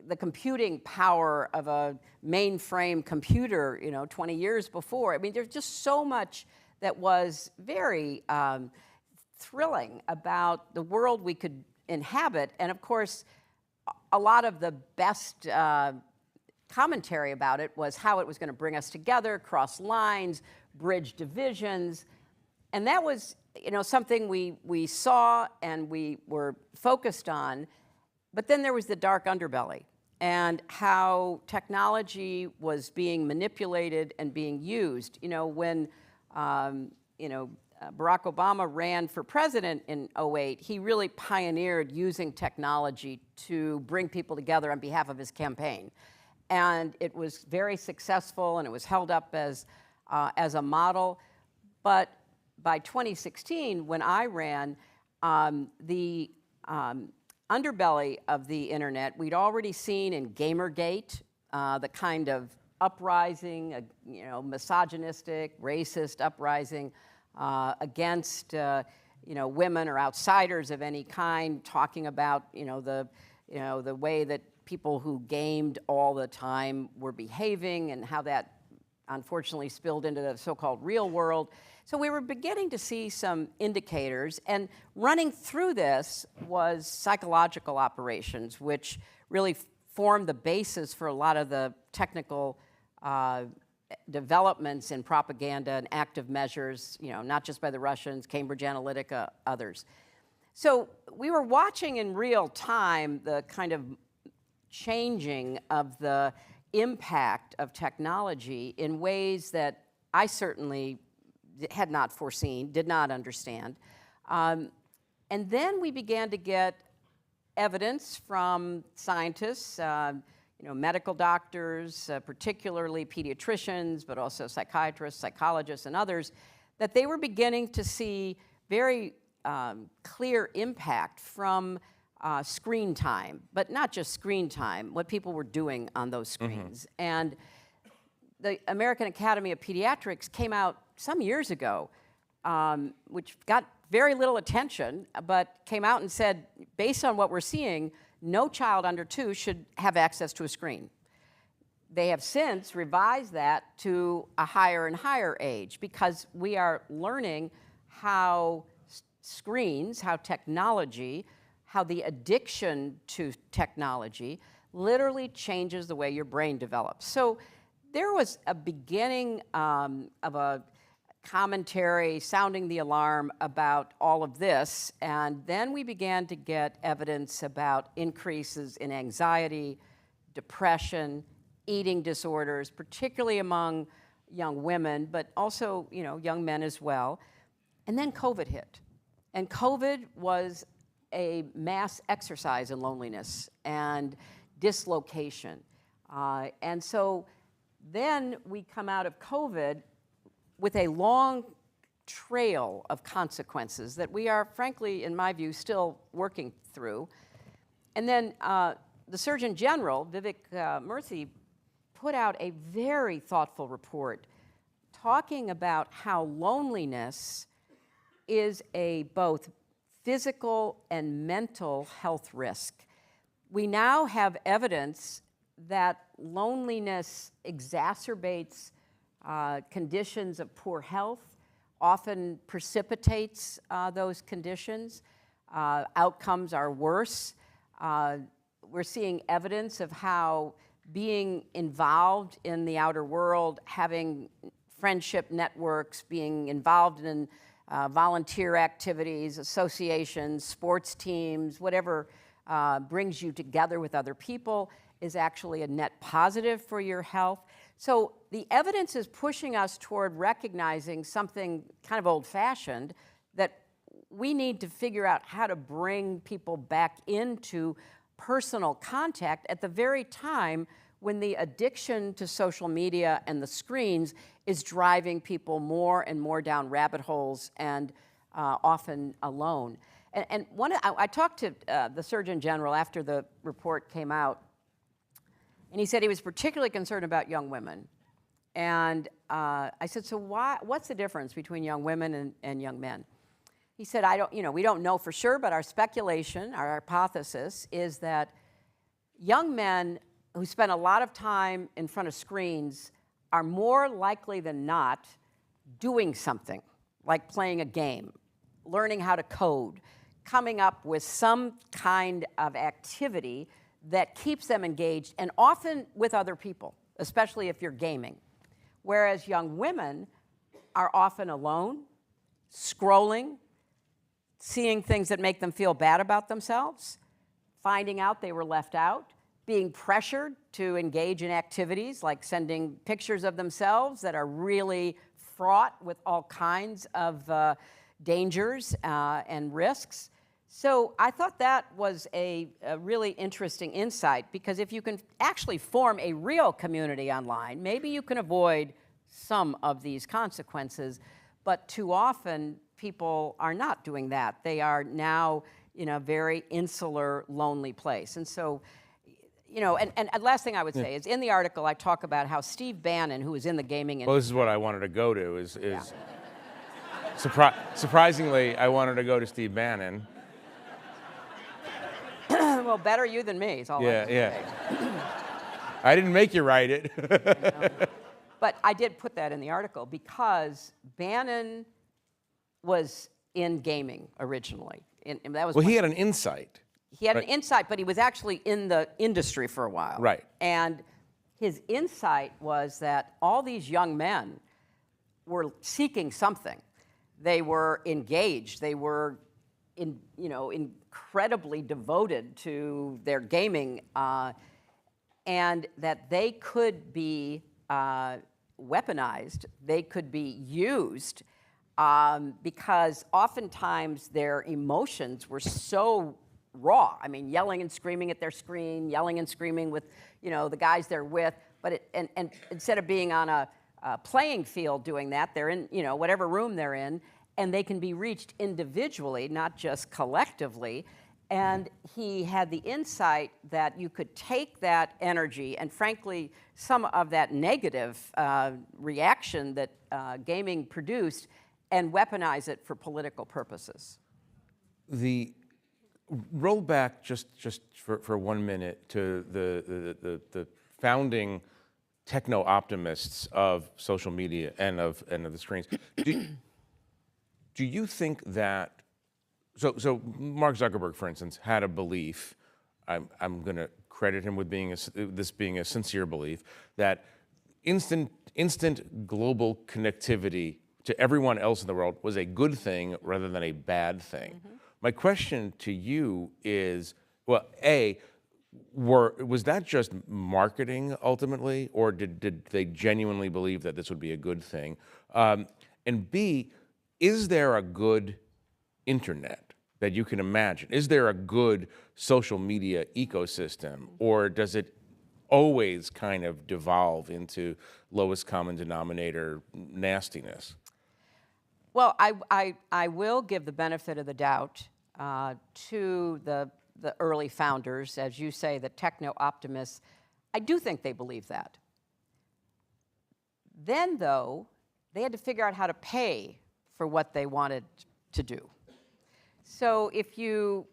the computing power of a mainframe computer, 20 years before. I mean, there's just so much that was very thrilling about the world we could inhabit. And of course, a lot of the best commentary about it was how it was going to bring us together, cross lines, bridge divisions. And that was, something we saw and we were focused on. But then there was the dark underbelly and how technology was being manipulated and being used. When Barack Obama ran for president in 2008, he really pioneered using technology to bring people together on behalf of his campaign. And it was very successful and it was held up as a model. But by 2016, when I ran, the underbelly of the internet, we'd already seen in Gamergate, the kind of uprising, misogynistic, racist uprising against, women or outsiders of any kind, talking about, the way that people who gamed all the time were behaving and how that unfortunately spilled into the so-called real world. So we were beginning to see some indicators, and running through this was psychological operations, which really formed the basis for a lot of the technical developments in propaganda and active measures, not just by the Russians, Cambridge Analytica, others. So we were watching in real time the kind of changing of the impact of technology in ways that I certainly had not foreseen, did not understand. And then we began to get evidence from scientists, medical doctors, particularly pediatricians, but also psychiatrists, psychologists, and others, that they were beginning to see very clear impact from screen time, but not just screen time, what people were doing on those screens. Mm-hmm. And the American Academy of Pediatrics came out some years ago, which got very little attention, but came out and said, based on what we're seeing, no child under 2 should have access to a screen. they have since revised that to a higher and higher age because we are learning how screens, how technology, how the addiction to technology literally changes the way your brain develops. So there was a beginning of a commentary sounding the alarm about all of this, and then we began to get evidence about increases in anxiety, depression, eating disorders, particularly among young women, but also, young men as well. And then COVID hit. And COVID was a mass exercise in loneliness and dislocation. And so then we come out of COVID with a long trail of consequences that we are, frankly, in my view, still working through. And then the Surgeon General, Mira Murati, put out a very thoughtful report talking about how loneliness is a both physical and mental health risk. We now have evidence that loneliness exacerbates conditions of poor health, often precipitates those conditions. Outcomes are worse. We're seeing evidence of how being involved in the outer world, having friendship networks, being involved in volunteer activities, associations, sports teams, whatever brings you together with other people is actually a net positive for your health. So the evidence is pushing us toward recognizing something kind of old-fashioned, that we need to figure out how to bring people back into personal contact at the very time when the addiction to social media and the screens is driving people more and more down rabbit holes and often alone. And I talked to the Surgeon General after the report came out, and he said he was particularly concerned about young women. And I said, so what's the difference between young women and young men? He said, we don't know for sure, but our speculation, our hypothesis is that young men who spend a lot of time in front of screens are more likely than not doing something, like playing a game, learning how to code, coming up with some kind of activity that keeps them engaged, and often with other people, especially if you're gaming. Whereas young women are often alone, scrolling, seeing things that make them feel bad about themselves, finding out they were left out, being pressured to engage in activities like sending pictures of themselves that are really fraught with all kinds of dangers and risks. So I thought that was a really interesting insight, because if you can actually form a real community online, maybe you can avoid some of these consequences, but too often people are not doing that. They are now in a very insular, lonely place. And so, and last thing I would say is, in the article I talk about how Steve Bannon, who is in the gaming industry. Well, this is what I wanted to go to, is surprisingly, I wanted to go to Steve Bannon. Well, better you than me is all I can say. I didn't make you write it. But I did put that in the article because Bannon was in gaming originally. And that was he had an insight. He had an insight, but he was actually in the industry for a while. Right. And his insight was that all these young men were seeking something. They were engaged. They were incredibly devoted to their gaming, and that they could be weaponized. They could be used because oftentimes their emotions were so raw. I mean, yelling and screaming at their screen, yelling and screaming with, the guys they're with. But and instead of being on a playing field doing that, they're in, whatever room they're in, and they can be reached individually, not just collectively. And he had the insight that you could take that energy and, frankly, some of that negative reaction that gaming produced and weaponize it for political purposes. Roll back just for 1 minute to the founding techno-optimists of social media and of the screens. Do you think that, so Mark Zuckerberg, for instance, had a belief, I'm going to credit him with this being a sincere belief, that instant global connectivity to everyone else in the world was a good thing rather than a bad thing. Mm-hmm. My question to you is, well, A, was that just marketing ultimately, or did they genuinely believe that this would be a good thing? And B, is there a good internet that you can imagine? Is there a good social media ecosystem, or does it always kind of devolve into lowest common denominator nastiness? Well, I will give the benefit of the doubt to the early founders, as you say, the techno-optimists. I do think they believe that. Then, though, they had to figure out how to pay for what they wanted to do. So if you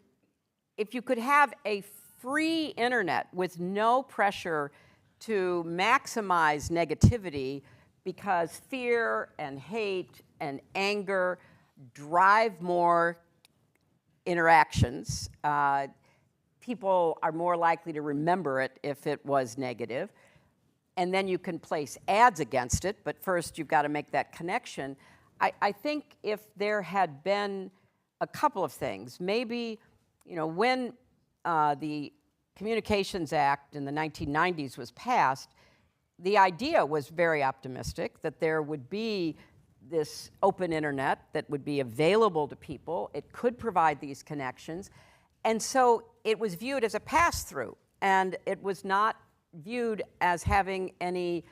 could have a free internet with no pressure to maximize negativity, because fear and hate and anger drive more interactions. People are more likely to remember it if it was negative. And then you can place ads against it, but first you've got to make that connection. I think if there had been a couple of things, maybe, when the Communications Act in the 1990s was passed, the idea was very optimistic that there would be this open internet that would be available to people. It could provide these connections. And so it was viewed as a pass-through, and it was not viewed as having any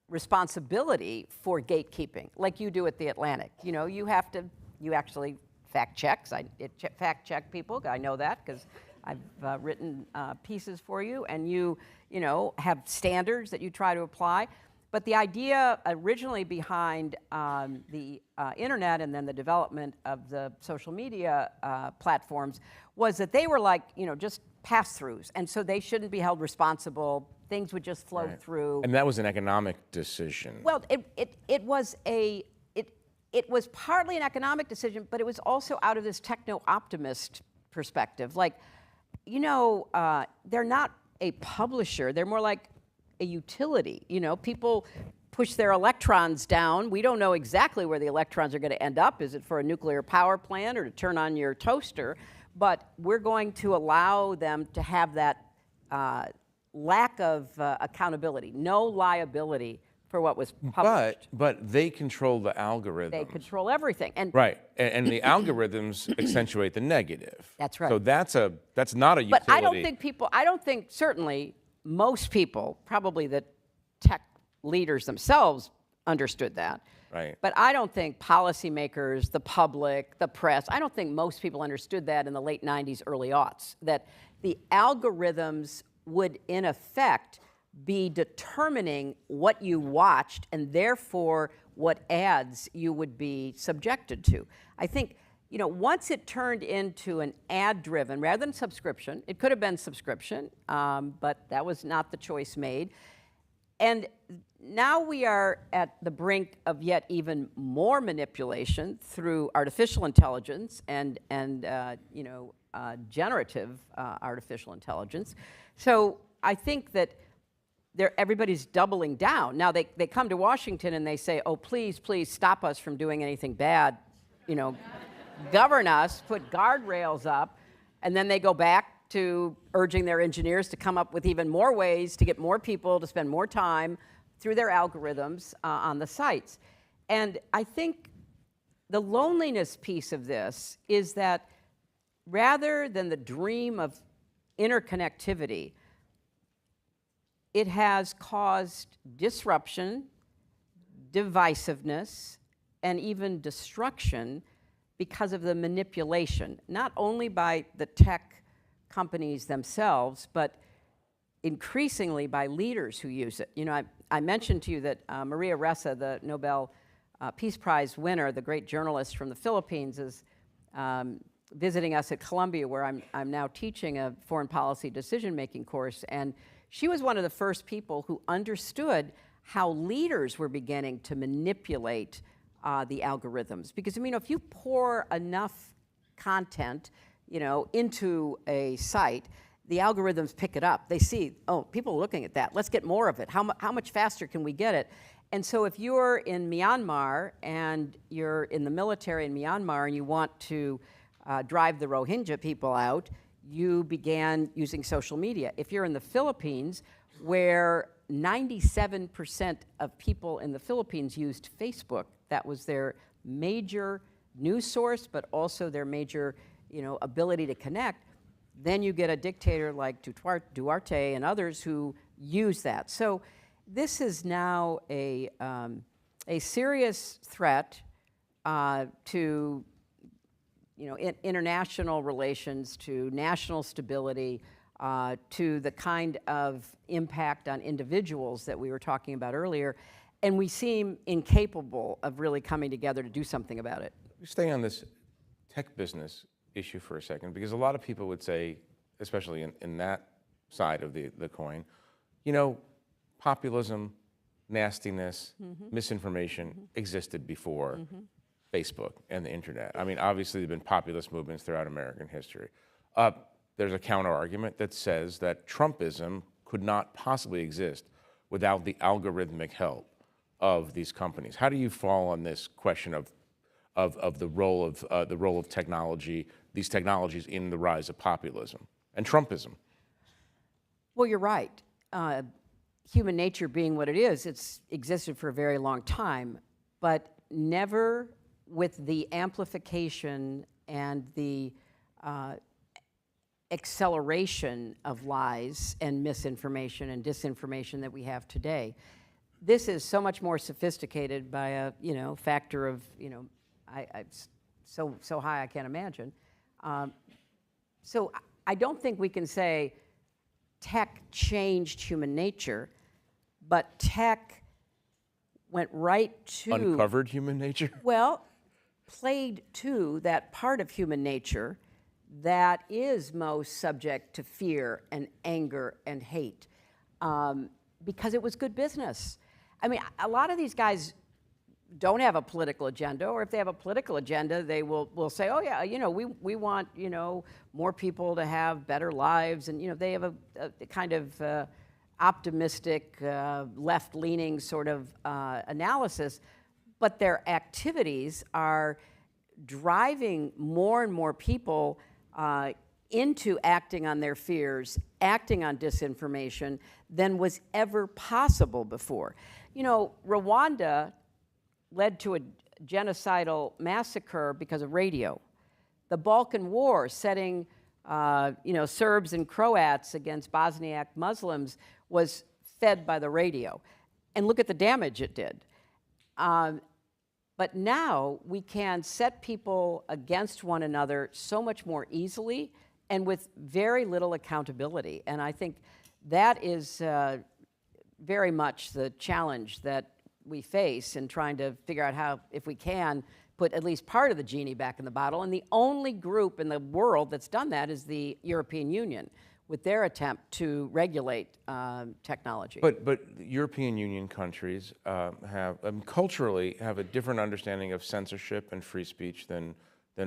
responsibility for gatekeeping, like you do at the Atlantic. You actually fact checks. Fact check people. I know that because I've written pieces for you, and you have standards that you try to apply. But the idea originally behind the internet and then the development of the social media platforms was that they were like, just pass-throughs, and so they shouldn't be held responsible. Things would just flow through. And that was an economic decision. Well, it was partly an economic decision, but it was also out of this techno-optimist perspective. Like, they're not a publisher. They're more like a utility. People push their electrons down. We don't know exactly where the electrons are going to end up. Is it for a nuclear power plant or to turn on your toaster? But we're going to allow them to have that lack of accountability, no liability for what was published. But they control the algorithm. They control everything. Right, and the algorithms accentuate the negative. That's right. So that's not a utility. But I don't think certainly most people, probably the tech leaders themselves, understood that. Right. But I don't think policymakers, the public, the press, I don't think most people understood that in the late 90s, early aughts, that the algorithms would, in effect, be determining what you watched and therefore what ads you would be subjected to. I think, once it turned into an ad-driven, rather than subscription, it could have been subscription, but that was not the choice made. And now we are at the brink of yet even more manipulation through artificial intelligence and generative artificial intelligence. So I think that everybody's doubling down. Now they come to Washington and they say, oh, please, please stop us from doing anything bad, govern us, put guardrails up, and then they go back to urging their engineers to come up with even more ways to get more people to spend more time through their algorithms on the sites. And I think the loneliness piece of this is that rather than the dream of interconnectivity, it has caused disruption, divisiveness, and even destruction because of the manipulation, not only by the tech companies themselves, but increasingly by leaders who use it. I mentioned to you that Maria Ressa, the Nobel Peace Prize winner, the great journalist from the Philippines, is visiting us at Columbia, where I'm now teaching a foreign policy decision-making course, and she was one of the first people who understood how leaders were beginning to manipulate the algorithms. Because, I mean, if you pour enough content, into a site, the algorithms pick it up. They see, oh, people are looking at that. Let's get more of it. How much faster can we get it? And so if you're in Myanmar and you're in the military in Myanmar and you want to drive the Rohingya people out, you began using social media. If you're in the Philippines, where 97% of people in the Philippines used Facebook, that was their major news source, but also their major, ability to connect, then you get a dictator like Duarte and others who use that. So this is now a serious threat to international relations, to national stability, to the kind of impact on individuals that we were talking about earlier, and we seem incapable of really coming together to do something about it. Stay on this tech business issue for a second, because a lot of people would say, especially in that side of the coin, populism, nastiness, misinformation existed before Facebook and the internet. I mean, obviously there have been populist movements throughout American history. There's a counter-argument that says that Trumpism could not possibly exist without the algorithmic help of these companies. How do you fall on this question of the role of technology, these technologies in the rise of populism and Trumpism? Well, you're right. Human nature being what it is, it's existed for a very long time, but never with the amplification and the acceleration of lies and misinformation and disinformation that we have today. This is so much more sophisticated by a factor of so high I can't imagine. So I don't think we can say tech changed human nature, but tech went right to uncovered human nature. Well, played to that part of human nature that is most subject to fear and anger and hate, because it was good business. I mean, a lot of these guys don't have a political agenda, or if they have a political agenda, they will say, oh yeah, we want, more people to have better lives, and they have a kind of optimistic, left-leaning sort of analysis, but their activities are driving more and more people into acting on their fears, acting on disinformation than was ever possible before. Rwanda led to a genocidal massacre because of radio. The Balkan War, setting Serbs and Croats against Bosniak Muslims, was fed by the radio. And look at the damage it did. But now we can set people against one another so much more easily and with very little accountability. And I think that is very much the challenge that we face in trying to figure out how, if we can, put at least part of the genie back in the bottle. And the only group in the world that's done that is the European Union, with their attempt to regulate technology. But European Union countries culturally have a different understanding of censorship and free speech than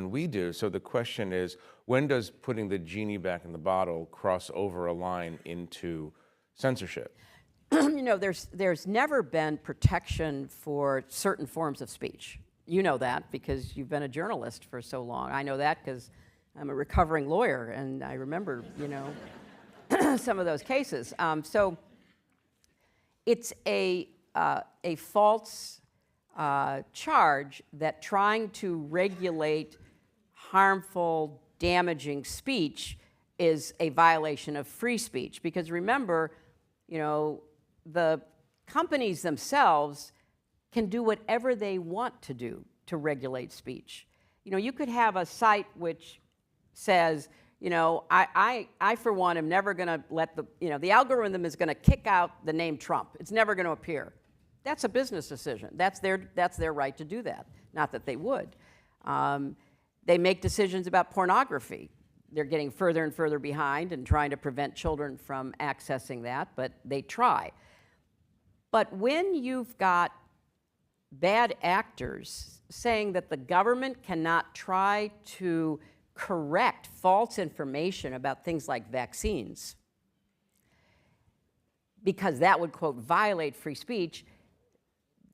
we do. So the question is, when does putting the genie back in the bottle cross over a line into censorship? There's never been protection for certain forms of speech. You know that because you've been a journalist for so long. I know that because I'm a recovering lawyer, and I remember, some of those cases. So it's a false charge that trying to regulate harmful, damaging speech is a violation of free speech. Because remember, the companies themselves can do whatever they want to do to regulate speech. You could have a site which says, I for one am never going to let the algorithm is going to kick out the name Trump. It's never going to appear. That's a business decision. That's their right to do that. Not that they would. They make decisions about pornography. they're getting further and further behind and trying to prevent children from accessing that, but they try. But when you've got bad actors saying that the government cannot try to correct false information about things like vaccines, because that would, quote, violate free speech,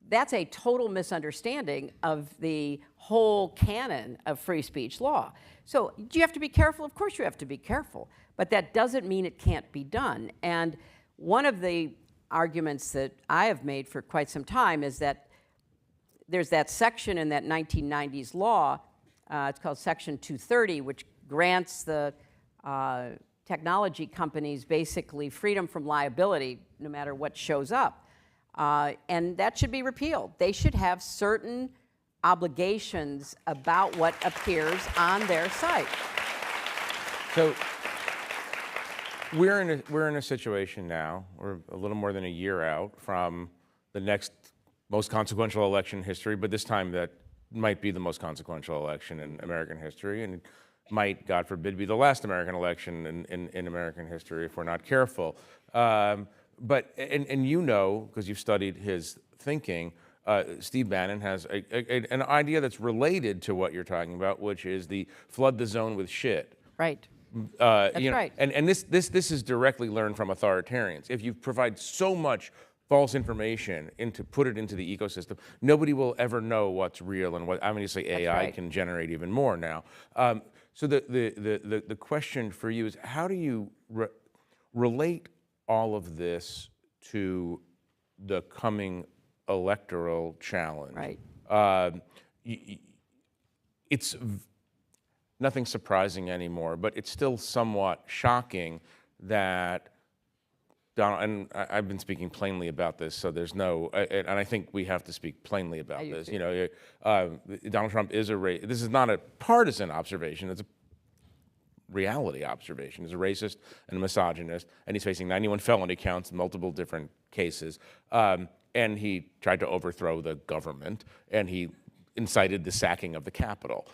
that's a total misunderstanding of the whole canon of free speech law. So do you have to be careful? Of course you have to be careful, but that doesn't mean it can't be done. And one of the arguments that I have made for quite some time is that there's that section in that 1990s law, it's called Section 230, which grants the technology companies basically freedom from liability no matter what shows up. And that should be repealed. They should have certain obligations about what appears on their site. So we're in a situation now, we're a little more than a year out from the next most consequential election in history, but this time that might be the most consequential election in American history, and might, God forbid, be the last American election in American history if we're not careful. But you know, because you've studied his thinking, Steve Bannon has an idea that's related to what you're talking about, which is the flood the zone with shit. Right. That's right. And this is directly learned from authoritarians. If you provide so much false information put it into the ecosystem, nobody will ever know what's real and what. I mean, you say AI can generate even more now. So the question for you is, how do you relate all of this to the coming electoral challenge? Right. It's nothing surprising anymore, but it's still somewhat shocking that Donald, and I've been speaking plainly about this, so there's no, and I think we have to speak plainly about this. You know, Donald Trump is this is not a partisan observation, it's a reality observation. He's a racist and a misogynist, and he's facing 91 felony counts in multiple different cases. And he tried to overthrow the government, and he incited the sacking of the Capitol.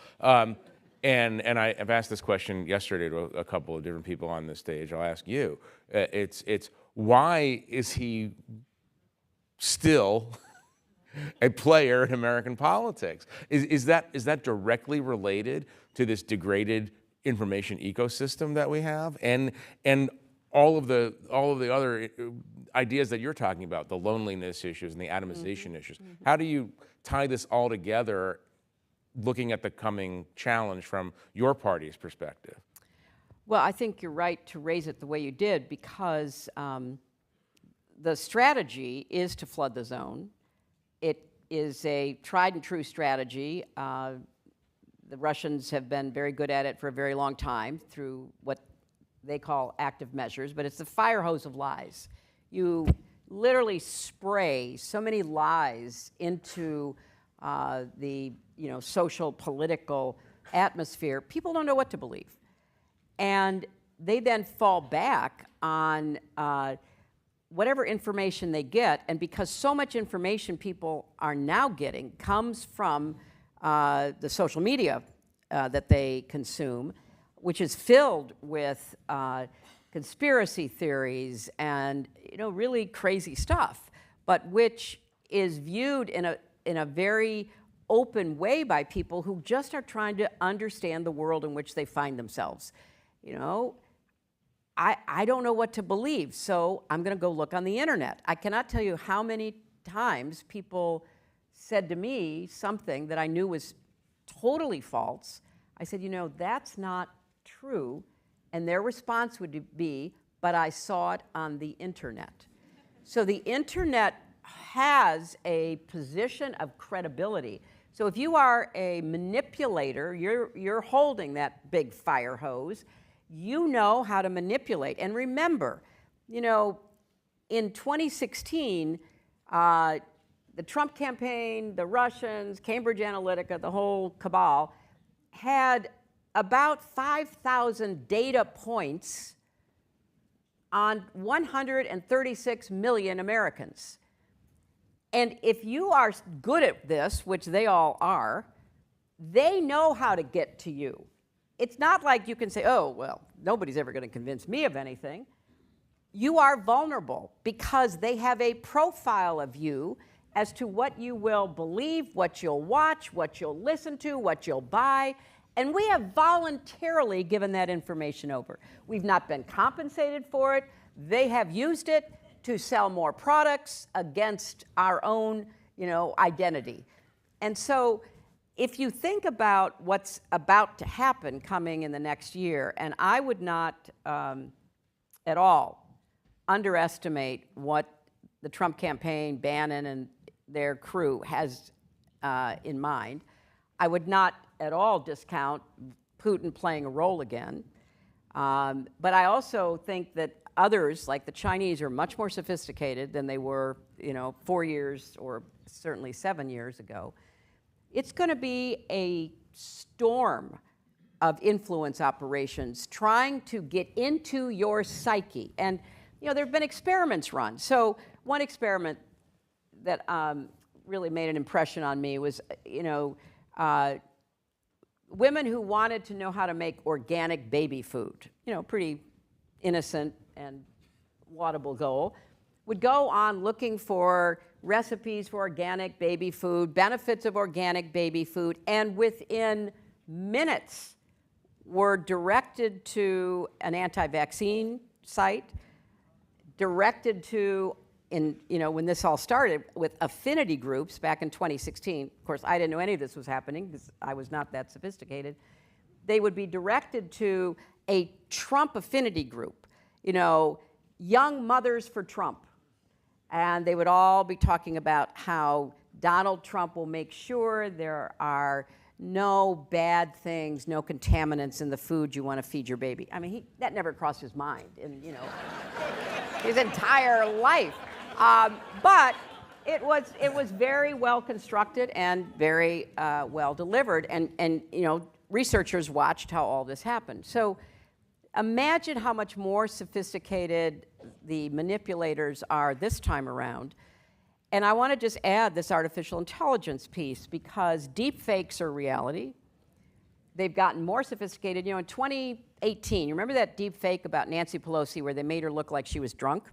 And I've asked this question yesterday to a couple of different people on this stage. I'll ask you. It's why is he still a player in American politics? Is that directly related to this degraded information ecosystem that we have, and all of the other ideas that you're talking about, the loneliness issues and the atomization issues? How do you tie this all together, looking at the coming challenge from your party's perspective? Well, I think you're right to raise it the way you did, because the strategy is to flood the zone. It is a tried and true strategy. The Russians have been very good at it for a very long time through what they call active measures, but it's the fire hose of lies. You literally spray so many lies into the social, political atmosphere, people don't know what to believe. And they then fall back on whatever information they get, and because so much information people are now getting comes from the social media that they consume, which is filled with conspiracy theories and really crazy stuff, but which is viewed in a very open way by people who just are trying to understand the world in which they find themselves. I don't know what to believe, so I'm going to go look on the internet. I cannot tell you how many times people said to me something that I knew was totally false. I said, that's not true. And their response would be, but I saw it on the internet. So the internet has a position of credibility. So if you are a manipulator, you're holding that big fire hose, you know how to manipulate. And remember, in 2016, the Trump campaign, the Russians, Cambridge Analytica, the whole cabal, had about 5,000 data points on 136 million Americans. And if you are good at this, which they all are, they know how to get to you. it's not like you can say, oh, well, nobody's ever going to convince me of anything. You are vulnerable because they have a profile of you as to what you will believe, what you'll watch, what you'll listen to, what you'll buy. And we have voluntarily given that information over. We've not been compensated for it. They have used it to sell more products against our own, identity. And so if you think about what's about to happen coming in the next year, and I would not at all underestimate what the Trump campaign, Bannon and their crew has in mind. I would not at all discount Putin playing a role again. But I also think that others, like the Chinese, are much more sophisticated than they were, 4 years or certainly 7 years ago. It's going to be a storm of influence operations trying to get into your psyche. And, there have been experiments run. So one experiment that really made an impression on me was, women who wanted to know how to make organic baby food, pretty innocent and laudable goal, would go on looking for recipes for organic baby food, benefits of organic baby food, and within minutes were directed to an anti-vaccine site, directed to, when this all started with affinity groups back in 2016. Of course, I didn't know any of this was happening because I was not that sophisticated. They would be directed to a Trump affinity group, Young Mothers for Trump. And they would all be talking about how Donald Trump will make sure there are no bad things, no contaminants in the food you want to feed your baby. I mean, that never crossed his mind in, his entire life. But it was very well constructed and very well delivered. And researchers watched how all this happened. So imagine how much more sophisticated the manipulators are this time around. And I want to just add this artificial intelligence piece because deep fakes are reality. They've gotten more sophisticated. In 2018, you remember that deep fake about Nancy Pelosi where they made her look like she was drunk?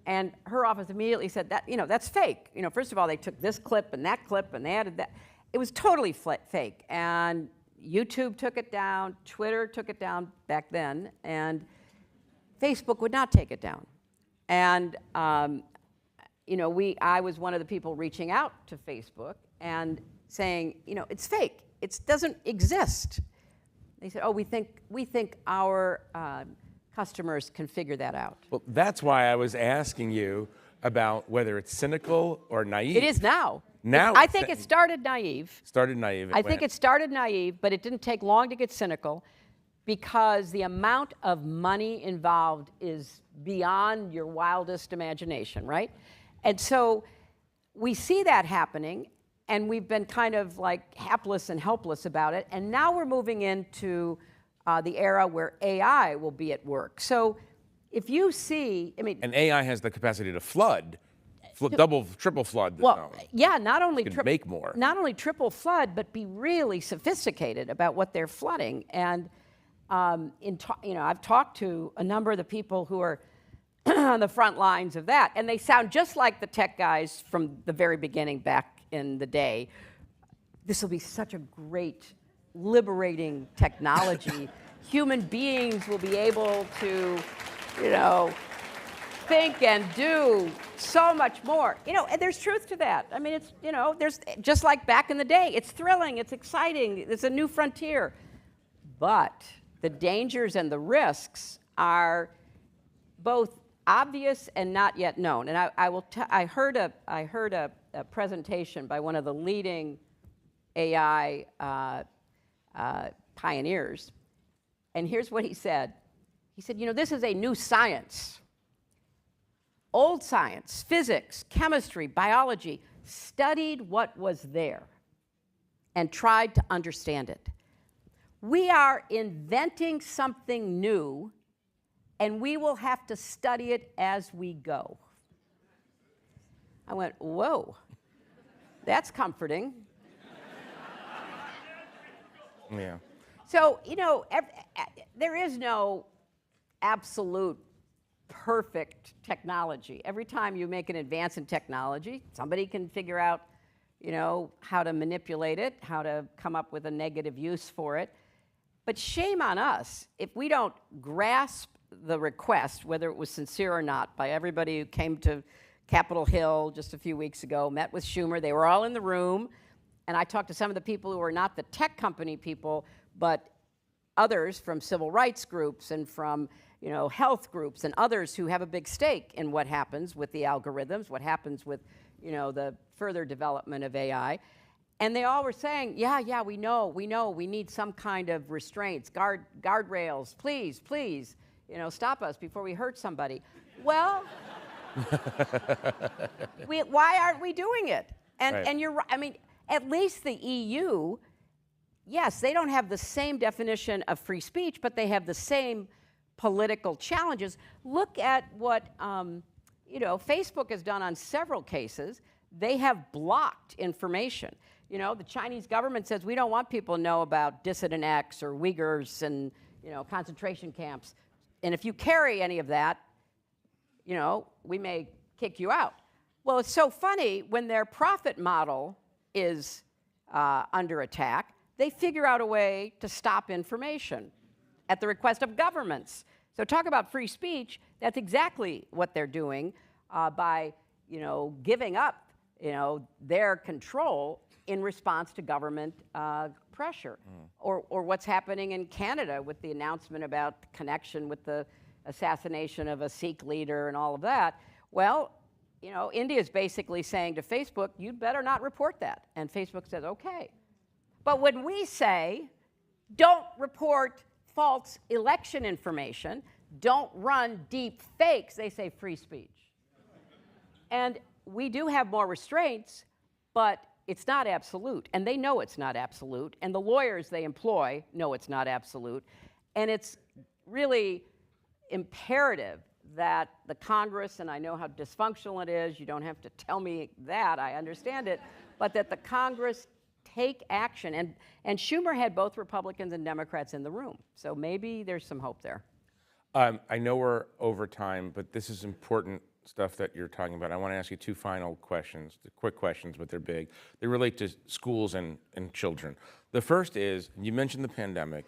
And her office immediately said that, that's fake. First of all, they took this clip and they added that. It was totally fake. And YouTube took it down, Twitter took it down back then, and Facebook would not take it down. And I was one of the people reaching out to Facebook and saying, it's fake. It doesn't exist. They said, oh, we think our customers can figure that out. Well, that's why I was asking you about whether it's cynical or naive. It is now. I think it started naive. I think it started naive, but it didn't take long to get cynical because the amount of money involved is beyond your wildest imagination, right? And so we see that happening, and we've been kind of like hapless and helpless about it, and now we're moving into the era where AI will be at work. So if you see, And AI has the capacity to flood. Double, triple flood. Yeah, not only make more. Not only triple flood, but be really sophisticated about what they're flooding. And I've talked to a number of the people who are on the front lines of that, and they sound just like the tech guys from the very beginning back in the day. This will be such a great, liberating technology. Human beings will be able to, think and do so much more. And there's truth to that. It's, there's just like back in the day, it's thrilling, it's exciting, it's a new frontier. But the dangers and the risks are both obvious and not yet known. And I heard a presentation by one of the leading AI pioneers, and here's what he said. He said, this is a new science. Old science, physics, chemistry, biology, studied what was there and tried to understand it. We are inventing something new, and we will have to study it as we go. I went, whoa, that's comforting. Yeah. So, there is no absolute perfect technology. Every time you make an advance in technology, somebody can figure out, how to manipulate it, how to come up with a negative use for it. But shame on us if we don't grasp the request, whether it was sincere or not, by everybody who came to Capitol Hill just a few weeks ago, met with Schumer. They were all in the room. And I talked to some of the people who were not the tech company people, but others from civil rights groups and from health groups and others who have a big stake in what happens with the algorithms, what happens with the further development of AI. And they all were saying, yeah, we know, we need some kind of restraints, guardrails, please, stop us before we hurt somebody. Well, why aren't we doing it? And you're right. I mean, at least the EU, yes, they don't have the same definition of free speech, but they have the same political challenges. Look at what Facebook has done on several cases. They have blocked information. The Chinese government says we don't want people to know about dissident X or Uyghurs and concentration camps. And if you carry any of that, we may kick you out. Well, it's so funny when their profit model is under attack, they figure out a way to stop information at the request of governments. So talk about free speech, that's exactly what they're doing by, giving up, their control in response to government pressure. Or what's happening in Canada with the announcement about the connection with the assassination of a Sikh leader and all of that. Well, India is basically saying to Facebook, you'd better not report that. And Facebook says, okay. But when we say, don't report false election information, don't run deep fakes, they say free speech. And we do have more restraints, but it's not absolute. And they know it's not absolute. And the lawyers they employ know it's not absolute. And it's really imperative that the Congress, and I know how dysfunctional it is, you don't have to tell me that, I understand it, but that the Congress take action. And Schumer had both Republicans and Democrats in the room, so maybe there's some hope there. I know we're over time, but this is important stuff that you're talking about. I want to ask you two final questions, quick questions, but they're big. They relate to schools and children. The first is, you mentioned the pandemic.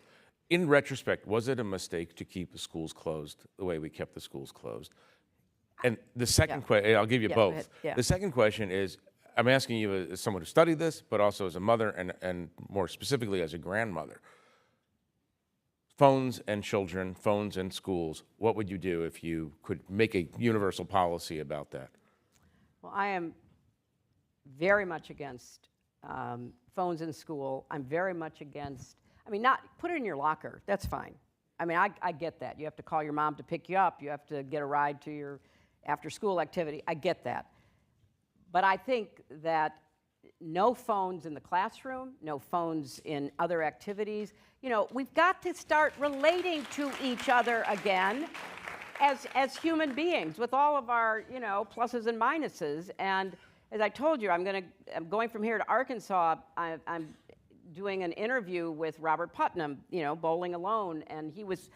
In retrospect, was it a mistake to keep the schools closed the way we kept the schools closed? And the second question, I'll give you both. The second question is, I'm asking you as someone who studied this, but also as a mother and more specifically as a grandmother. Phones and children, phones and schools, what would you do if you could make a universal policy about that? Well, I am very much against phones in school. I'm very much against, not put it in your locker, that's fine. I get that. You have to call your mom to pick you up. You have to get a ride to your after-school activity. I get that. But I think that no phones in the classroom, no phones in other activities. We've got to start relating to each other again as human beings with all of our, pluses and minuses. And as I told you, I'm going from here to Arkansas. I'm doing an interview with Robert Putnam, Bowling Alone, and he was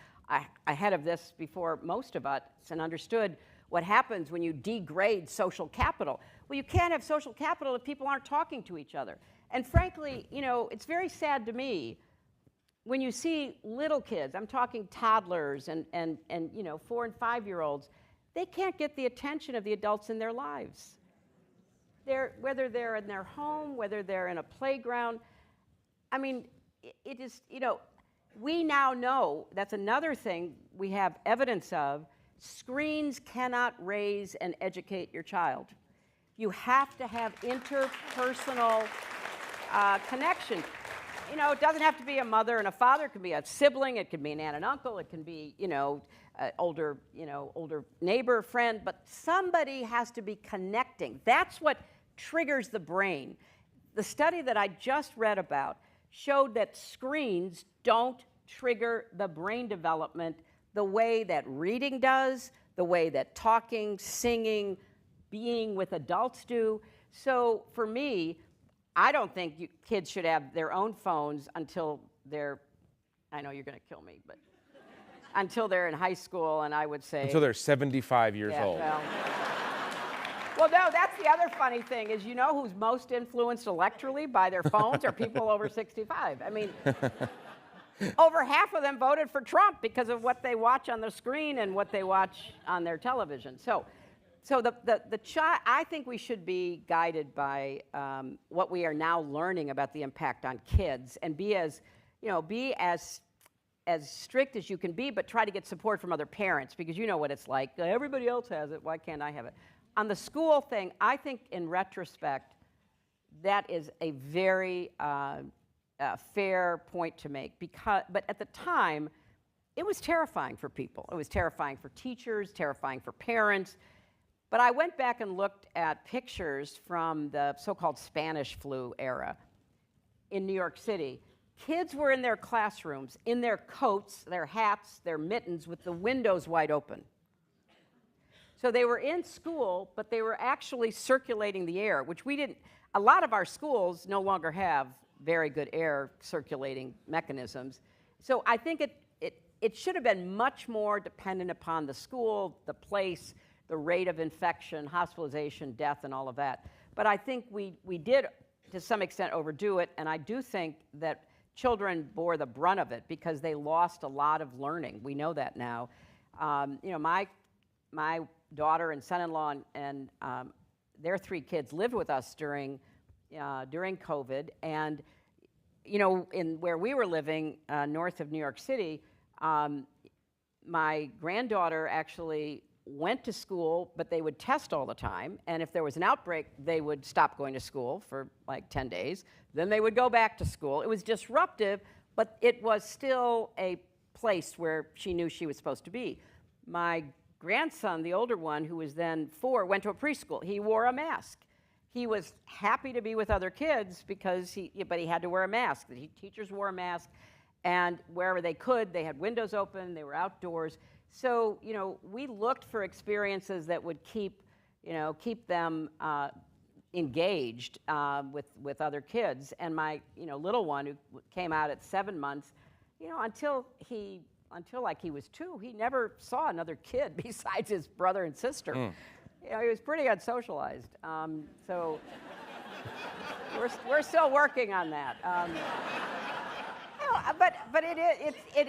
ahead of this before most of us and understood what happens when you degrade social capital. Well, you can't have social capital if people aren't talking to each other. And frankly, it's very sad to me when you see little kids, I'm talking toddlers and 4 and 5-year-olds, they can't get the attention of the adults in their lives. Whether they're in their home, whether they're in a playground. It is, we now know, that's another thing we have evidence of, screens cannot raise and educate your child. You have to have interpersonal connection. It doesn't have to be a mother and a father. It can be a sibling. It can be an aunt and uncle. It can be, older neighbor, friend. But somebody has to be connecting. That's what triggers the brain. The study that I just read about showed that screens don't trigger the brain development the way that reading does, the way that talking, singing, being with adults do. So for me, I don't think kids should have their own phones until they're I know you're going to kill me, but until they're in high school, and I would say... Until they're 75 years yeah, old. Well, no, that's the other funny thing is, you know who's most influenced electorally by their phones are people over 65. I mean, over half of them voted for Trump because of what they watch on the screen and what they watch on their television. So I think we should be guided by what we are now learning about the impact on kids, and be as strict as you can be, but try to get support from other parents, because you know what it's like. Everybody else has it. Why can't I have it? On the school thing, I think in retrospect, that is a very fair point to make. But at the time, it was terrifying for people. It was terrifying for teachers, terrifying for parents. But I went back and looked at pictures from the so-called Spanish flu era in New York City. Kids were in their classrooms, in their coats, their hats, their mittens, with the windows wide open. So they were in school, but they were actually circulating the air, which we didn't. A lot of our schools no longer have very good air circulating mechanisms. So I think it should have been much more dependent upon the school, the place, the rate of infection, hospitalization, death, and all of that. But I think we did, to some extent, overdo it, and I do think that children bore the brunt of it because they lost a lot of learning. We know that now. My daughter and son-in-law and their 3 kids lived with us during COVID, and in where we were living north of New York City, my granddaughter actually went to school, but they would test all the time, and if there was an outbreak, they would stop going to school for like 10 days. Then they would go back to school. It was disruptive, but it was still a place where she knew she was supposed to be. My grandson, the older one, who was then 4, went to a preschool. He wore a mask. He was happy to be with other kids but he had to wear a mask. The teachers wore a mask, and wherever they could, they had windows open, they were outdoors. So, we looked for experiences that would keep them engaged with other kids. And my, little one, who came out at 7 months, until he was 2, he never saw another kid besides his brother and sister. He was pretty unsocialized. So we're still working on that. But it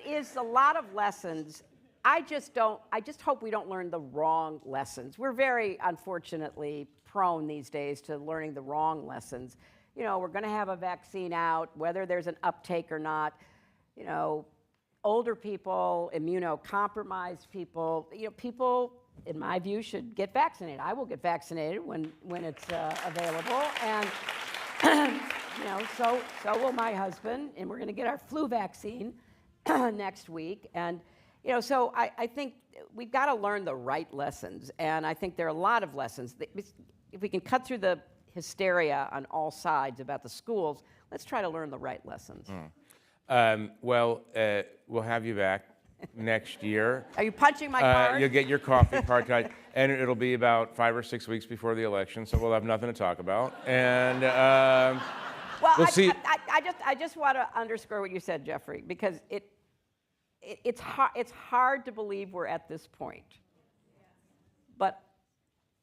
is a lot of lessons. I just hope we don't learn the wrong lessons. We're very, unfortunately, prone these days to learning the wrong lessons. We're going to have a vaccine out, whether there's an uptake or not. Older people, immunocompromised people, people, in my view, should get vaccinated. I will get vaccinated when it's available, and so will my husband, and we're going to get our flu vaccine next week. And so I think we've got to learn the right lessons, and I think there are a lot of lessons. If we can cut through the hysteria on all sides about the schools, let's try to learn the right lessons. We'll have you back next year. Are you punching my card? You'll get your coffee card tonight, and it'll be about 5 or 6 weeks before the election, so we'll have nothing to talk about. And we'll see. I just want to underscore what you said, Jeffrey, because it's hard to believe we're at this point. But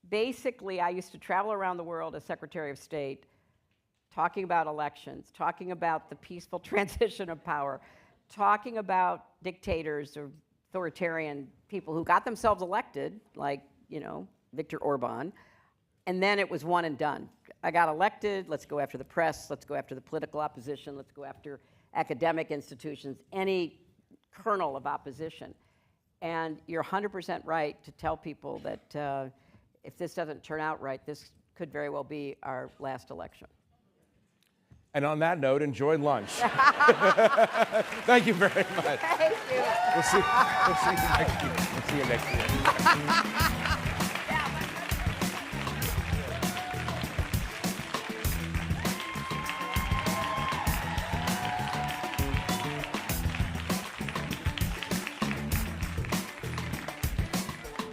basically, I used to travel around the world as Secretary of State, talking about elections, talking about the peaceful transition of power, talking about dictators or authoritarian people who got themselves elected, like, Viktor Orban, and then it was one and done. I got elected, let's go after the press, let's go after the political opposition, let's go after academic institutions, any kernel of opposition. And you're 100% right to tell people that if this doesn't turn out right, this could very well be our last election. And on that note, enjoy lunch. Thank you very much. Thank you. We'll see you next year. We'll see you next year.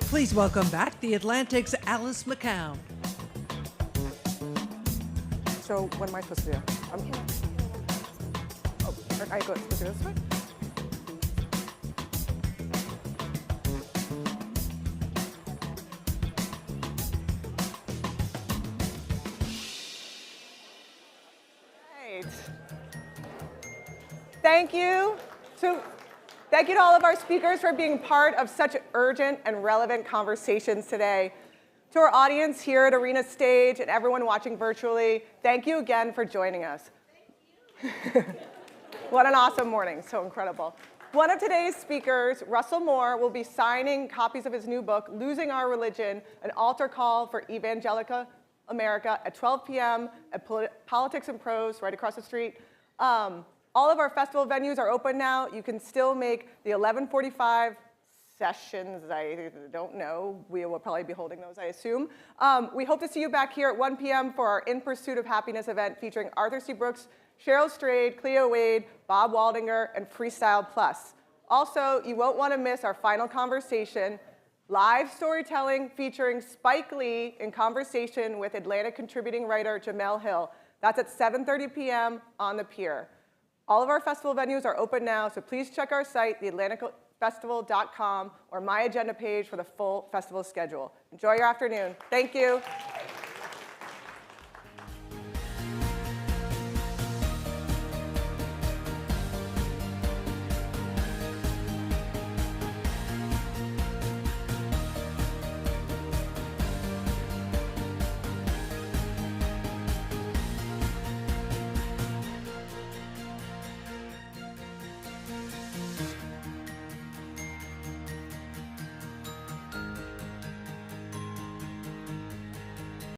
Please welcome back The Atlantic's Alice McCown. So what am I supposed to do? I go this way. Right. Thank you to all of our speakers for being part of such urgent and relevant conversations today. To our audience here at Arena Stage and everyone watching virtually, thank you again for joining us. What an awesome morning, so incredible. One of today's speakers, Russell Moore, will be signing copies of his new book, Losing Our Religion, an altar call for Evangelical America at 12 p.m. at Politics and Prose, right across the street. All of our festival venues are open now. You can still make the 11:45 sessions. I don't know. We will probably be holding those, I assume. We hope to see you back here at 1 p.m. for our In Pursuit of Happiness event featuring Arthur C. Brooks, Cheryl Strayed, Cleo Wade, Bob Waldinger, and Freestyle Plus. Also, you won't want to miss our final conversation, live storytelling featuring Spike Lee in conversation with Atlantic contributing writer Jamel Hill. That's at 7:30 p.m. on the pier. All of our festival venues are open now, so please check our site, theatlanticfestival.com, or my agenda page for the full festival schedule. Enjoy your afternoon. Thank you.